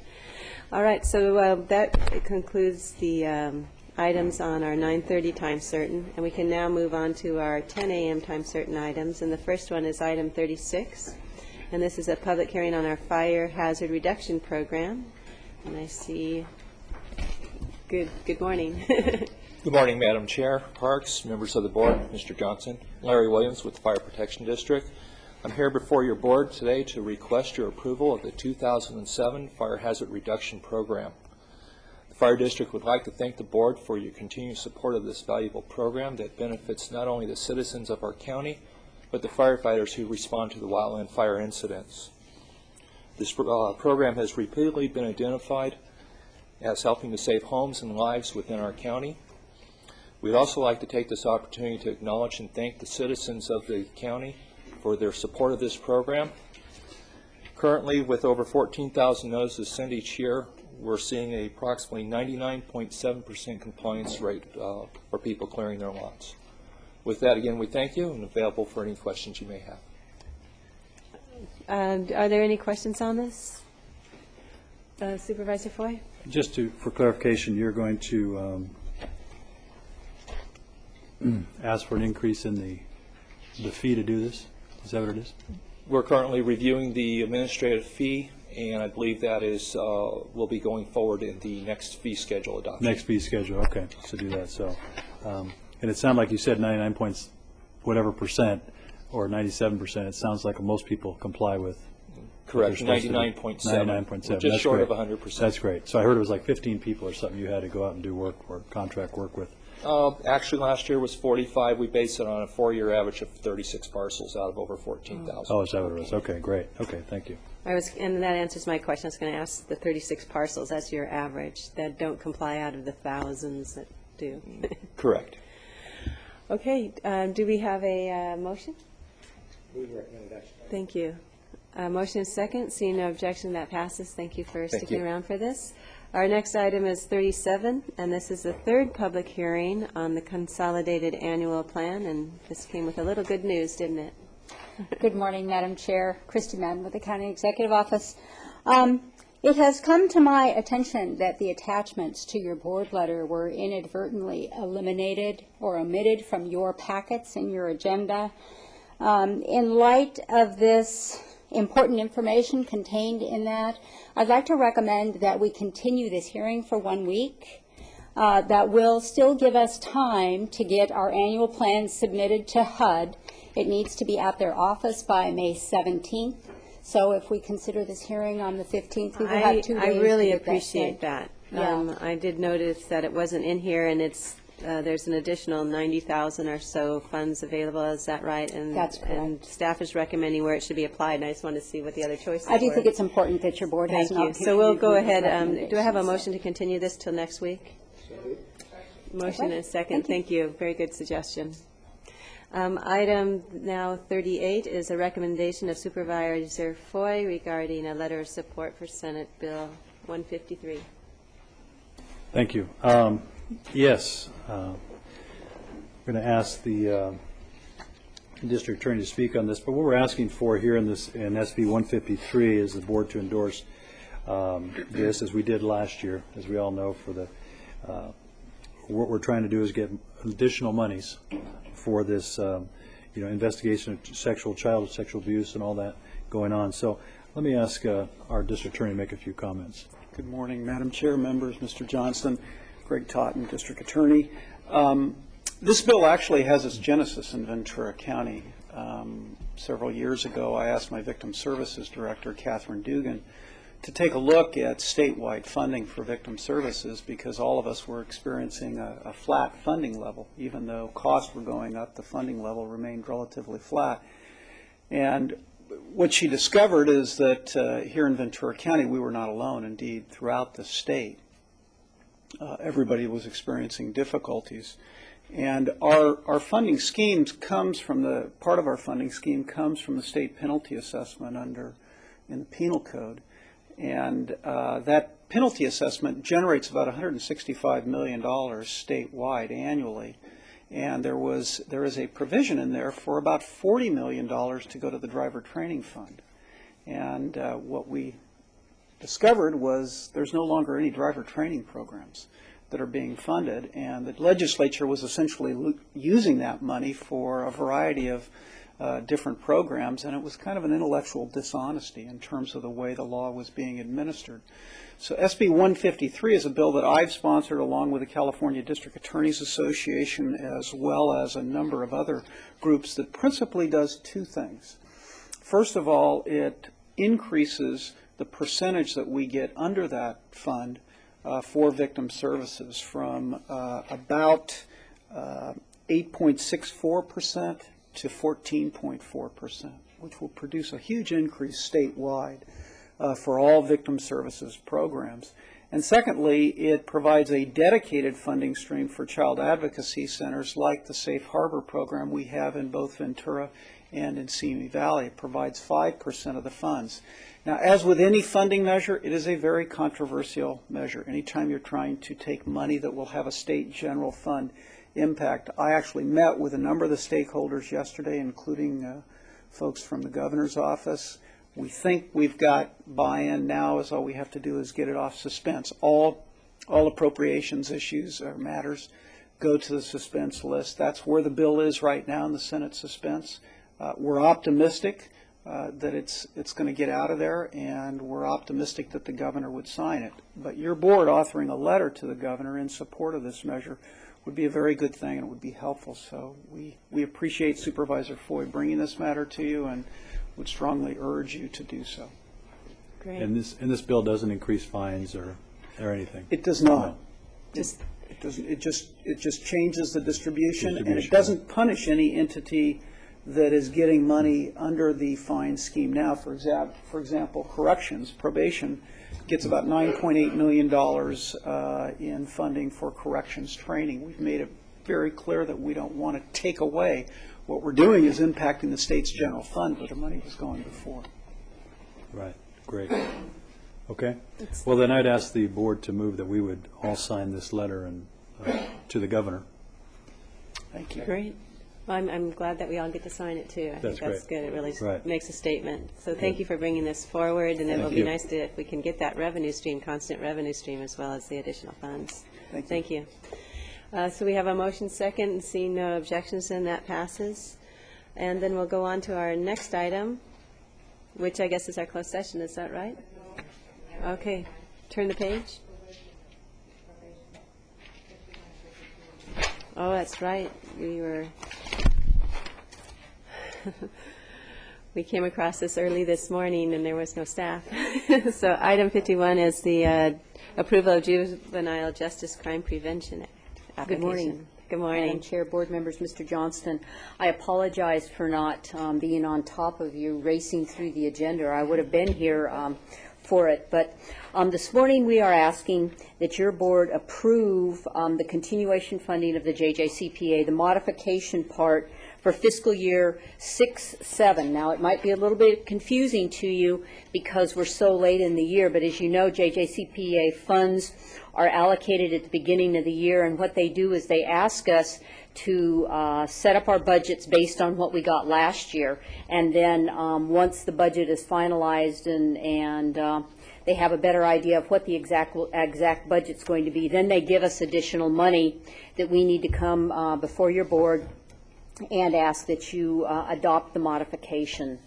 All right. So that concludes the items on our 9:30 time certain, and we can now move on to our 10 a.m. time certain items. And the first one is item 36, and this is a public hearing on our fire hazard reduction program. And I see. Good morning. Good morning, Madam Chair, Parks, members of the board, Mr. Johnson. Larry Williams with the Fire Protection District. I'm here before your board today to request your approval of the 2007 Fire Hazard Reduction Program. The Fire District would like to thank the board for your continued support of this valuable program that benefits not only the citizens of our county, but the firefighters who respond to the wildland fire incidents. This program has repeatedly been identified as helping to save homes and lives within our county. We'd also like to take this opportunity to acknowledge and thank the citizens of the county for their support of this program. Currently, with over 14,000 notices sent each year, we're seeing a approximately 99.7% compliance rate for people clearing their lots. With that, again, we thank you and available for any questions you may have. Are there any questions on this? Supervisor Foy? Just for clarification, you're going to ask for an increase in the fee to do this? Is that what it is? We're currently reviewing the administrative fee, and I believe that is will be going forward in the next fee schedule adoption. Next fee schedule, okay, so do that. So, and it sounded like you said 99 points, whatever percent, or 97%. It sounds like most people comply with. Correct, 99.7. 99.7. Just short of 100%. That's great. So I heard it was like 15 people or something you had to go out and do work or contract work with. Actually, last year was 45. We based it on a 4-year average of 36 parcels out of over 14,000. Oh, is that what it was? Okay, great. Okay, thank you. And that answers my question. I was going to ask the 36 parcels. That's your average that don't comply out of the thousands that do. Correct. Okay. Do we have a motion? Thank you. Motion is second. Seeing no objection, that passes. Thank you for sticking around for this. Our next item is 37, and this is the third public hearing on the consolidated annual plan, and this came with a little good news, didn't it? Good morning, Madam Chair. Christy Madden with the County Executive Office. It has come to my attention that the attachments to your board letter were inadvertently eliminated or omitted from your packets in your agenda. In light of this important information contained in that, I'd like to recommend that we continue this hearing for 1 week. That will still give us time to get our annual plan submitted to HUD. It needs to be at their office by May 17th. So if we consider this hearing on the 15th, we will have 2 days. I really appreciate that. Yeah. I did notice that it wasn't in here, and it's there's an additional 90,000 or so funds available. Is that right? And that's correct. And staff is recommending where it should be applied, and I just want to see what the other choices I do were. think it's important that your board has an opportunity. Thank you. So we'll go ahead. Do I have a motion to continue this till next week? Motion and a second. Thank you. Very good suggestion. Item now 38 is a recommendation of Supervisor Foy regarding a letter of support for Senate Bill 153. Thank you. Yes, I'm going to ask the district attorney to speak on this, but what we're asking for here in SB 153 is the board to endorse this, as we did last year, as we all know. For the what we're trying to do is get additional monies for this, investigation of child sexual abuse and all that going on. So let me ask our district attorney to make a few comments. Good morning, Madam Chair, members, Mr. Johnston, Greg Totten, District Attorney. This bill actually has its genesis in Ventura County. Several years ago, I asked my Victim Services Director, Catherine Dugan, to take a look at statewide funding for victim services, because all of us were experiencing a flat funding level. Even though costs were going up, the funding level remained relatively flat. And what she discovered is that here in Ventura County, we were not alone. Indeed, throughout the state, everybody was experiencing difficulties. And our funding schemes comes from part of our funding scheme comes from the state penalty assessment in the penal code. And that penalty assessment generates about $165 million statewide annually. And there is a provision in there for about $40 million to go to the driver training fund. And what we discovered was there's no longer any driver training programs that are being funded, and the legislature was essentially using that money for a variety of different programs, and it was kind of an intellectual dishonesty in terms of the way the law was being administered. So SB 153 is a bill that I've sponsored along with the California District Attorneys Association, as well as a number of other groups, that principally does two things. First of all, it increases the percentage that we get under that fund for victim services from about 8.64% to 14.4%, which will produce a huge increase statewide for all victim services programs. And secondly, it provides a dedicated funding stream for child advocacy centers like the Safe Harbor program we have in both Ventura and in Simi Valley. It provides 5% of the funds. Now, as with any funding measure, it is a very controversial measure. Anytime you're trying to take money that will have a state general fund impact. I actually met with a number of the stakeholders yesterday, including folks from the governor's office. We think we've got buy-in now, as all we have to do is get it off suspense. All appropriations issues or matters go to the suspense list. That's where the bill is right now in the Senate suspense. We're optimistic that it's going to get out of there, and we're optimistic that the governor would sign it. But your board authoring a letter to the governor in support of this measure would be a very good thing, and it would be helpful. So we appreciate Supervisor Foy bringing this matter to you and would strongly urge you to do so. Great. And this bill doesn't increase fines or anything? It does not. No. It just changes the distribution, and it doesn't punish any entity that is getting money under the fine scheme now. For example, corrections, probation gets about $9.8 million in funding for corrections training. We've made it very clear that we don't want to take away. What we're doing is impacting the state's general fund where the money was going before. Right. Great. Okay. Well, then I'd ask the board to move that we would all sign this letter and to the governor. Thank you. Great. Well, I'm glad that we all get to sign it too. I think that's good. It really makes a statement. So thank you for bringing this forward, and it will be nice if we can get that revenue stream, constant revenue stream, as well as the additional funds. Thank you. So we have a motion second, and seeing no objections, then that passes. And then we'll go on to our next item, which I guess is our closed session. Is that right? Okay. Turn the page. Oh, that's right. We came across this early this morning, and there was no staff. So item 51 is the approval of Juvenile Justice Crime Prevention Act application. Good morning. Good morning. Madam Chair, board members, Mr. Johnston. I apologize for not being on top of you, racing through the agenda. I would have been here for it. But this morning we are asking that your board approve the continuation funding of the JJCPA, the modification part for fiscal year 6-7. Now, it might be a little bit confusing to you because we're so late in the year, but as you know, JJCPA funds are allocated at the beginning of the year, and what they do is they ask us to set up our budgets based on what we got last year, and then once the budget is finalized and they have a better idea of what the exact budget's going to be, then they give us additional money that we need to come before your board and ask that you adopt the modification.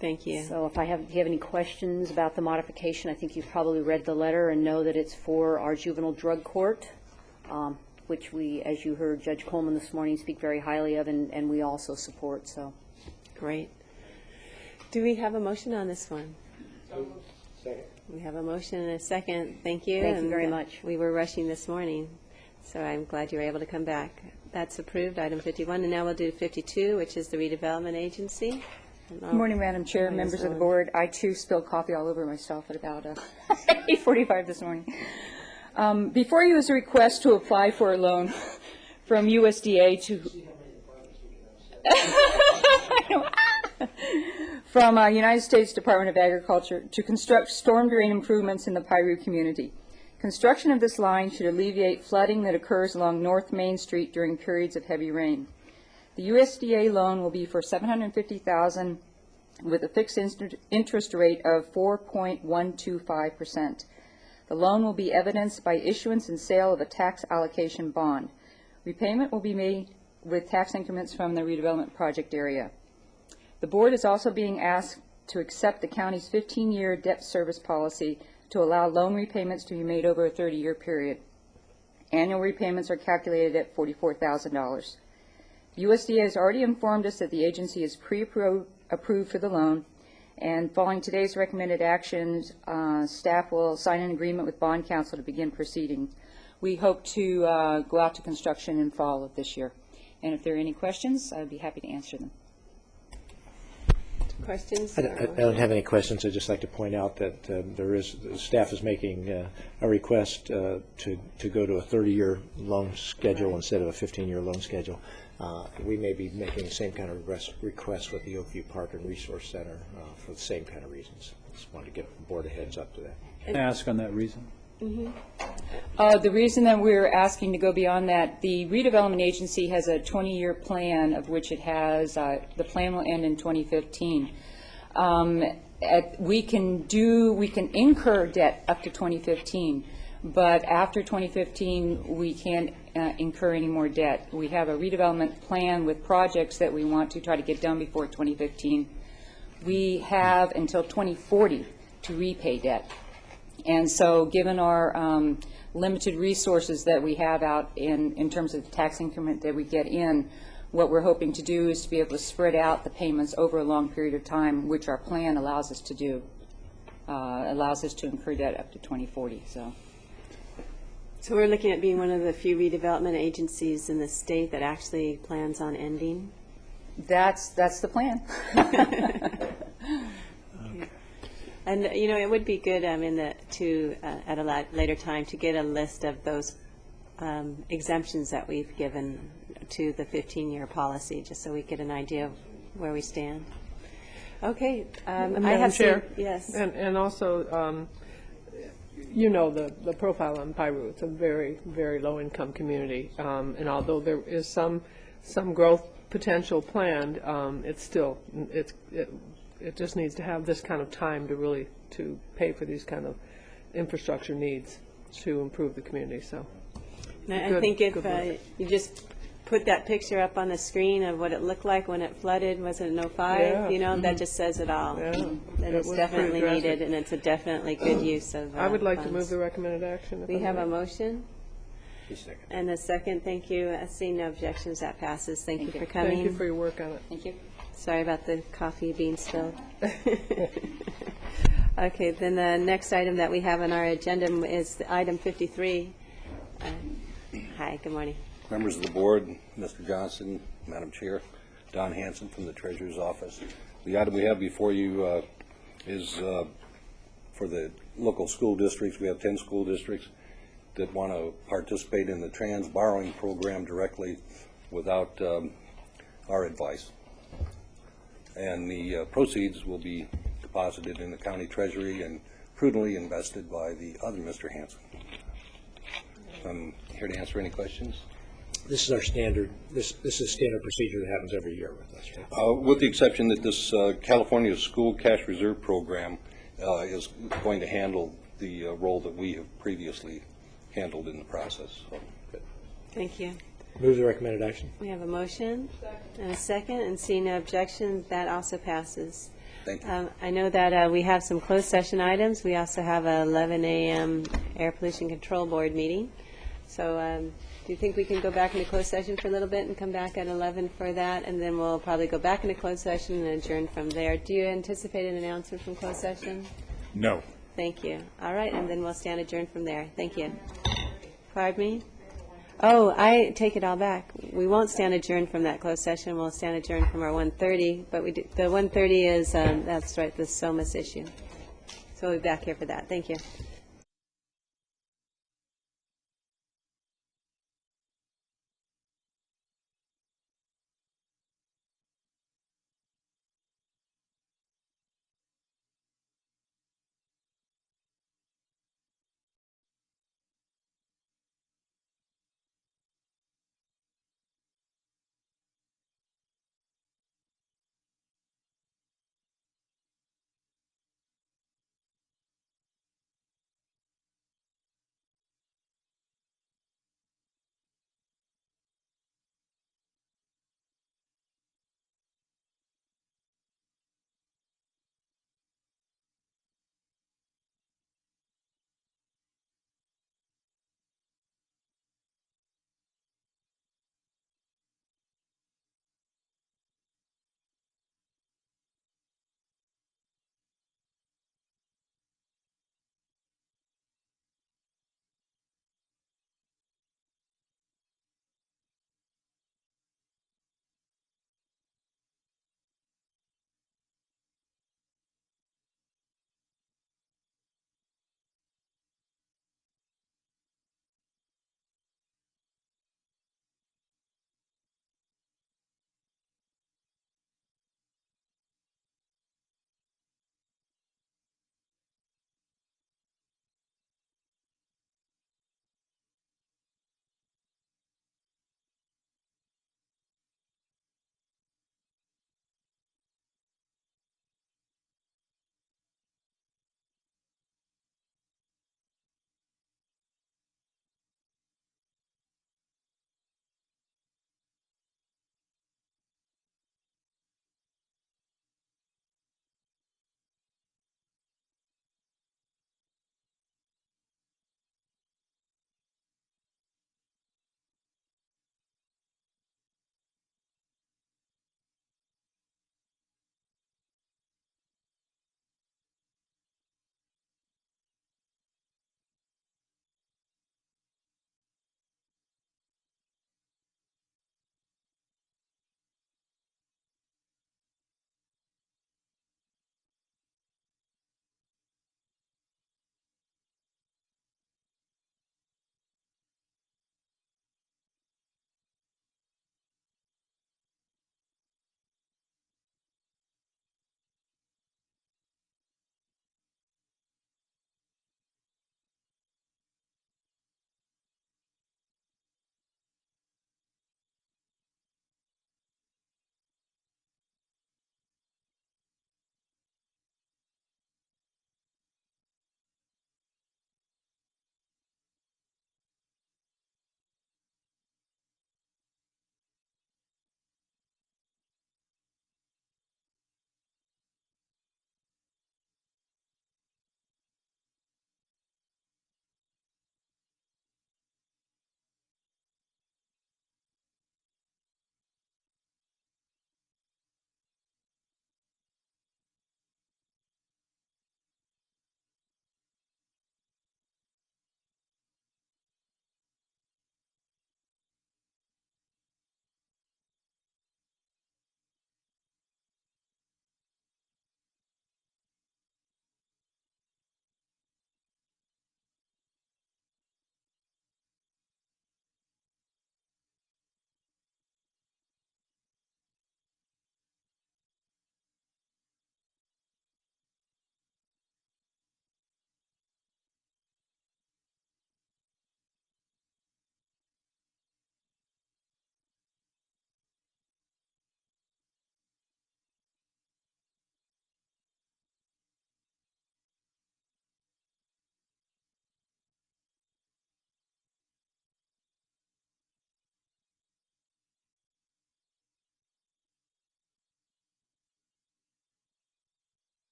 Thank you. So if do you have any questions about the modification? I think you've probably read the letter and know that it's for our juvenile drug court, which we, as you heard Judge Coleman this morning, speak very highly of, and we also support. So, great. Do we have a motion on this one? Second. We have a motion and a second. Thank you. Thank you very much. We were rushing this morning, so I'm glad you were able to come back. That's approved, item 51, and now we'll do 52, which is the redevelopment agency. Good morning, Madam Chair, members of the board. I, too, spilled coffee all over myself at about 8:45 this morning. Before you is a request to apply for a loan from USDA from United States Department of Agriculture to construct storm drain improvements in the Piru community. Construction of this line should alleviate flooding that occurs along North Main Street during periods of heavy rain. The USDA loan will be for $750,000 with a fixed interest rate of 4.125%. The loan will be evidenced by issuance and sale of a tax allocation bond. Repayment will be made with tax increments from the redevelopment project area. The board is also being asked to accept the county's 15-year debt service policy to allow loan repayments to be made over a 30-year period. Annual repayments are calculated at $44,000. USDA has already informed us that the agency is approved for the loan. And following today's recommended actions, staff will sign an agreement with bond counsel to begin proceedings. We hope to go out to construction in fall of this year. And if there are any questions, I'd be happy to answer them. Questions? I don't have any questions. I'd just like to point out that the staff is making a request to go to a 30-year loan schedule instead of a 15-year loan schedule. We may be making the same kind of request with the Oakview Park and Resource Center for the same kind of reasons. Just wanted to give the board a heads up to that. Can I ask on that reason? The reason that we're asking to go beyond that, the redevelopment agency has a 20-year plan of which it has, the plan will end in 2015. We can incur debt up to 2015, but after 2015, we can't incur any more debt. We have a redevelopment plan with projects that we want to try to get done before 2015. We have until 2040 to repay debt. And so given our limited resources that we have out in terms of the tax increment that we get in, what we're hoping to do is to be able to spread out the payments over a long period of time, which our plan allows us to do, allows us to incur debt up to 2040. So we're looking at being one of the few redevelopment agencies in the state that actually plans on ending? That's the plan. And, you know, it would be good at a later time to get a list of those exemptions that we've given to the 15-year policy, just so we get an idea of where we stand. Okay. Madam Chair? Yes. And also, you know, the profile on Piru, it's a very, very low-income community. And although there is some growth potential planned, it just needs to have this kind of time to really pay for these kind of infrastructure needs to improve the community. So, I think if you just put that picture up on the screen of what it looked like when it flooded, was it in '05? Yeah. You know, that just says it all. Yeah. That it's definitely needed, and it's a definitely good use of I would like funds. to move the recommended action. We have a motion. And a second. Thank you. Seeing no objections, that passes. Thank you for coming. Thank you for your work on it. Thank you. Sorry about the coffee being spilled. Okay, then the next item that we have on our agenda is item 53. Hi, good morning. Members of the board, Mr. Johnson, Madam Chair, Don Hanson from the Treasurer's Office. The item we have before you is for the local school districts. We have 10 school districts that want to participate in the trans borrowing program directly without our advice. And the proceeds will be deposited in the county treasury and prudently invested by the other Mr. Hanson. I'm here to answer any questions. This is our standard. This is standard procedure that happens every year with us, right? With the exception that this California School Cash Reserve Program is going to handle the role that we have previously handled in the process. So, good. Thank you. Move the recommended action. We have a motion and a second, and seeing no objection, that also passes. Thank you. I know that we have some closed session items. We also have a 11 a.m. Air Pollution Control Board meeting. So do you think we can go back into closed session for a little bit and come back at 11 for that? And then we'll probably go back into closed session and adjourn from there. Do you anticipate an announcement from closed session? No. Thank you. All right, and then we'll stand adjourned from there. Thank you. Pardon me? Oh, I take it all back. We won't stand adjourned from that closed session. We'll stand adjourned from our 1:30, but the 1:30 is, that's right, the SOMAS issue. So we'll be back here for that. Thank you.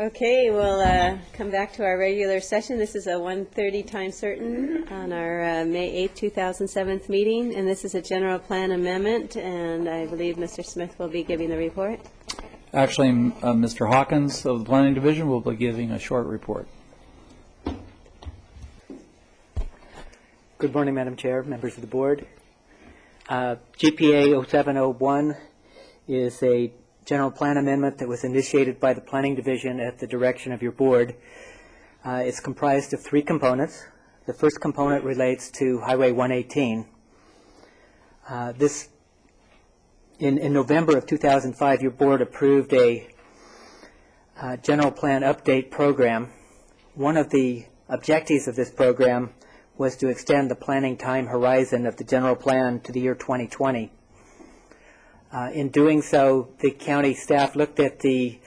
Okay, we'll come back to our regular session. This is a 1:30 time certain on our May 8, 2007 meeting, and this is a general plan amendment, and I believe Mr. Smith will be giving the report. Actually, Mr. Hawkins of the Planning Division will be giving a short report. Good morning, Madam Chair, members of the board. GPA 0701 is a general plan amendment that was initiated by the Planning Division at the direction of your board. It's comprised of three components. The first component relates to Highway 118. In November of 2005, your board approved a general plan update program. One of the objectives of this program was to extend the planning time horizon of the general plan to the year 2020. In doing so, the county staff looked at the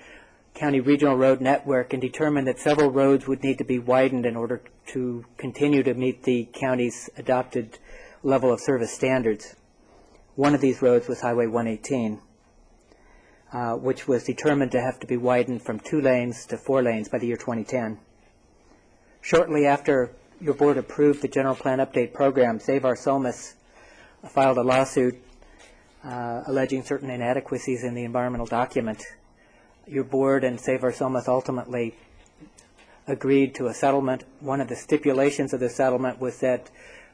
county regional road network and determined that several roads would need to be widened in order to continue to meet the county's adopted level of service standards. One of these roads was Highway 118, which was determined to have to be widened from 2 lanes to 4 lanes by the year 2010. Shortly after your board approved the general plan update program, Save Our Somas filed a lawsuit alleging certain inadequacies in the environmental document. Your board and Save Our Somas ultimately agreed to a settlement. One of the stipulations of the settlement was that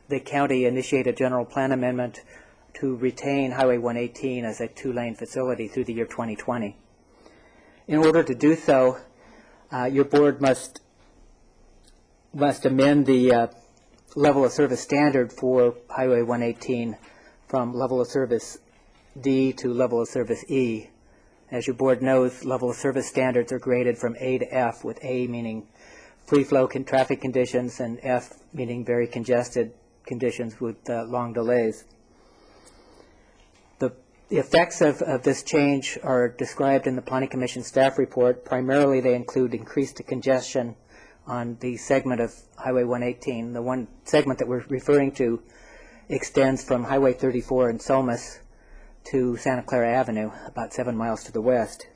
the county initiate a general plan amendment to retain Highway 118 as a 2-lane facility through the year 2020. In order to do so, your board must amend the level of service standard for Highway 118 from level of service D to level of service E. As your board knows, level of service standards are graded from A to F, with A meaning free flow traffic conditions and F meaning very congested conditions with long delays. The effects of this change are described in the Planning Commission staff report. Primarily, they include increased congestion on the segment of Highway 118. The one segment that we're referring to extends from Highway 34 in Somas to Santa Clara Avenue, about 7 miles to the west.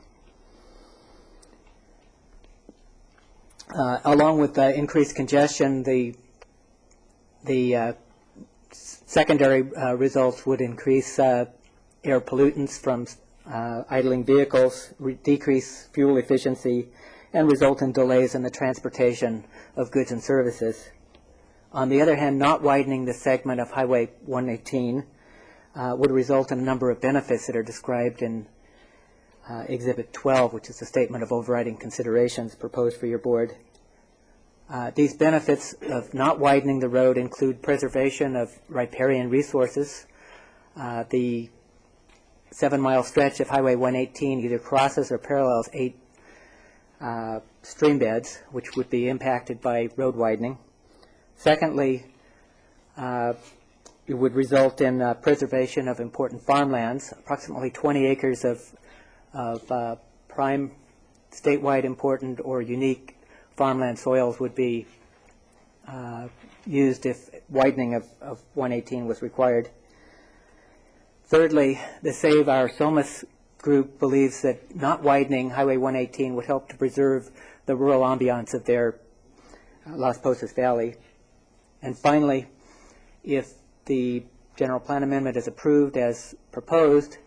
Along with increased congestion, the secondary results would increase air pollutants from idling vehicles, decrease fuel efficiency, and result in delays in the transportation of goods and services. On the other hand, not widening the segment of Highway 118 would result in a number of benefits that are described in Exhibit 12, which is a statement of overriding considerations proposed for your board. These benefits of not widening the road include preservation of riparian resources. The 7-mile stretch of Highway 118 either crosses or parallels 8 stream beds, which would be impacted by road widening. Secondly, it would result in preservation of important farmlands. Approximately 20 acres of prime statewide important or unique farmland soils would be used if widening of 118 was required. Thirdly, the Save Our Somas group believes that not widening Highway 118 would help to preserve the rural ambiance of their Las Posas Valley. And finally, if the general plan amendment is approved as proposed,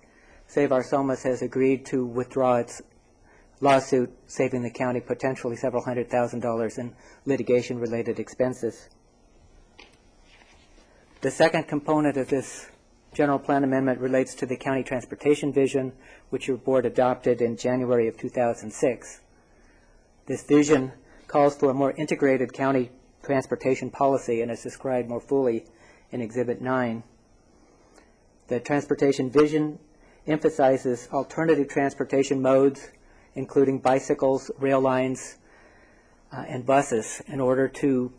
Save Our Somas has agreed to withdraw its lawsuit, saving the county potentially several $100,000 in litigation-related expenses. The second component of this general plan amendment relates to the county transportation vision, which your board adopted in January of 2006. This vision calls for a more integrated county transportation policy and is described more fully in Exhibit 9. The transportation vision emphasizes alternative transportation modes, including bicycles, rail lines, and buses, in order to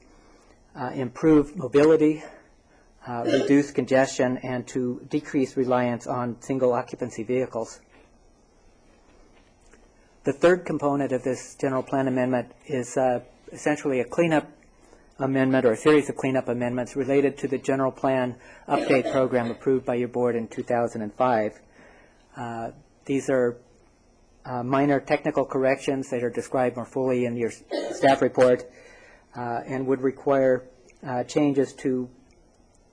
improve mobility, reduce congestion, and to decrease reliance on single occupancy vehicles. The third component of this general plan amendment is essentially a cleanup amendment or a series of cleanup amendments related to the general plan update program approved by your board in 2005. These are minor technical corrections that are described more fully in your staff report, and would require changes to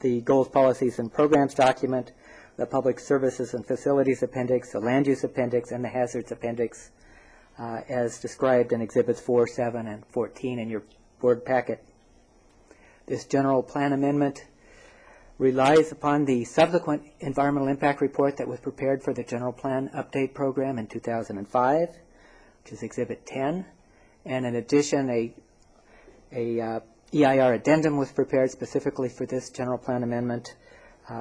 the goals, policies, and programs document, the public services and facilities appendix, the land use appendix, and the hazards appendix, as described in Exhibits 4, 7, and 14 in your board packet. This general plan amendment relies upon the subsequent environmental impact report that was prepared for the general plan update program in 2005, which is Exhibit 10. And in addition, a EIR addendum was prepared specifically for this general plan amendment,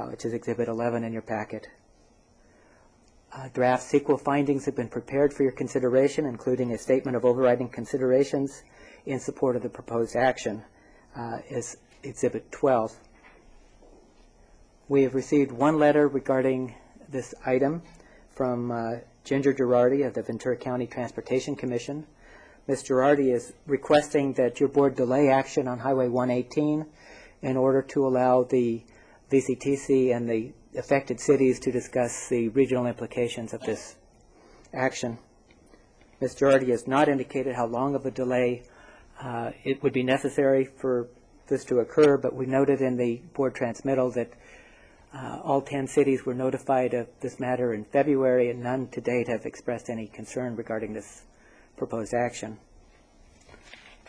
which is Exhibit 11 in your packet. Draft CEQA findings have been prepared for your consideration, including a statement of overriding considerations in support of the proposed action, is Exhibit 12. We have received one letter regarding this item from Ginger Girardi of the Ventura County Transportation Commission. Ms. Girardi is requesting that your board delay action on Highway 118 in order to allow the VCTC and the affected cities to discuss the regional implications of this action. Ms. Girardi has not indicated how long of a delay it would be necessary for this to occur, but we noted in the board transmittal that all 10 cities were notified of this matter in February, and none to date have expressed any concern regarding this proposed action.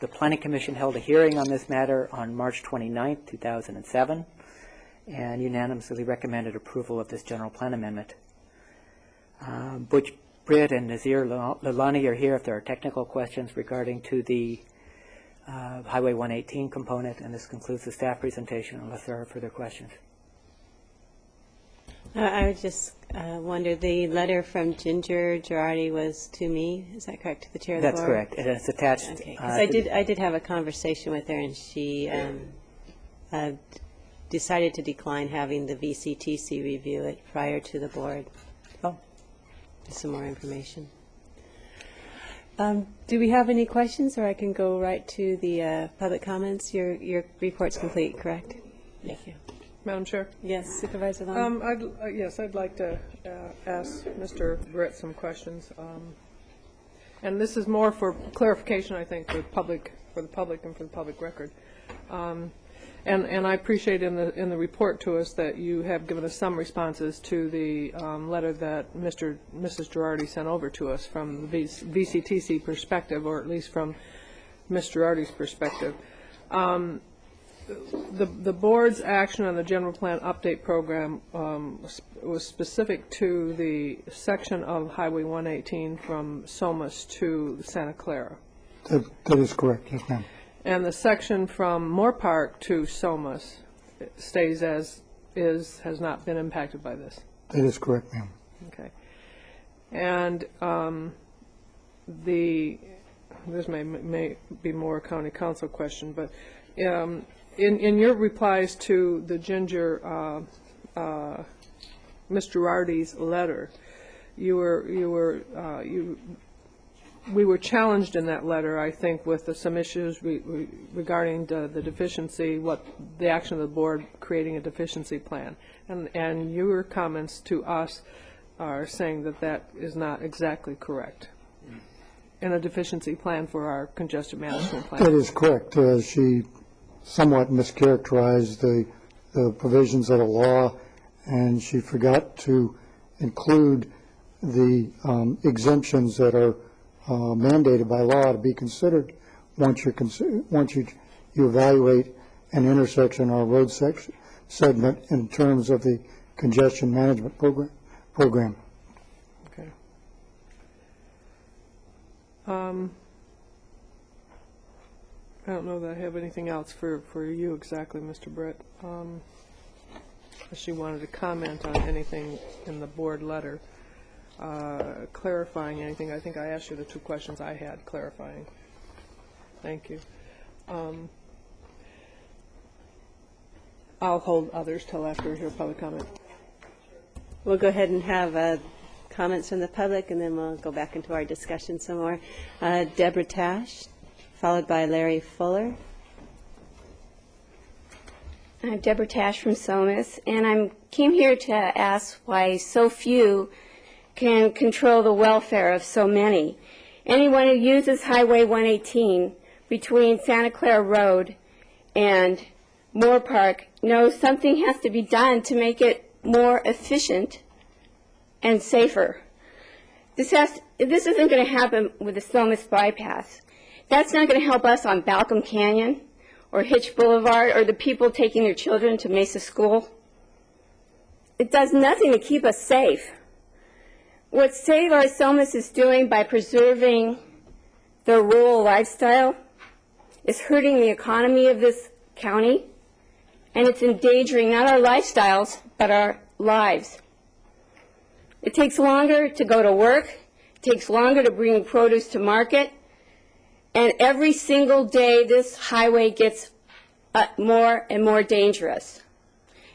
The Planning Commission held a hearing on this matter on March 29, 2007, and unanimously recommended approval of this general plan amendment. Butch Britt and Nazir Lalani are here if there are technical questions regarding to the Highway 118 component, and this concludes the staff presentation unless there are further questions. I would just wonder, the letter from Ginger Girardi was to me, is that correct, to the chair of the board? That's correct, and it's attached. Okay, 'cause I did have a conversation with her, and she decided to decline having the VCTC review it prior to the board. Oh. Just some more information. Do we have any questions, or I can go right to the public comments? Your report's complete, correct? Thank you. Madam Chair? Yes, Supervisor Long? I'd like to ask Mr. Britt some questions. And this is more for clarification, I think, for the public and for the public record. And I appreciate in the report to us that you have given us some responses to the letter that Mrs. Girardi sent over to us from the VCTC perspective, or at least from Ms. Girardi's perspective. The board's action on the general plan update program was specific to the section of Highway 118 from Somas to Santa Clara. That is correct, yes, ma'am. And the section from Moore Park to Somas stays as is, has not been impacted by this. That is correct, ma'am. Okay. And this may be more a county council question, but in your replies to the Ginger, Ms. Girardi's letter, we were challenged in that letter, I think, with some issues regarding the deficiency, what the action of the board creating a deficiency plan. And your comments to us are saying that that is not exactly correct in a deficiency plan for our congestion management plan. That is correct. She somewhat mischaracterized the provisions of the law, and she forgot to include the exemptions that are mandated by law to be considered once you evaluate an intersection or a road segment in terms of the congestion management program. Okay. I don't know that I have anything else for you exactly, Mr. Britt. If she wanted to comment on anything in the board letter, clarifying anything. I think I asked you the two questions I had clarifying. Thank you. I'll hold others till after we hear public comment. We'll go ahead and have comments from the public, and then we'll go back into our discussion some more. Deborah Tash, followed by Larry Fuller. I'm Deborah Tash from Somas, and I came here to ask why so few can control the welfare of so many. Anyone who uses Highway 118 between Santa Clara Road and Moore Park knows something has to be done to make it more efficient and safer. This isn't going to happen with the Somas bypass. That's not going to help us on Balcom Canyon or Hitch Boulevard or the people taking their children to Mesa School. It does nothing to keep us safe. What Save Our Somas is doing by preserving the rural lifestyle is hurting the economy of this county, and it's endangering not our lifestyles, but our lives. It takes longer to go to work, it takes longer to bring produce to market, and every single day this highway gets more and more dangerous.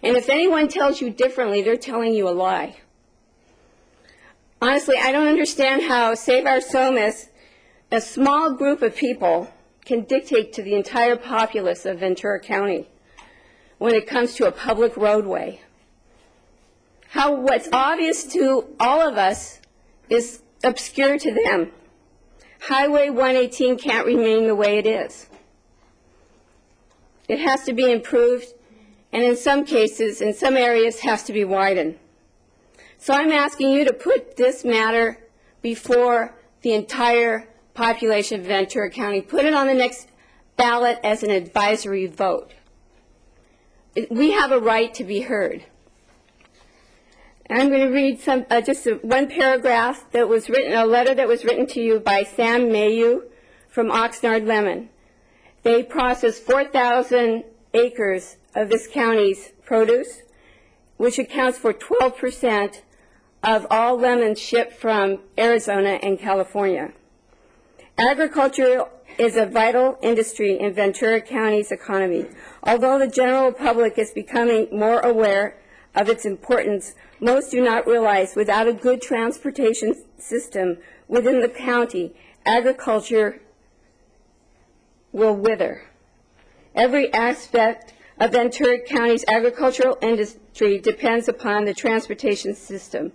And if anyone tells you differently, they're telling you a lie. Honestly, I don't understand how Save Our Somas, a small group of people, can dictate to the entire populace of Ventura County when it comes to a public roadway. How what's obvious to all of us is obscure to them. Highway 118 can't remain the way it is. It has to be improved, and in some cases, in some areas, has to be widened. So I'm asking you to put this matter before the entire population of Ventura County. Put it on the next ballot as an advisory vote. We have a right to be heard. And I'm going to read one paragraph that was written, a letter that was written to you by Sam Mayu from Oxnard Lemon. They process 4,000 acres of this county's produce, which accounts for 12% of all lemons shipped from Arizona and California. Agriculture is a vital industry in Ventura County's economy. Although the general public is becoming more aware of its importance, most do not realize without a good transportation system within the county, agriculture will wither. Every aspect of Ventura County's agricultural industry depends upon the transportation system.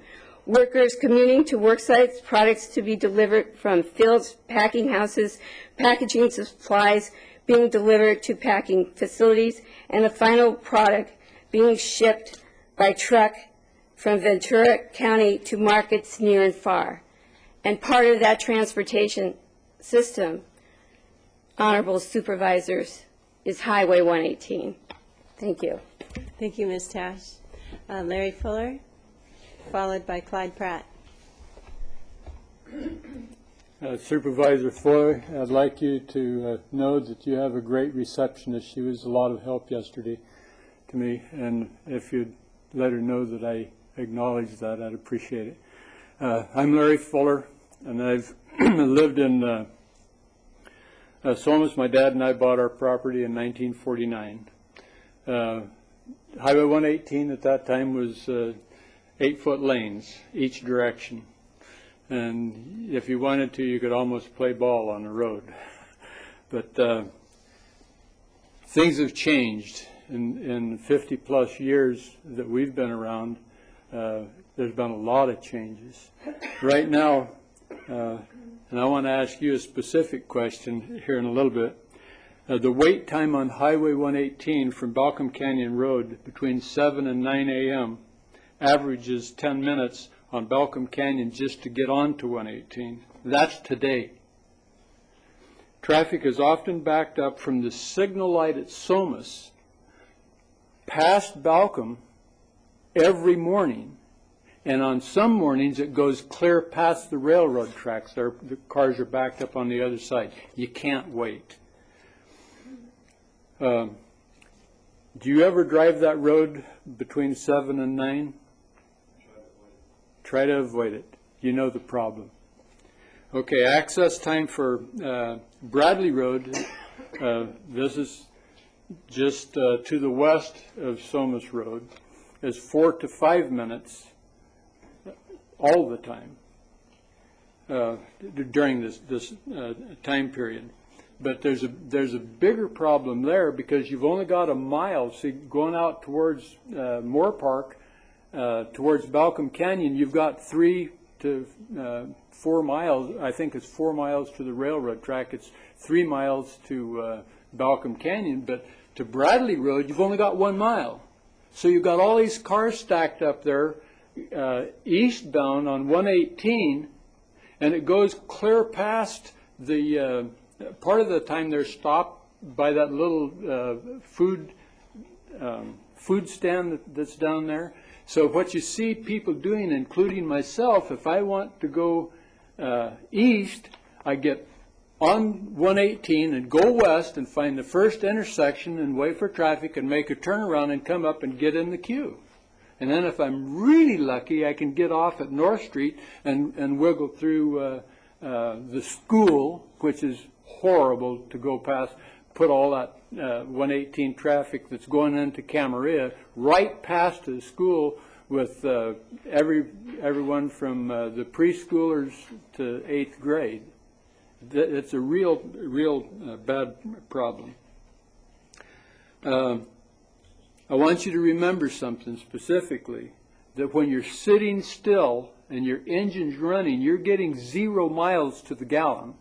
Workers commuting to work sites, products to be delivered from fields, packing houses, packaging supplies being delivered to packing facilities, and the final product being shipped by truck from Ventura County to markets near and far. And part of that transportation system, honorable supervisors, is Highway 118. Thank you. Thank you, Ms. Tash. Larry Fuller, followed by Clyde Pratt. Supervisor Fuller, I'd like you to know that you have a great receptionist. She was a lot of help yesterday to me, and if you'd let her know that I acknowledge that, I'd appreciate it. I'm Larry Fuller, and I've lived in Somas. My dad and I bought our property in 1949. Highway 118 at that time was 8-foot lanes each direction, and if you wanted to, you could almost play ball on the road. But things have changed. In 50-plus years that we've been around, there's been a lot of changes. Right now, and I want to ask you a specific question here in a little bit. The wait time on Highway 118 from Balcom Canyon Road between 7 and 9 a.m. averages 10 minutes on Balcom Canyon just to get on to 118. That's today. Traffic is often backed up from the signal light at Somas past Balcom every morning, and on some mornings it goes clear past the railroad tracks. The cars are backed up on the other side. You can't wait. Do you ever drive that road between 7 and 9? Try to avoid it. You know the problem. Okay, access time for Bradley Road. This is just to the west of Somas Road, is 4 to 5 minutes all the time during this time period. But there's a bigger problem there because you've only got a mile. See, going out towards Moore Park, towards Balcom Canyon, you've got 3 to 4 miles. I think it's 4 miles to the railroad track. It's 3 miles to Balcom Canyon, but to Bradley Road, you've only got 1 mile. So you've got all these cars stacked up there eastbound on 118, and it goes clear past the, part of the time they're stopped by that little food stand that's down there. So what you see people doing, including myself, if I want to go east, I get on 118 and go west and find the first intersection and wait for traffic and make a turnaround and come up and get in the queue. And then if I'm really lucky, I can get off at North Street and wiggle through the school, which is horrible to go past, put all that 118 traffic that's going into Camarillo right past the school with everyone from the preschoolers to 8th grade. It's a real bad problem. I want you to remember something specifically, that when you're sitting still and your engine's running, you're getting 0 miles to the gallon.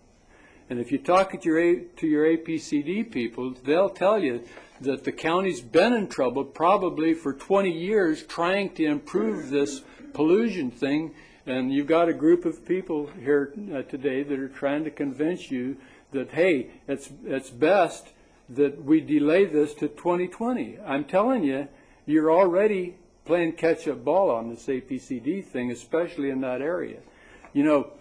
And if you talk to your APCD people, they'll tell you that the county's been in trouble probably for 20 years trying to improve this pollution thing. And you've got a group of people here today that are trying to convince you that, hey, it's best that we delay this to 2020. I'm telling you, you're already playing catch-up ball on this APCD thing, especially in that area. You know,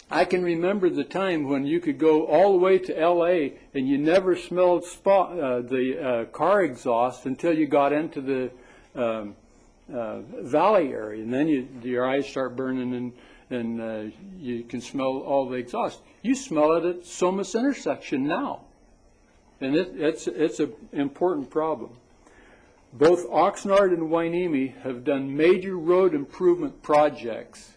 I can remember the time when you could go all the way to L.A. and you never smelled the car exhaust until you got into the valley area, and then your eyes start burning and you can smell all the exhaust. You smell it at Somas intersection now, and it's an important problem. Both Oxnard and Hueneme have done major road improvement projects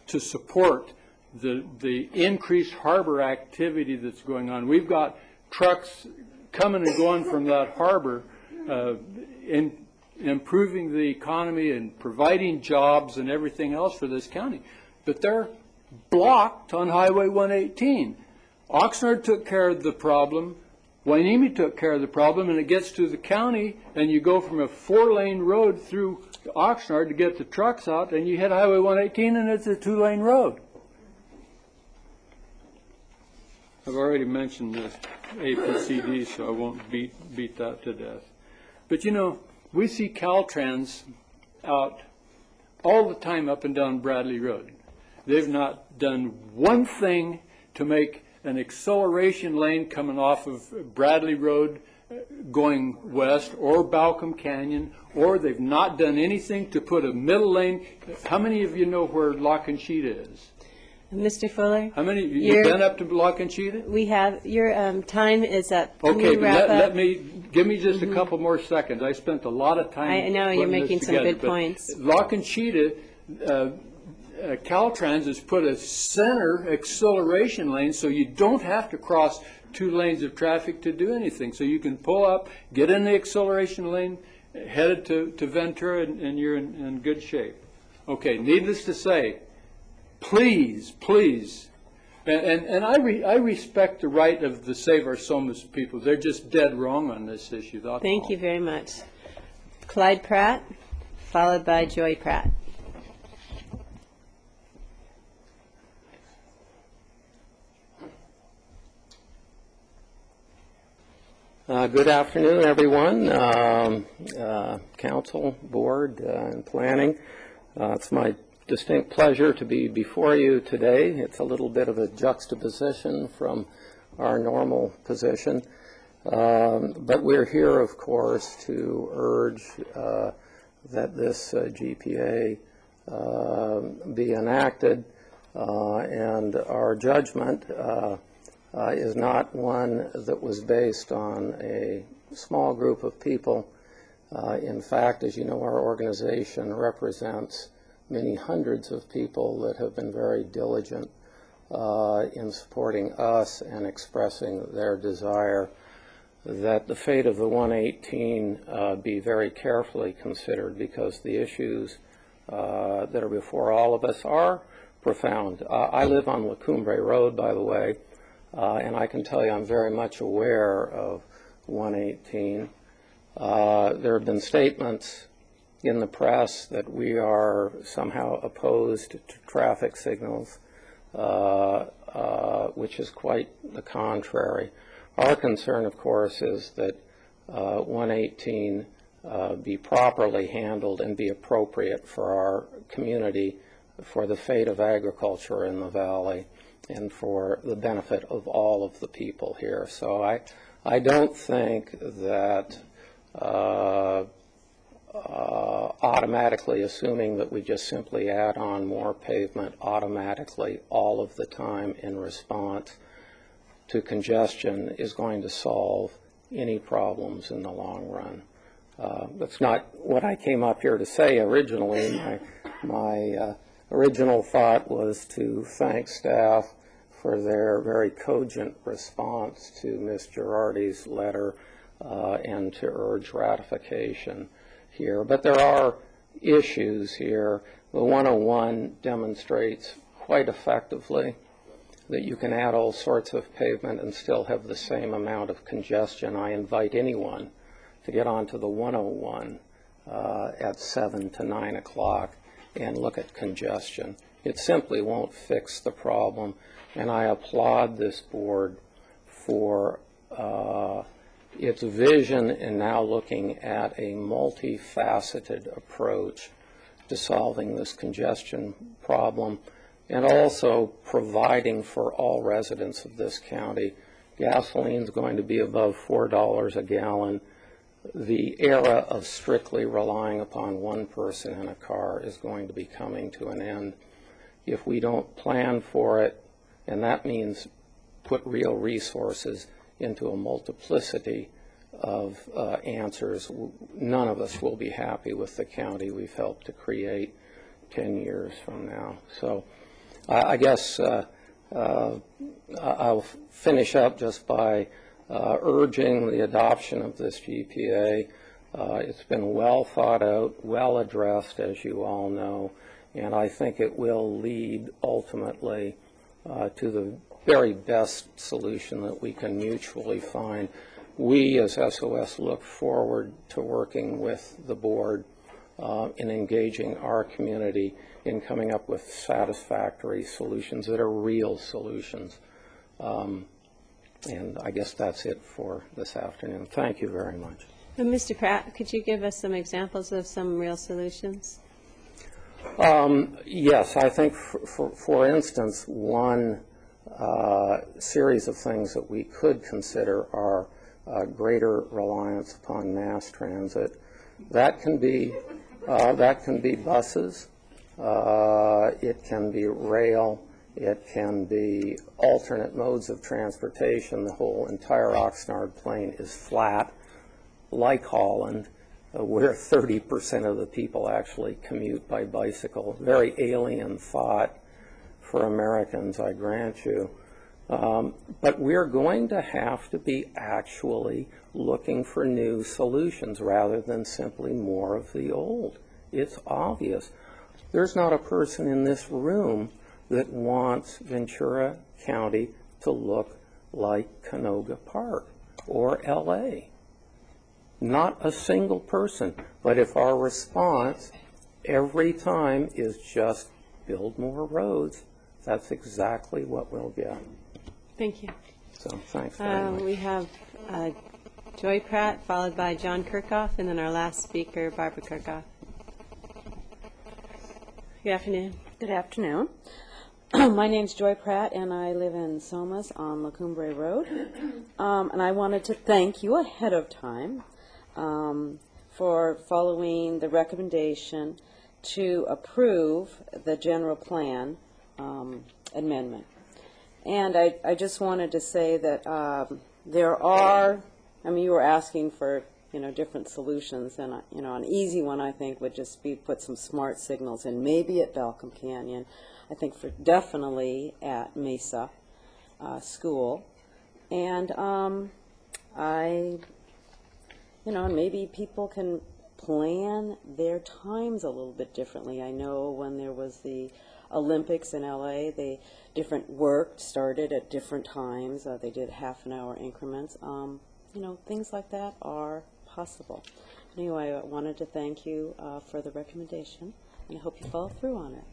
to support the increased harbor activity that's going on. We've got trucks coming and going from that harbor in improving the economy and providing jobs and everything else for this county. But they're blocked on Highway 118. Oxnard took care of the problem. Hueneme took care of the problem, and it gets to the county, and you go from a 4-lane road through Oxnard to get the trucks out, and you hit Highway 118, and it's a 2-lane road. I've already mentioned the APCD, so I won't beat that to death. But you know, we see Caltrans out all the time up and down Bradley Road. They've not done one thing to make an acceleration lane coming off of Bradley Road going west or Balcom Canyon, or they've not done anything to put a middle lane. How many of you know where La Conchita is? Mr. Fuller? How many? You've been up to La Conchita? We have. Your time is up. Can okay, you wrap up? Give me just a couple more seconds. I spent a lot of time. I know, you're making some good points. La Conchita, Caltrans has put a center acceleration lane so you don't have to cross 2 lanes of traffic to do anything. So you can pull up, get in the acceleration lane, headed to Ventura, and you're in good shape. Okay, needless to say, please, and I respect the right of the Save Our Somas people. They're just dead wrong on this issue. Thank you very much. Clyde Pratt, followed by Joy Pratt. Good afternoon, everyone. Council, board, and planning. It's my distinct pleasure to be before you today. It's a little bit of a juxtaposition from our normal position. But we're here, of course, to urge that this GPA be enacted, and our judgment is not one that was based on a small group of people. In fact, as you know, our organization represents many hundreds of people that have been very diligent in supporting us and expressing their desire that the fate of the 118 be very carefully considered, because the issues that are before all of us are profound. I live on La Cumbre Road, by the way, and I can tell you I'm very much aware of 118. There have been statements in the press that we are somehow opposed to traffic signals, which is quite the contrary. Our concern, of course, is that 118 be properly handled and be appropriate for our community, for the fate of agriculture in the valley, and for the benefit of all of the people here. So I don't think that automatically assuming that we just simply add on more pavement automatically all of the time in response to congestion is going to solve any problems in the long run. That's not what I came up here to say originally. My original thought was to thank staff for their very cogent response to Ms. Girardi's letter and to urge ratification here. But there are issues here. The 101 demonstrates quite effectively that you can add all sorts of pavement and still have the same amount of congestion. I invite anyone to get onto the 101 at 7 to 9 o'clock and look at congestion. It simply won't fix the problem, and I applaud this board for its vision in now looking at a multifaceted approach to solving this congestion problem, and also providing for all residents of this county. Gasoline is going to be above $4 a gallon. The era of strictly relying upon one person in a car is going to be coming to an end. If we don't plan for it, and that means put real resources into a multiplicity of answers, none of us will be happy with the county we've helped to create 10 years from now. So I guess I'll finish up just by urging the adoption of this GPA. It's been well thought out, well addressed, as you all know, and I think it will lead ultimately to the very best solution that we can mutually find. We as SOS look forward to working with the board in engaging our community in coming up with satisfactory solutions that are real solutions. And I guess that's it for this afternoon. Thank you very much. Mr. Pratt, could you give us some examples of some real solutions? Yes, I think, for instance, one series of things that we could consider are greater reliance upon mass transit. That can be buses, it can be rail, it can be alternate modes of transportation. The whole entire Oxnard Plain is flat, like Holland, where 30% of the people actually commute by bicycle. Very alien thought for Americans, I grant you. But we're going to have to be actually looking for new solutions rather than simply more of the old. It's obvious. There's not a person in this room that wants Ventura County to look like Canoga Park or LA. Not a single person. But if our response every time is just build more roads, that's exactly what we'll get. Thank you. So thanks very much. We have Joy Pratt, followed by John Kirkhoff, and then our last speaker, Barbara Kirkhoff. Good afternoon. Good afternoon. My name's Joy Pratt, and I live in Somas on La Cumbre Road. And I wanted to thank you ahead of time for following the recommendation to approve the general plan amendment. And I just wanted to say that there are, I mean, you were asking for, different solutions, and, an easy one, I think, would just be put some smart signals in, maybe at Balcom Canyon, I think definitely at Mesa School, and maybe people can plan their times a little bit differently. I know when there was the Olympics in LA. They different work started at different times. They did half-an-hour increments. Things like that are possible. Anyway, I wanted to thank you for the recommendation, and I hope you follow through on it.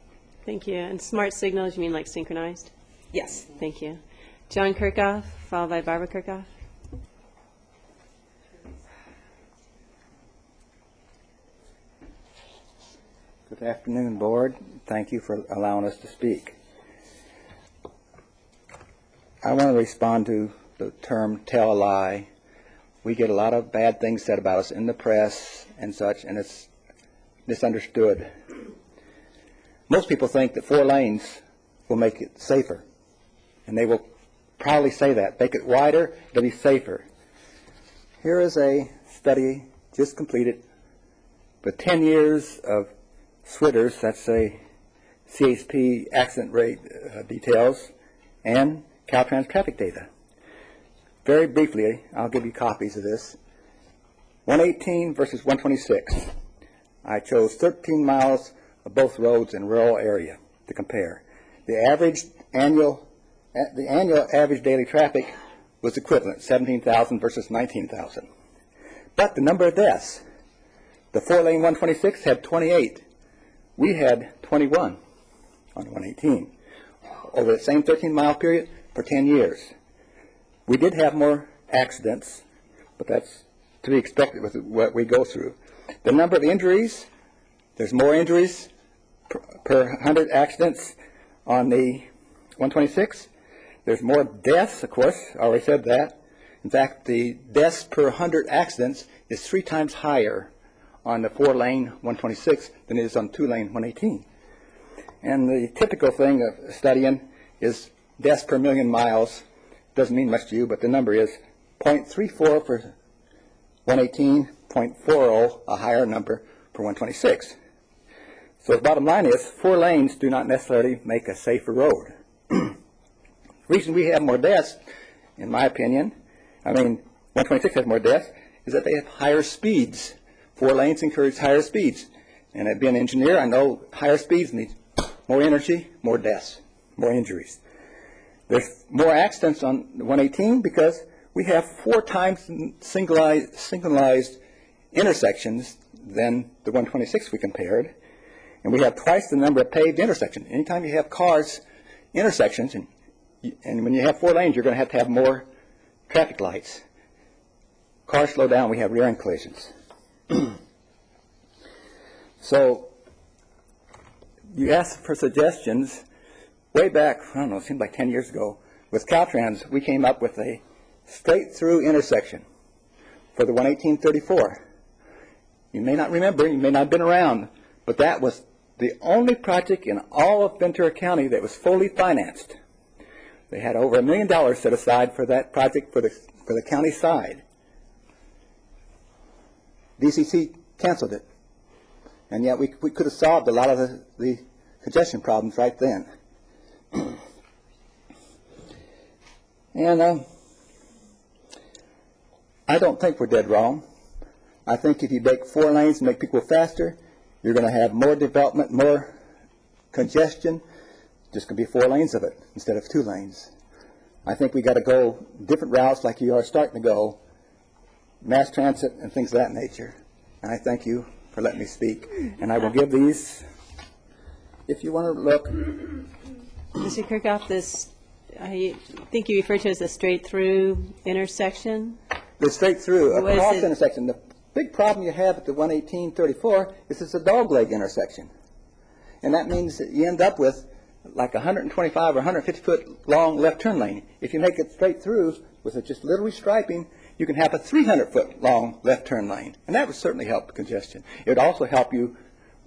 Thank you. And smart signals, you mean like synchronized? Yes. Thank you. John Kirkhoff, followed by Barbara Kirkhoff. Good afternoon, Board. Thank you for allowing us to speak. I want to respond to the term tell a lie. We get a lot of bad things said about us in the press and such, and it's misunderstood. Most people think that 4 lanes will make it safer, and they will proudly say that. Make it wider, it'll be safer. Here is a study just completed with 10 years of SWITRs, that's a CHP accident rate details, and Caltrans traffic data. Very briefly, I'll give you copies of this. 118 versus 126. I chose 13 miles of both roads in rural area to compare. The annual average daily traffic was equivalent, 17,000 versus 19,000. But the number of deaths, the 4-lane 126 had 28. We had 21 on 118 over the same 13-mile period for 10 years. We did have more accidents, but that's to be expected with what we go through. The number of injuries, there's more injuries per 100 accidents on the 126. There's more deaths, of course, I already said that. In fact, the deaths per 100 accidents is 3 times higher on the 4-lane 126 than it is on 2-lane 118. And the typical thing of studying is deaths per million miles. Doesn't mean much to you, but the number is 0.34 for 118, 0.40, a higher number for 126. So the bottom line is 4 lanes do not necessarily make a safer road. The reason we have more deaths, in my opinion, 126 has more deaths, is that they have higher speeds. 4 lanes encourage higher speeds. And I've been an engineer, I know higher speeds need more energy, more deaths, more injuries. There's more accidents on the 118 because we have 4 times signalized intersections than the 126 we compared. And we have twice the number of paved intersections. Anytime you have cars intersections, and when you have 4 lanes, you're going to have more traffic lights. Cars slow down, we have rear-end collisions. So you asked for suggestions. Way back, I don't know, it seemed like 10 years ago, with Caltrans, we came up with a straight-through intersection for the 118-34. You may not remember, you may not have been around, but that was the only project in all of Ventura County that was fully financed. They had over $1 million set aside for that project for the county side. DCC canceled it, and yet we could have solved a lot of the congestion problems right then. And I don't think we're dead wrong. I think if you make 4 lanes and make people faster, you're going to have more development, more congestion. Just going to be 4 lanes of it instead of 2 lanes. I think we got to go different routes like you are starting to go, mass transit and things of that nature. And I thank you for letting me speak. And I will give these, if you want to look. Mr. Kirkhoff, this, I think you referred to as a straight-through intersection? The straight-through, a cross intersection. The big problem you have at the 118-34 is it's a dogleg intersection. And that means that you end up with like a 125 or 150-foot long left turn lane. If you make it straight through with just literally striping, you can have a 300-foot long left turn lane. And that would certainly help congestion. It would also help you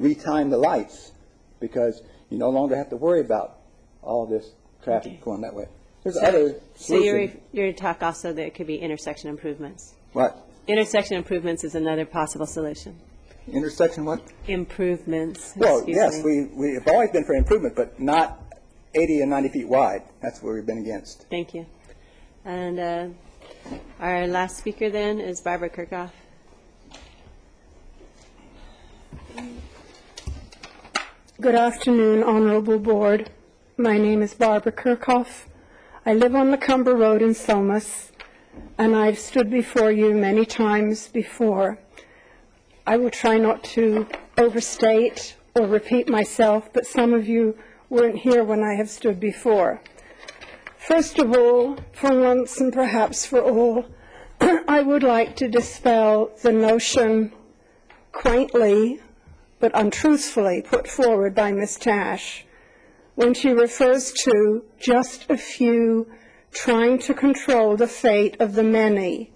retime the lights because you no longer have to worry about all this traffic going that way. There's other solutions. So your talk also that it could be intersection improvements. What? Intersection improvements is another possible solution. Intersection what? Improvements. Well, yes, we have always been for improvement, but not 80 and 90 feet wide. That's where we've been against. Thank you. And our last speaker then is Barbara Kirkhoff. Good afternoon, Honorable Board. My name is Barbara Kirchhoff. I live on Lacumber Road in Somas, and I've stood before you many times before. I will try not to overstate or repeat myself, but some of you weren't here when I have stood before. First of all, for once and perhaps for all, I would like to dispel the notion quaintly but untruthfully put forward by Ms. Tash when she refers to just a few trying to control the fate of the many.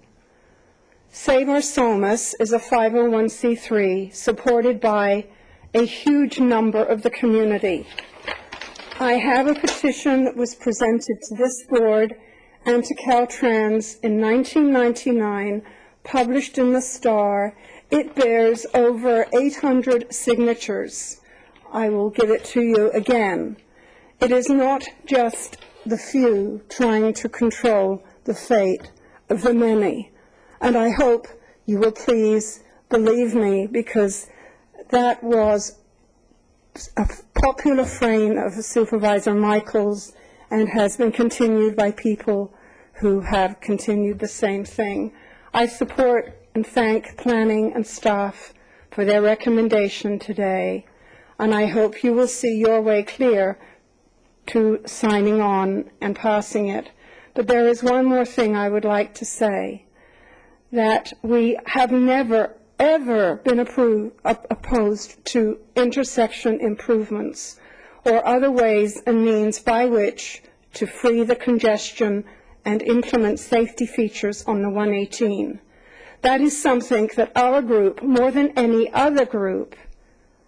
Save Our Somas is a 501c3 supported by a huge number of the community. I have a petition that was presented to this board and to Caltrans in 1999, published in the Star. It bears over 800 signatures. I will give it to you again. It is not just the few trying to control the fate of the many. And I hope you will please believe me, because that was a popular refrain of Supervisor Michaels and has been continued by people who have continued the same thing. I support and thank planning and staff for their recommendation today, and I hope you will see your way clear to signing on and passing it. But there is one more thing I would like to say, that we have never, ever been opposed to intersection improvements or other ways and means by which to free the congestion and implement safety features on the 118. That is something that our group, more than any other group,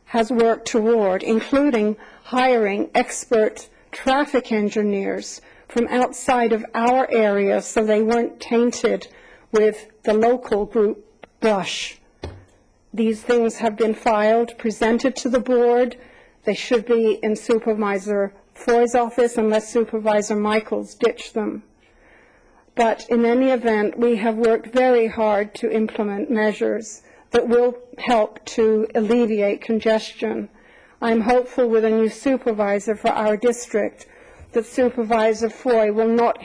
has worked toward, including hiring expert traffic engineers from outside of our area so they weren't tainted with the local group brush. These things have been filed, presented to the board. They should be in Supervisor Foy's office unless Supervisor Michaels ditched them. But in any event, we have worked very hard to implement measures that will help to alleviate congestion. I'm hopeful with a new supervisor for our district that Supervisor Foy will not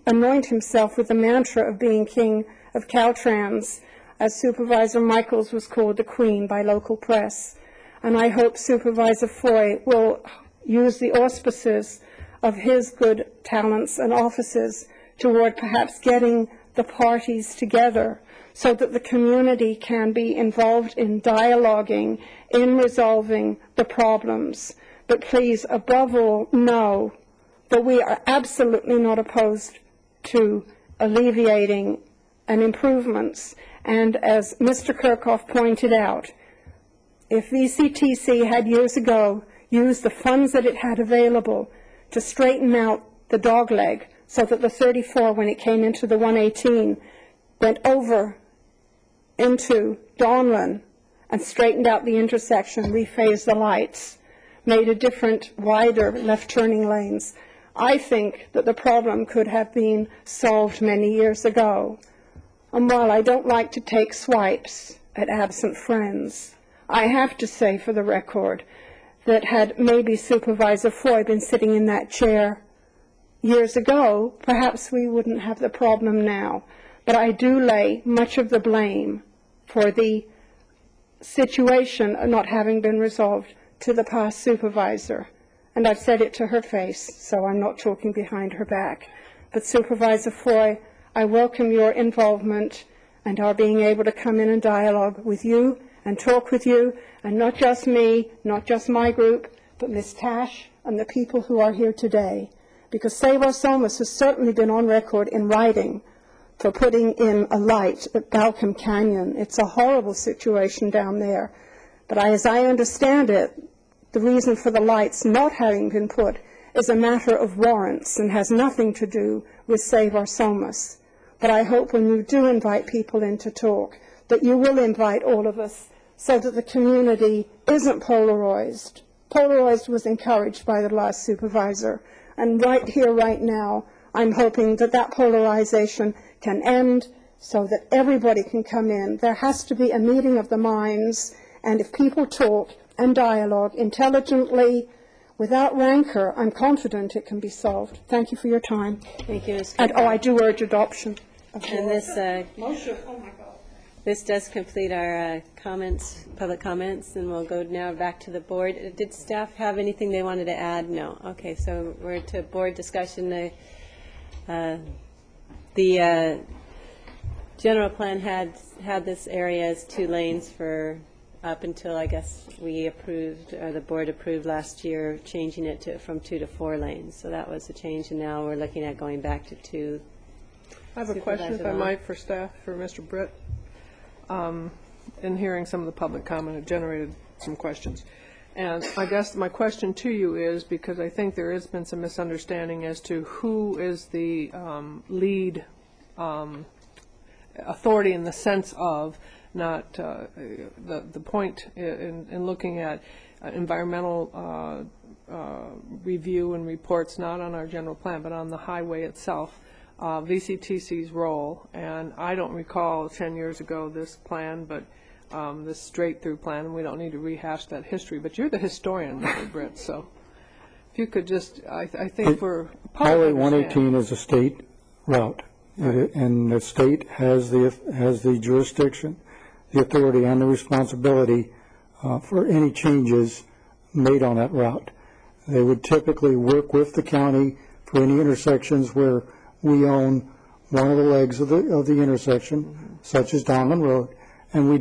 anoint himself with the mantra of being king of Caltrans, as Supervisor Michaels was called the queen by local press. And I hope Supervisor Foy will use the auspices of his good talents and offices toward perhaps getting the parties together so that the community can be involved in dialoguing, in resolving the problems. But please, above all, know that we are absolutely not opposed to alleviating and improvements. And as Mr. Kirchhoff pointed out, if VCTC had years ago used the funds that it had available to straighten out the dogleg so that the 34, when it came into the 118, went over into Donlan and straightened out the intersection, rephased the lights, made a different, wider left-turning lanes, I think that the problem could have been solved many years ago. And while I don't like to take swipes at absent friends, I have to say for the record that had maybe Supervisor Foy been sitting in that chair years ago, perhaps we wouldn't have the problem now. But I do lay much of the blame for the situation not having been resolved to the past supervisor. And I've said it to her face, so I'm not talking behind her back. But Supervisor Foy, I welcome your involvement and our being able to come in and dialogue with you and talk with you, and not just me, not just my group, but Ms. Tash and the people who are here today. Because Save Our Somas has certainly been on record in writing for putting in a light at Balcom Canyon. It's a horrible situation down there. But as I understand it, the reason for the lights not having been put is a matter of warrants and has nothing to do with Save Our Somas. But I hope when you do invite people in to talk, that you will invite all of us so that the community isn't polarized. Polarized was encouraged by the last supervisor. And right here, right now, I'm hoping that that polarization can end so that everybody can come in. There has to be a meeting of the minds, and if people talk, and dialogue intelligently, without rancor. I'm confident it can be solved. Thank you for your time. Thank you, Ms. And I do urge adoption. And this, motion. Oh my God. This does complete our comments, public comments, and we'll go now back to the board. Did staff have anything they wanted to add? No. Okay, so we're to board discussion. The general plan had this area as 2 lanes for up until, I guess, we approved, or the board approved last year, changing it from 2 to 4 lanes. So that was a change, and now we're looking at going back to 2. I have a question, if I might, for staff, for Mr. Britt. In hearing some of the public comment, it generated some questions. And I guess my question to you is, because I think there has been some misunderstanding as to who is the lead authority in the sense of not the point in looking at environmental review and reports, not on our general plan, but on the highway itself. VCTC's role, and I don't recall 10 years ago this plan, but this straight-through plan, and we don't need to rehash that history, but you're the historian, Mr. Britt, so if you could just, I think for Highway 118 is a state route, and the state has the jurisdiction, the authority, and the responsibility for any changes made on that route. They would typically work with the county for any intersections where we own one of the legs of the intersection, such as Donlin Road, and we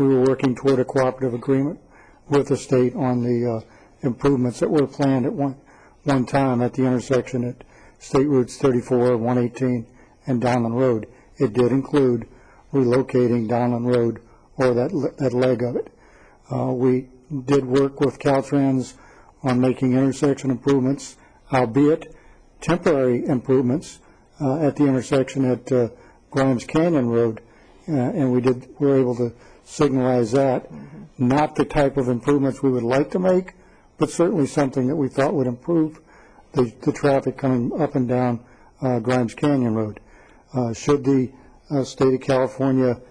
were working toward a cooperative agreement with the state on the improvements that were planned at one time at the intersection at State Routes 34, 118, and Donlin Road. It did include relocating Donlin Road, or that leg of it. We did work with Caltrans on making intersection improvements, albeit temporary improvements at the intersection at Grimes Canyon Road, and we were able to signalize that. Not the type of improvements we would like to make, but certainly something that we thought would improve the traffic coming up and down Grimes Canyon Road. Should the state of California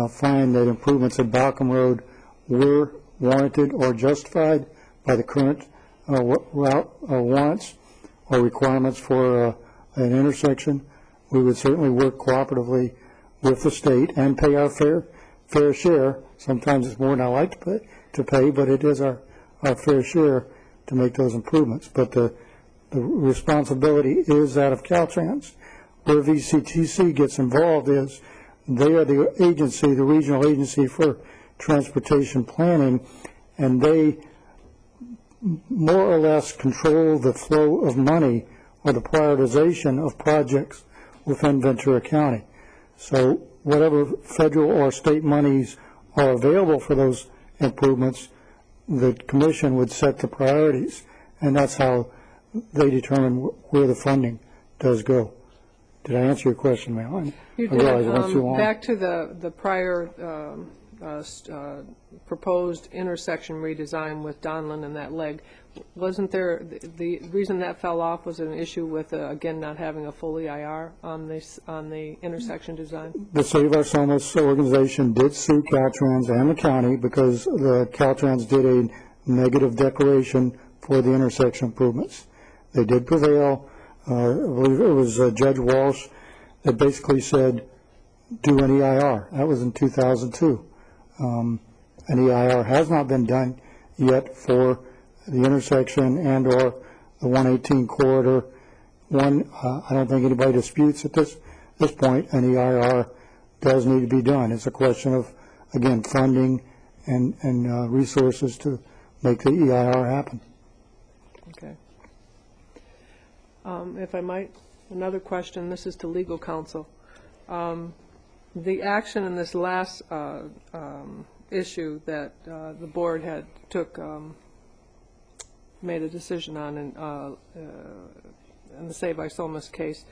find that improvements at Balcom Road were warranted or justified by the current route warrants or requirements for an intersection, we would certainly work cooperatively with the state and pay our fair share. Sometimes it's more than I like to pay, but it is our fair share to make those improvements. But the responsibility is that of Caltrans. Where VCTC gets involved is they are the agency, the regional agency for transportation planning, and they more or less control the flow of money or the prioritization of projects within Ventura County. So whatever federal or state monies are available for those improvements, the commission would set the priorities, and that's how they determine where the funding does go. Did I answer your question, ma'am? You did. Back to the prior proposed intersection redesign with Donlin and that leg. Wasn't there, the reason that fell off was an issue with, again, not having a full EIR on the intersection design? The Save Our Somos organization did sue Caltrans and the county because the Caltrans did a negative declaration for the intersection improvements. They did prevail. I believe it was Judge Walsh that basically said, do an EIR. That was in 2002. An EIR has not been done yet for the intersection and or the 118 corridor. I don't think anybody disputes at this point an EIR does need to be done. It's a question of, again, funding and resources to make the EIR happen. Okay. If I might, another question. This is to legal counsel. The action in this last issue that the board had made a decision on in the Save Our Somos case,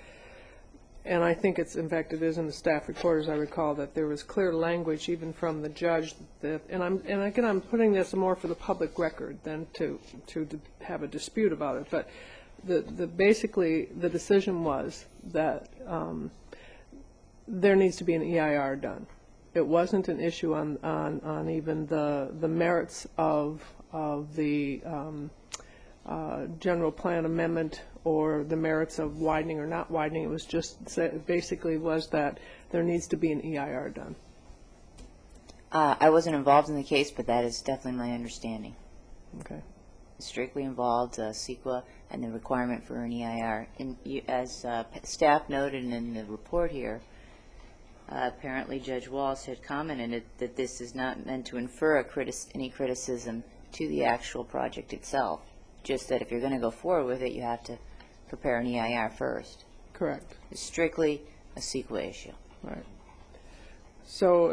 and I think it's, in fact, it is in the staff report, as I recall, that there was clear language even from the judge that, and again, I'm putting this more for the public record than to have a dispute about it, but basically the decision was that there needs to be an EIR done. it wasn't an issue on even the merits of the general plan amendment or the merits of widening or not widening. It was just basically was that there needs to be an EIR done. I wasn't involved in the case, but that is definitely my understanding. Okay. Strictly involved CEQA and the requirement for an EIR. And as staff noted in the report here, apparently Judge Walsh had commented that this is not meant to infer any criticism to the actual project itself. Just that if you're going to go forward with it, you have to prepare an EIR first. Correct. It's strictly a CEQA issue. Right. So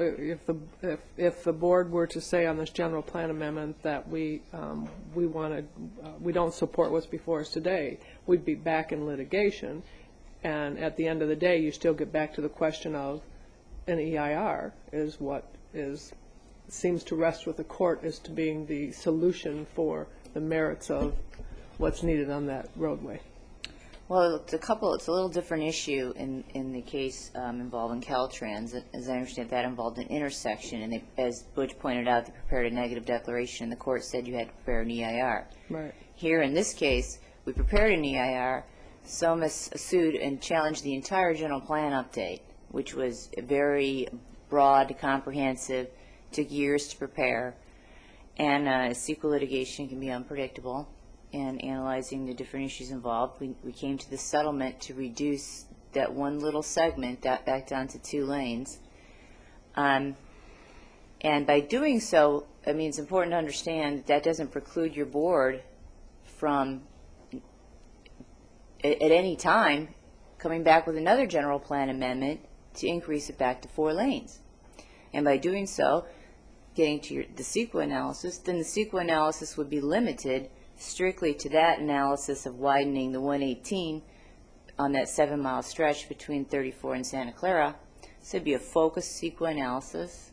if the board were to say on this general plan amendment that we don't support what's before us today, we'd be back in litigation, and at the end of the day, you still get back to the question of an EIR is what seems to rest with the court as to being the solution for the merits of what's needed on that roadway. Well, it's a little different issue in the case involving Caltrans. As I understand, that involved an intersection, and as Butch pointed out, they prepared a negative declaration, and the court said you had to prepare an EIR. Right. Here, in this case, we prepared an EIR. SOMAS sued and challenged the entire general plan update, which was very broad, comprehensive, took years to prepare, and CEQA litigation can be unpredictable. And analyzing the different issues involved, we came to the settlement to reduce that one little segment back down to 2 lanes. And by doing so, I mean, it's important to understand that doesn't preclude your board from, at any time, coming back with another general plan amendment to increase it back to 4 lanes. And by doing so, getting to the CEQA analysis, then the CEQA analysis would be limited strictly to that analysis of widening the 118 on that 7-mile stretch between 34 and Santa Clara. So it'd be a focused CEQA analysis.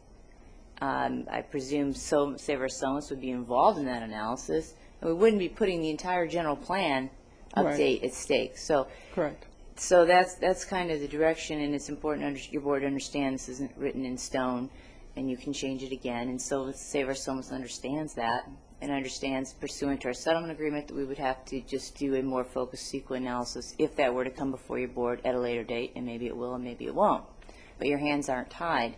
I presume Saver SOMAS would be involved in that analysis, and we wouldn't be putting the entire general plan update at stake. So, correct. So that's kind of the direction, and it's important your board to understand this isn't written in stone, and you can change it again. And so Saver SOMAS understands that, and understands, pursuant to our settlement agreement, that we would have to just do a more focused CEQA analysis if that were to come before your board at a later date, and maybe it will and maybe it won't. But your hands aren't tied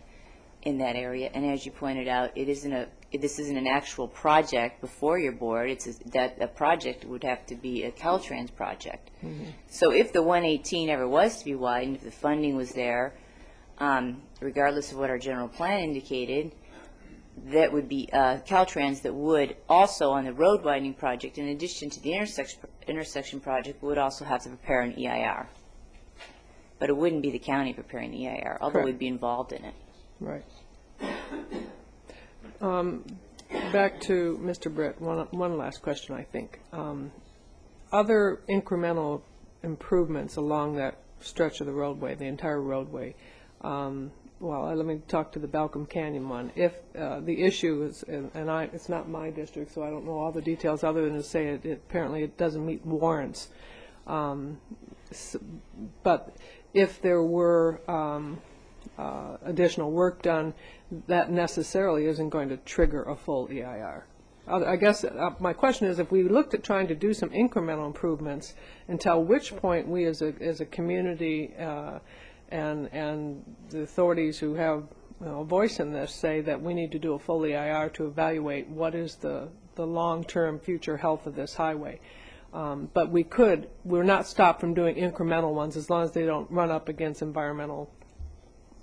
in that area, and as you pointed out, this isn't an actual project before your board. It's a project would have to be a Caltrans project. Mm-hmm. So if the 118 ever was to be widened, if the funding was there, regardless of what our general plan indicated, that would be Caltrans that would also, on the road widening project, in addition to the intersection project, would also have to prepare an EIR. But it wouldn't be the county preparing the EIR, although we'd be involved in it. Right. Back to Mr. Britt, one last question, I think. Other incremental improvements along that stretch of the roadway, the entire roadway, well, let me talk to the Balcom Canyon one. If the issue is, and it's not my district, so I don't know all the details other than to say apparently it doesn't meet warrants. But if there were additional work done, that necessarily isn't going to trigger a full EIR. I guess my question is, if we looked at trying to do some incremental improvements, until which point we as a community and the authorities who have a voice in this say that we need to do a full EIR to evaluate what is the long-term future health of this highway. But we're not stopped from doing incremental ones as long as they don't run up against environmental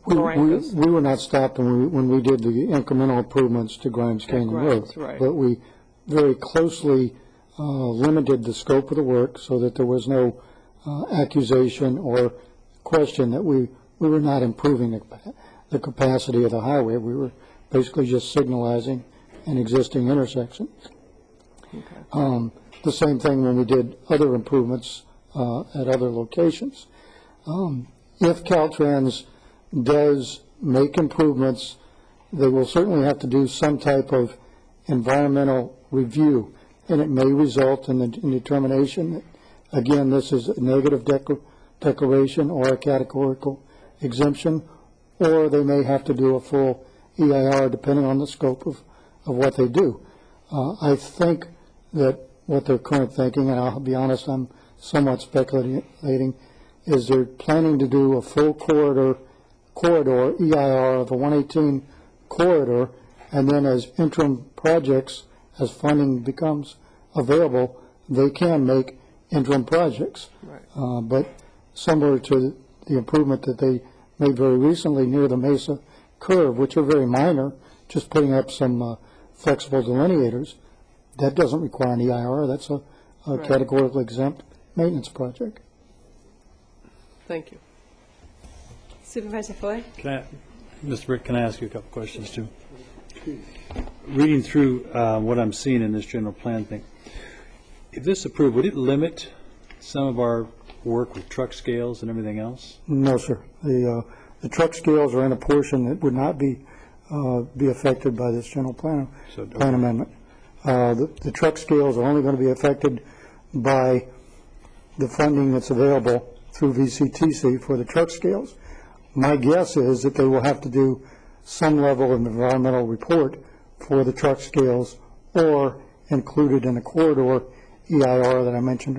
barrancas. We were not stopped when we did the incremental improvements to Grimes Canyon Road. Right. But we very closely limited the scope of the work so that there was no accusation or question that we were not improving the capacity of the highway. We were basically just signalizing an existing intersection. Okay. The same thing when we did other improvements at other locations. If Caltrans does make improvements, they will certainly have to do some type of environmental review, and it may result in the determination that, again, this is a negative declaration or a categorical exemption, or they may have to do a full EIR depending on the scope of what they do. I think that what they're currently thinking, and I'll be honest, I'm somewhat speculating, is they're planning to do a full corridor EIR of the 118 corridor, and then as interim projects, as funding becomes available, they can make interim projects. Right. But similar to the improvement that they made very recently near the Mesa curve, which are very minor, just putting up some flexible delineators, that doesn't require an EIR. That's a Right. categorically exempt maintenance Thank you. Supervisor Foy? Mr. Britt, can I ask you a couple questions too? Reading through what I'm seeing in this general plan thing, if this approved, would it limit some of our work with truck scales and everything else? No, sir. The truck scales are in a portion that would not be affected by this general plan amendment. The truck scales are only going to be affected by the funding that's available through VCTC for the truck scales. My guess is that they will have to do some level of environmental report for the truck scales, or included in the corridor EIR that I mentioned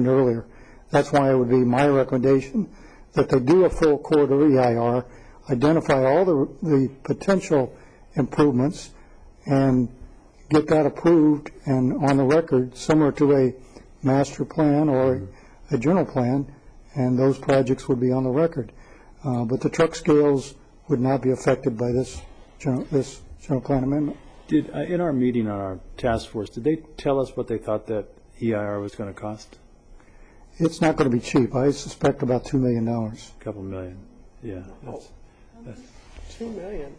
earlier. That's why it would be my recommendation that they do a full corridor EIR, identify all the potential improvements, and get that approved and on the record, similar to a master plan or a general plan, and those projects would be on the record. But the truck scales would not be affected by this general plan amendment. In our meeting on our task force, did they tell us what they thought that EIR was going to cost? It's not going to be cheap. I suspect about $2 million. A couple million, yeah. That's $2 million.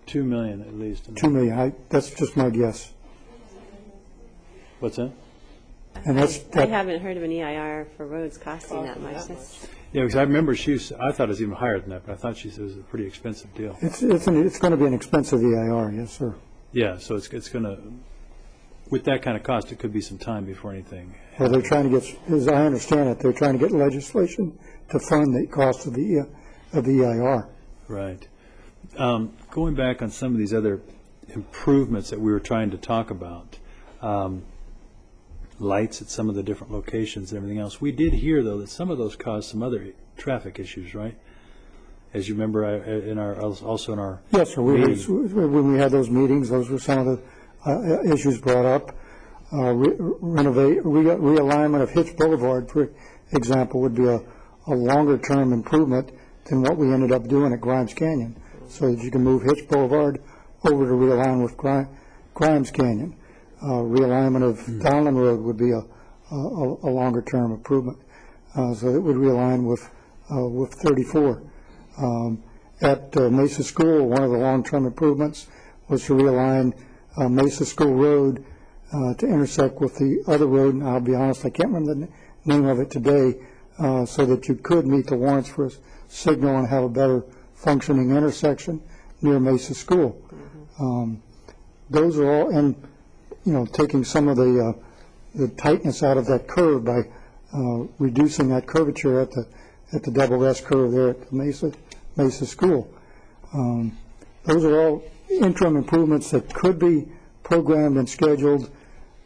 $2 million at least. $2 million. That's just my guess. What's that? And I haven't heard of an EIR for roads costing that much. Yeah, because I remember I thought it was even higher than that, but I thought she said it was a pretty expensive deal. It's going to be an expensive EIR, yes, sir. Yeah, so it's going to, with that kind of cost, it could be some time before anything. Well, they're trying to get, as I understand it, they're trying to get legislation to fund the cost of the EIR. Right. Going back on some of these other improvements that we were trying to talk about, lights at some of the different locations and everything else. We did hear, though, that some of those caused some other traffic issues, right? As you remember, also in our yes, sir. When we had those meetings, those were some of the issues brought up. Realignment of Hitch Boulevard, for example, would be a longer-term improvement than what we ended up doing at Grimes Canyon, so that you can move Hitch Boulevard over to realign with Grimes Canyon. Realignment of Donlin Road would be a longer-term improvement, so it would realign with 34. At Mesa School, one of the long-term improvements was to realign Mesa School Road to intersect with the other road, and I'll be honest, I can't remember the name of it today, so that you could meet the warrants for a signal and have a better functioning intersection near Mesa School. Those are all, and taking some of the tightness out of that curve by reducing that curvature at the double S curve there at the Mesa School. Those are all interim improvements that could be programmed and scheduled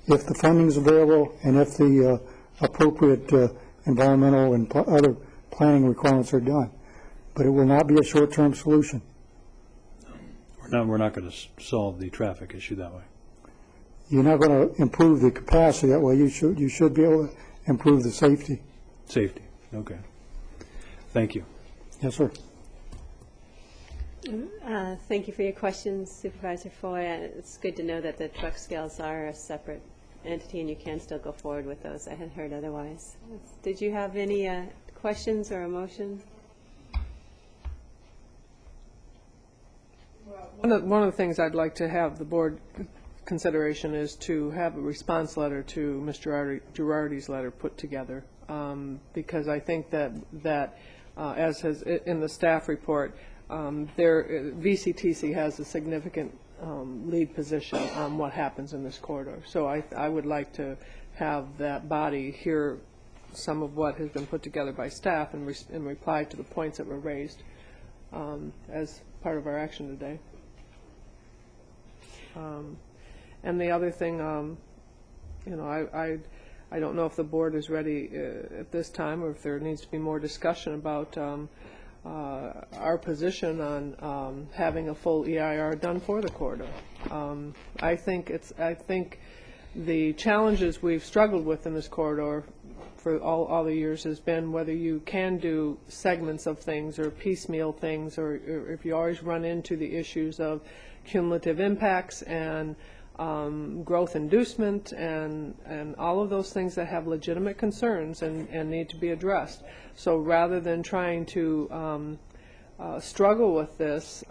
if the funding is available and if the appropriate environmental and other planning requirements are done. But it will not be a short-term solution. We're not going to solve the traffic issue that way. You're not going to improve the capacity that way. You should be able to improve the safety. Safety. Okay. Thank you. Yes, sir. Thank you for your questions, Supervisor Foy. It's good to know that the truck scales are a separate entity and you can still go forward with those. I had heard otherwise. Did you have any questions or a motion? One of the things I'd like to have the board consideration is to have a response letter to Mr. Girardi's letter put together, because I think that as has in the staff report, VCTC has a significant lead position on what happens in this corridor. So I would like to have that body hear some of what has been put together by staff and reply to the points that were raised as part of our action today. And the other thing, you know, I don't know if the board is ready at this time, or if there needs to be more discussion about our position on having a full EIR done for the corridor. I think the challenges we've struggled with in this corridor for all the years has been whether you can do segments of things or piecemeal things, or if you always run into the issues of cumulative impacts and growth inducement and all of those things that have legitimate concerns and need to be addressed. So rather than trying to struggle with this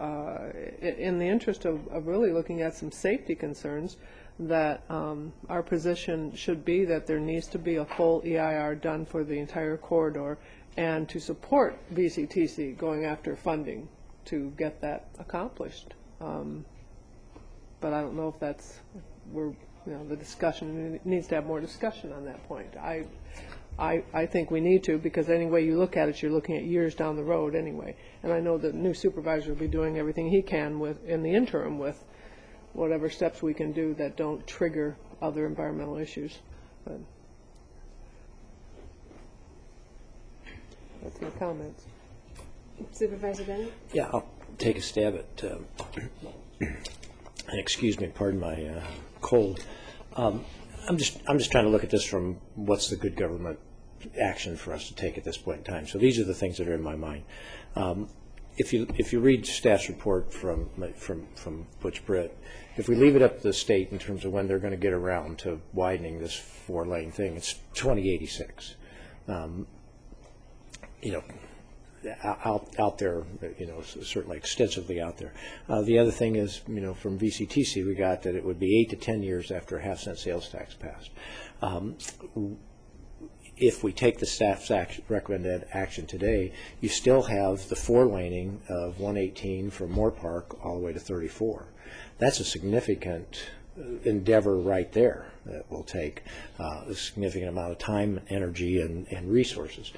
in the interest of really looking at some safety concerns, that our position should be that there needs to be a full EIR done for the entire corridor, and to support VCTC going after funding to get that accomplished. But I don't know if that's the discussion needs to have more discussion on that point. I think we need to, because any way you look at it, you're looking at years down the road anyway. And I know the new supervisor will be doing everything he can in the interim with whatever steps we can do that don't trigger other environmental issues. But that's my comments. Supervisor Bennett? Yeah, I'll take a stab at, excuse me, pardon my cold. I'm just trying to look at this from what's the good government action for us to take at this point in time. So these are the things that are in my mind. If you read staff's report from Butch Britt, if we leave it up to the state in terms of when they're going to get around to widening this 4-lane thing, it's 2086. You know, out there, you know, certainly extensively out there. The other thing is, you know, from VCTC we got that it would be 8 to 10 years after a half-cent sales tax passed. If we take the staff's recommended action today, you still have the 4-laning of 118 from Moore Park all the way to 34. That's a significant endeavor right there that will take a significant amount of time, energy, and resources.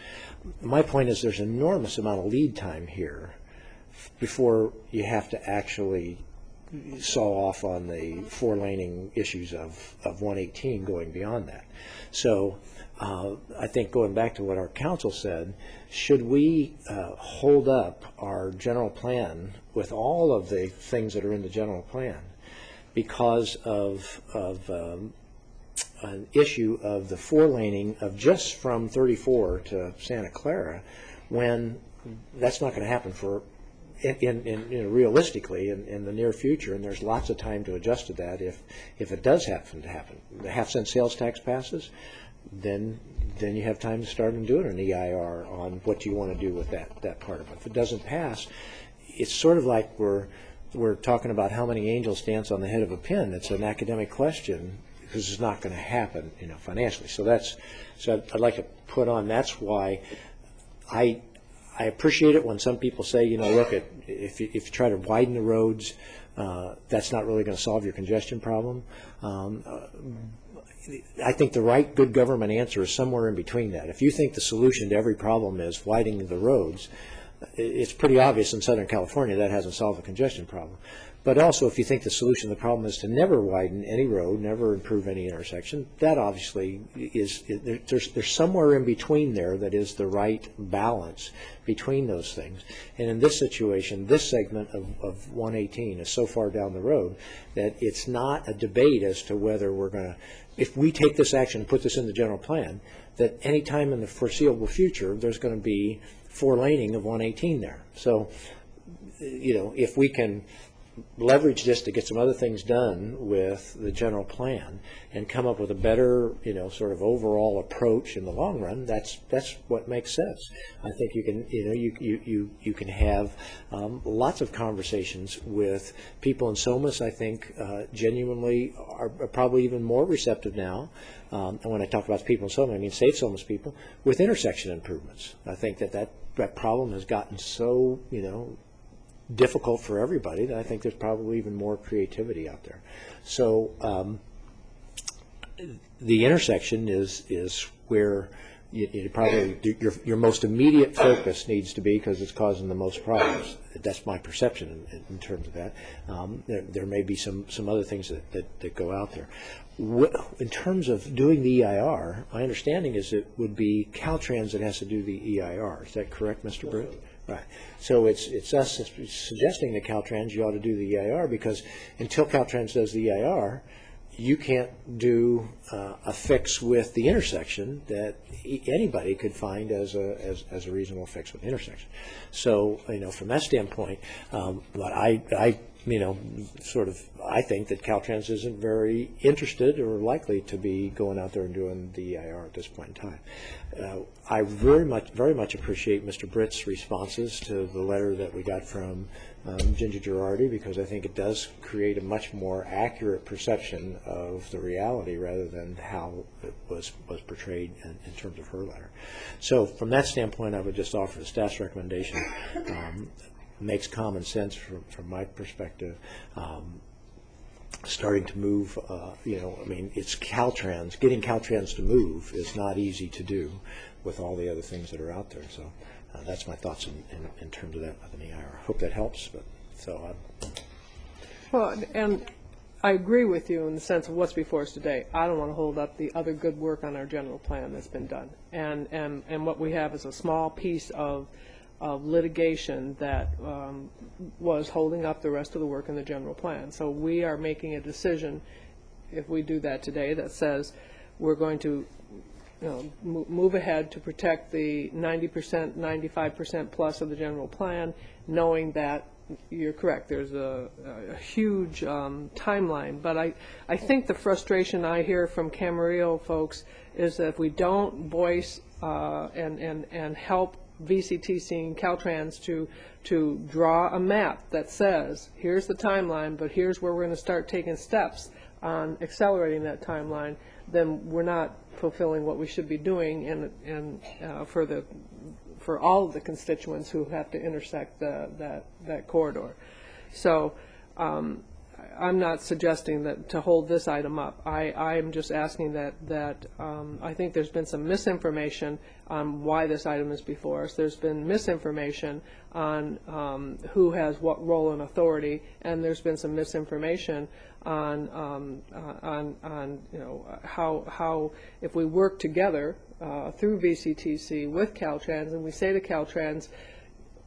My point is there's an enormous amount of lead time here before you have to actually saw off on the 4-laning issues of 118 going beyond that. So I think going back to what our council said, should we hold up our general plan with all of the things that are in the general plan because of an issue of the 4-laning of just from 34 to Santa Clara, when that's not going to happen for realistically in the near future, and there's lots of time to adjust to that if it does happen to happen. The half-cent sales tax passes, then you have time to start and doing an EIR on what you want to do with that part of it. If it doesn't pass, it's sort of like we're talking about how many angels dance on the head of a pin. It's an academic question because it's not going to happen, you know, financially. So I'd like to put on. That's why I appreciate it when some people say, you know, look, if you try to widen the roads, that's not really going to solve your congestion problem. I think the right good government answer is somewhere in between that. If you think the solution to every problem is widening the roads, it's pretty obvious in Southern California that hasn't solved the congestion problem. But also, if you think the solution to the problem is to never widen any road, never improve any intersection, that obviously is, there's somewhere in between there that is the right balance between those things. And in this situation, this segment of 118 is so far down the road that it's not a debate as to whether we're going to, if we take this action and put this in the general plan, that any time in the foreseeable future, there's going to be 4-laning of 118 there. So, you know, if we can leverage this to get some other things done with the general plan and come up with a better, you know, sort of overall approach in the long run, that's what makes sense. I think you can, you know, you can have lots of conversations with people in SOMAS. I think genuinely are probably even more receptive now. And when I talk about people in SOMAS, I mean Safe SOMAS people with intersection improvements. I think that problem has gotten so, you know, difficult for everybody that I think there's probably even more creativity out there. So the intersection is where you probably, your most immediate focus needs to be, because it's causing the most problems. That's my perception in terms of that. There may be some other things that go out there. In terms of doing the EIR, my understanding is it would be Caltrans that has to do the EIR. Is that correct, Mr. Britt? Right. So it's us suggesting to Caltrans you ought to do the EIR, because until Caltrans does the EIR, you can't do a fix with the intersection that anybody could find as a reasonable fix with the intersection. So, from that standpoint, but I think that Caltrans isn't very interested or likely to be going out there and doing the EIR at this point in time. I very much appreciate Mr. Britt's responses to the letter that we got from Ginger Girardi, because I think it does create a much more accurate perception of the reality rather than how it was portrayed in terms of her letter. So from that standpoint, I would just offer the staff's recommendation. Makes common sense from my perspective. Starting to move, it's Caltrans. Getting Caltrans to move is not easy to do with all the other things that are out there. So that's my thoughts in terms of that of an EIR. I hope that helps. Well, and I agree with you in the sense of what's before us today. I don't want to hold up the other good work on our general plan that's been done. And what we have is a small piece of litigation that was holding up the rest of the work in the general plan. So we are making a decision, if we do that today, that says we're going to move ahead to protect the 90%, 95% plus of the general plan, knowing that you're correct, there's a huge timeline. But I think the frustration I hear from Camarillo folks is that if we don't voice and help VCTC and Caltrans to draw a map that says, here's the timeline, but here's where we're going to start taking steps on accelerating that timeline, then we're not fulfilling what we should be doing for all of the constituents who have to intersect that corridor. So I'm not suggesting that to hold this item up. I'm just asking that I think there's been some misinformation on why this item is before us. There's been misinformation on who has what role and authority, and there's been some misinformation on how if we work together through VCTC with Caltrans, and we say to Caltrans,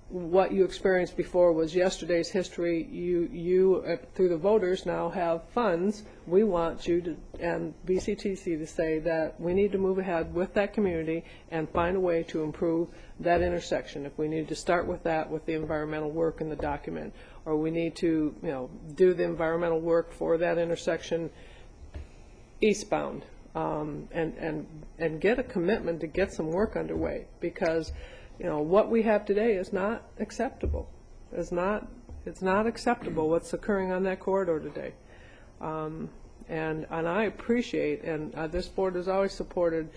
what you experienced before was yesterday's history. You through the voters now have funds. We want you to, and VCTC to say that we need to move ahead with that community and find a way to improve that intersection. If we need to start with that, with the environmental work in the document, or we need to do the environmental work for that intersection eastbound, and get a commitment to get some work underway, because what we have today is not acceptable. It's not acceptable what's occurring on that corridor today. And I appreciate, and this board has always supported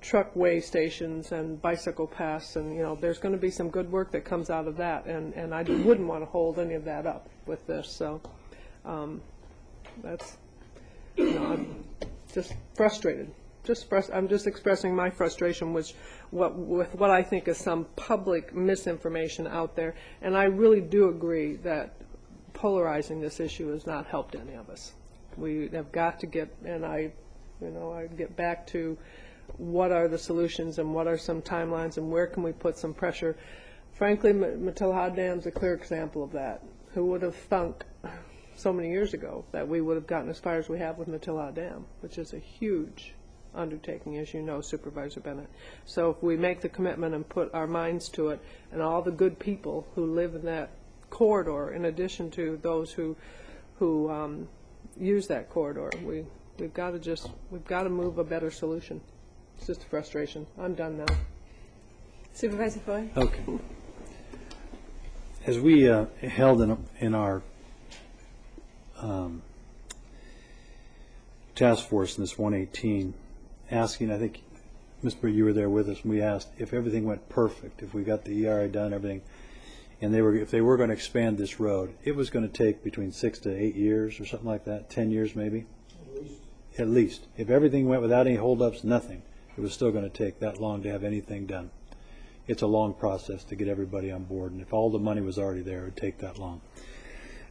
truck way stations and bicycle paths, and there's going to be some good work that comes out of that, and I wouldn't want to hold any of that up with this. So that's, I'm just frustrated. I'm just expressing my frustration with what I think is some public misinformation out there, and I really do agree that polarizing this issue has not helped any of us. We have got to get, and I get back to what are the solutions and what are some timelines and where can we put some pressure. Frankly, Matilha Dam's a clear example of that. Who would have thunk so many years ago that we would have gotten as far as we have with Matilha Dam, which is a huge undertaking, as you know, Supervisor Bennett. So if we make the commitment and put our minds to it, and all the good people who live in that corridor, in addition to those who use that corridor, we've got to move a better solution. It's just a frustration. I'm done now. Supervisor Foy. Okay. As we held in our task force in this 118, asking, I think, Ms. Britt, you were there with us, and we asked if everything went perfect, if we got the ERI done, everything, and if they were going to expand this road, it was going to take between 6 to 8 years or something like that, 10 years maybe? at least. If everything went without any holdups, nothing, it was still going to take that long to have anything done. It's a long process to get everybody on board, and if all the money was already there, it would take that long.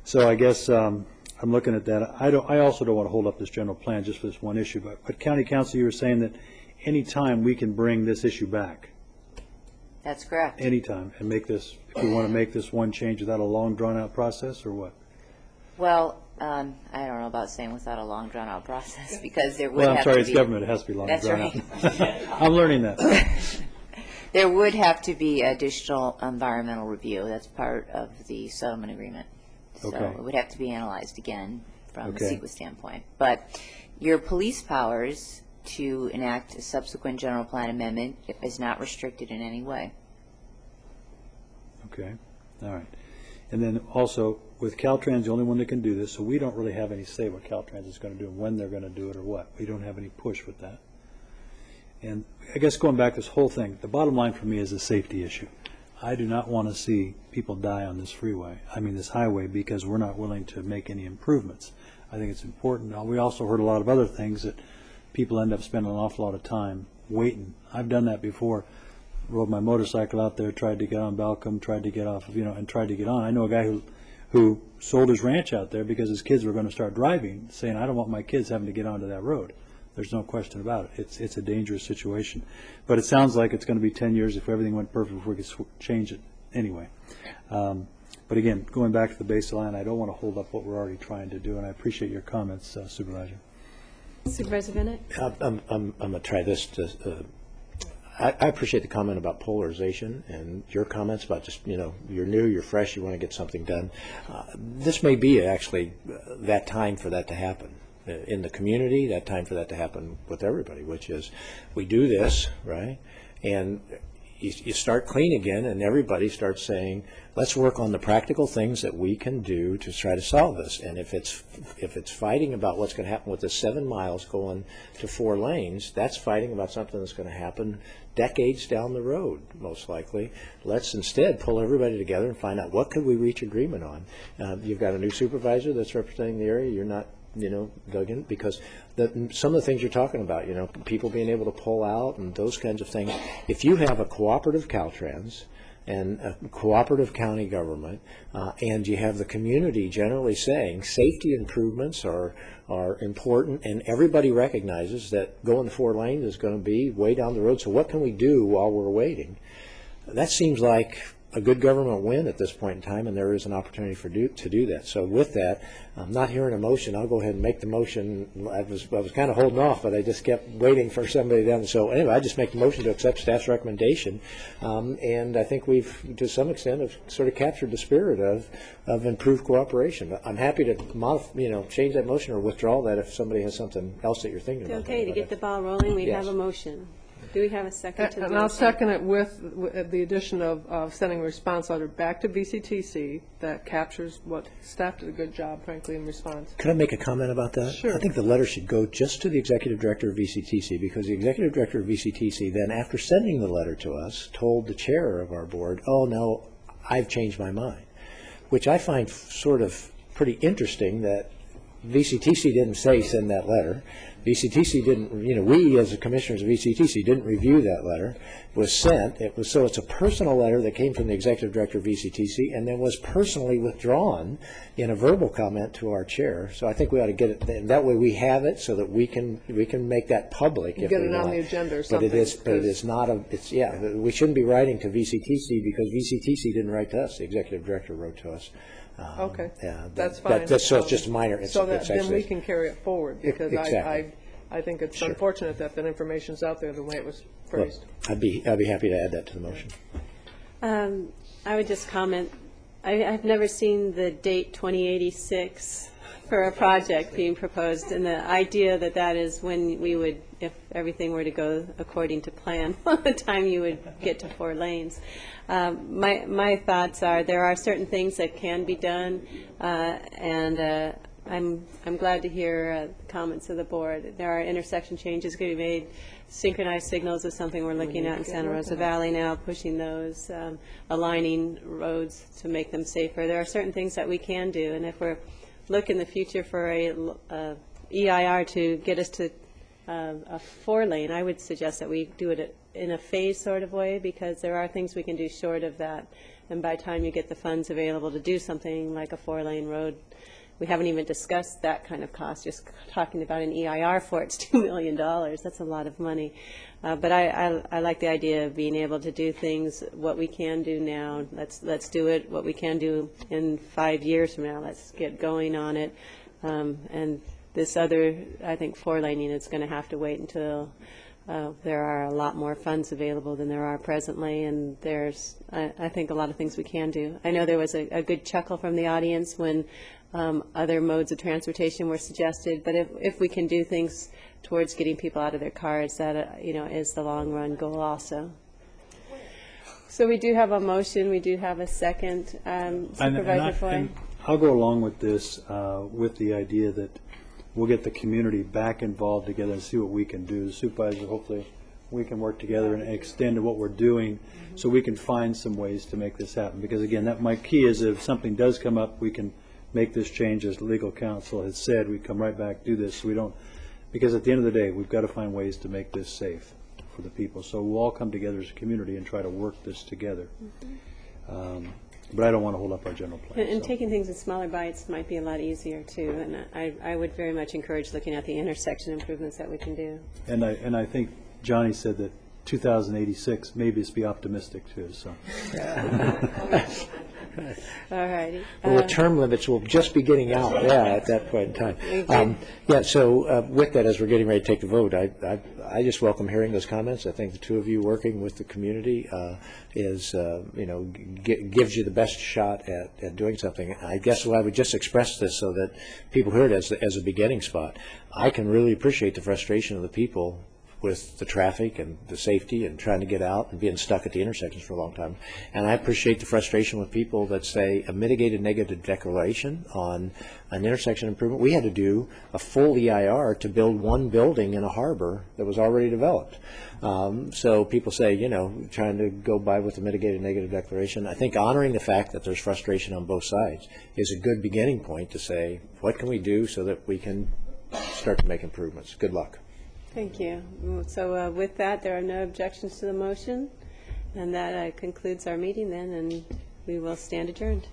So I guess I'm looking at that. I also don't want to hold up this general plan just for this one issue, but County Council, you were saying that any time we can bring this issue back. That's correct. Anytime, and make this, if we want to make this one change without a long drawn-out process, or what? Well, I don't know about saying without a long drawn-out process, because there would Well, I'm have sorry, to it's be. government, it has to be long That's drawn-out. right. I'm learning that. There would have to be additional environmental review. That's part of the settlement agreement. So Okay. it would have to be analyzed again from Okay. a CEQA standpoint. But your police powers to enact a subsequent general plan amendment is not restricted in any way. Okay, all right. And then also, with Caltrans, the only one that can do this, so we don't really have any say what Caltrans is going to do and when they're going to do it or what. We don't have any push with that. And I guess going back to this whole thing, the bottom line for me is a safety issue. I do not want to see people die on this freeway, this highway, because we're not willing to make any improvements. I think it's important. Now, we also heard a lot of other things that people end up spending an awful lot of time waiting. I've done that before. Rode my motorcycle out there, tried to get on Balcom, tried to get off, and tried to get on. I know a guy who sold his ranch out there because his kids were going to start driving, saying, I don't want my kids having to get onto that road. There's no question about it. It's a dangerous situation. But it sounds like it's going to be 10 years if everything went perfect before we could change it anyway. But again, going back to the baseline, I don't want to hold up what we're already trying to do, and I appreciate your comments, Supervisor. Supervisor Bennett? I'm going to try this. I appreciate the comment about polarization and your comments about just, you're new, you're fresh, you want to get something done. This may be actually that time for that to happen in the community, that time for that to happen with everybody, which is we do this, right? And you start clean again, and everybody starts saying, let's work on the practical things that we can do to try to solve this. And if it's fighting about what's going to happen with the 7 miles going to 4 lanes, that's fighting about something that's going to happen decades down the road, most likely. Let's instead pull everybody together and find out what could we reach agreement on. You've got a new supervisor that's representing the area. You're not dug in, because some of the things you're talking about, people being able to pull out and those kinds of things. If you have a cooperative Caltrans and a cooperative county government, and you have the community generally saying safety improvements are important, and everybody recognizes that going to 4 lanes is going to be way down the road, so what can we do while we're waiting? That seems like a good government win at this point in time, and there is an opportunity to do that. So with that, I'm not hearing a motion. I'll go ahead and make the motion. I was kind of holding off, but I just kept waiting for somebody down. So anyway, I just make the motion to accept staff's recommendation, and I think we've, to some extent, have sort of captured the spirit of improved cooperation. I'm happy to change that motion or withdraw that if somebody has something else that you're thinking about. Okay, to get the ball rolling, we Yes. have a motion. Do we have a second to the And motion? I'll second it with the addition of sending a response letter back to VCTC that captures what staff did a good job, frankly, in response. Could I make a comment about that? Sure. I think the letter should go just to the executive director of VCTC, because the executive director of VCTC then, after sending the letter to us, told the chair of our board, oh, no, I've changed my mind, which I find sort of pretty interesting that VCTC didn't say send that letter. VCTC didn't, we as the commissioners of VCTC didn't review that letter. It was sent. So it's a personal letter that came from the executive director of VCTC and then was personally withdrawn in a verbal comment to our chair. So I think we ought to get it, and that way we have it so that we can make that public if Get we it on want. the agenda or something. But it is not we shouldn't be writing to VCTC because VCTC didn't write to us. The executive director wrote to us. Okay, Yeah, that's fine. So it's just minor. So that then we can carry it forward, because Exactly. I think it's unfortunate that that information's out there the way it was phrased. Well, I'd be happy to add that to the motion. I would just comment, I've never seen the date 2086 for a project being proposed, and the idea that that is when we would, if everything were to go according to plan, the time you would get to 4 lanes. My thoughts are there are certain things that can be done, and I'm glad to hear comments of the board. There are intersection changes going to be made. Synchronized signals is something we're looking at in Santa Rosa Valley now, pushing those, aligning roads to make them safer. There are certain things that we can do, and if we're look in the future for a EIR to get us to a 4-lane, I would suggest that we do it in a phased sort of way, because there are things we can do short of that. And by the time you get the funds available to do something like a 4-lane road, we haven't even discussed that kind of cost. Just talking about an EIR for it's $2 million. That's a lot of money. But I like the idea of being able to do things, what we can do now. Let's do it. What we can do in 5 years from now. Let's get going on it. And this other, I think, 4-laning is going to have to wait until there are a lot more funds available than there are presently, and there's, I think, a lot of things we can do. I know there was a good chuckle from the audience when other modes of transportation were suggested, but if we can do things towards getting people out of their cars, that is the long-run goal also. So we do have a motion, we do have a second. Supervisor Foy? And I'll go along with this with the idea that we'll get the community back involved together and see what we can do. The supervisor, hopefully we can work together and extend what we're doing so we can find some ways to make this happen. Because again, my key is if something does come up, we can make this change, as legal counsel has said. We come right back, do this, so we don't, because at the end of the day, we've got to find ways to make this safe for the people. So we'll all come together as a community and try to work this together. But I don't want to hold up our general plan. And taking things in smaller bites might be a lot easier too. And I would very much encourage looking at the intersection improvements that we can do. And I think Johnny said that 2086, maybe it's be optimistic too. So. All righty. Well, the term limits will just be getting out, at that point in time. So with that, as we're getting ready to take the vote, I just welcome hearing those comments. I think the two of you working with the community is, gives you the best shot at doing something. I guess I would just express this so that people hear it as a beginning spot. I can really appreciate the frustration of the people with the traffic and the safety and trying to get out and being stuck at the intersections for a long time. And I appreciate the frustration with people that say a mitigated negative declaration on an intersection improvement. We had to do a full EIR to build one building in a harbor that was already developed. So people say, trying to go by with a mitigated negative declaration. I think honoring the fact that there's frustration on both sides is a good beginning point to say, what can we do so that we can start to make improvements? Good luck. Thank you. So with that, there are no objections to the motion, and that concludes our meeting then, and we will stand adjourned.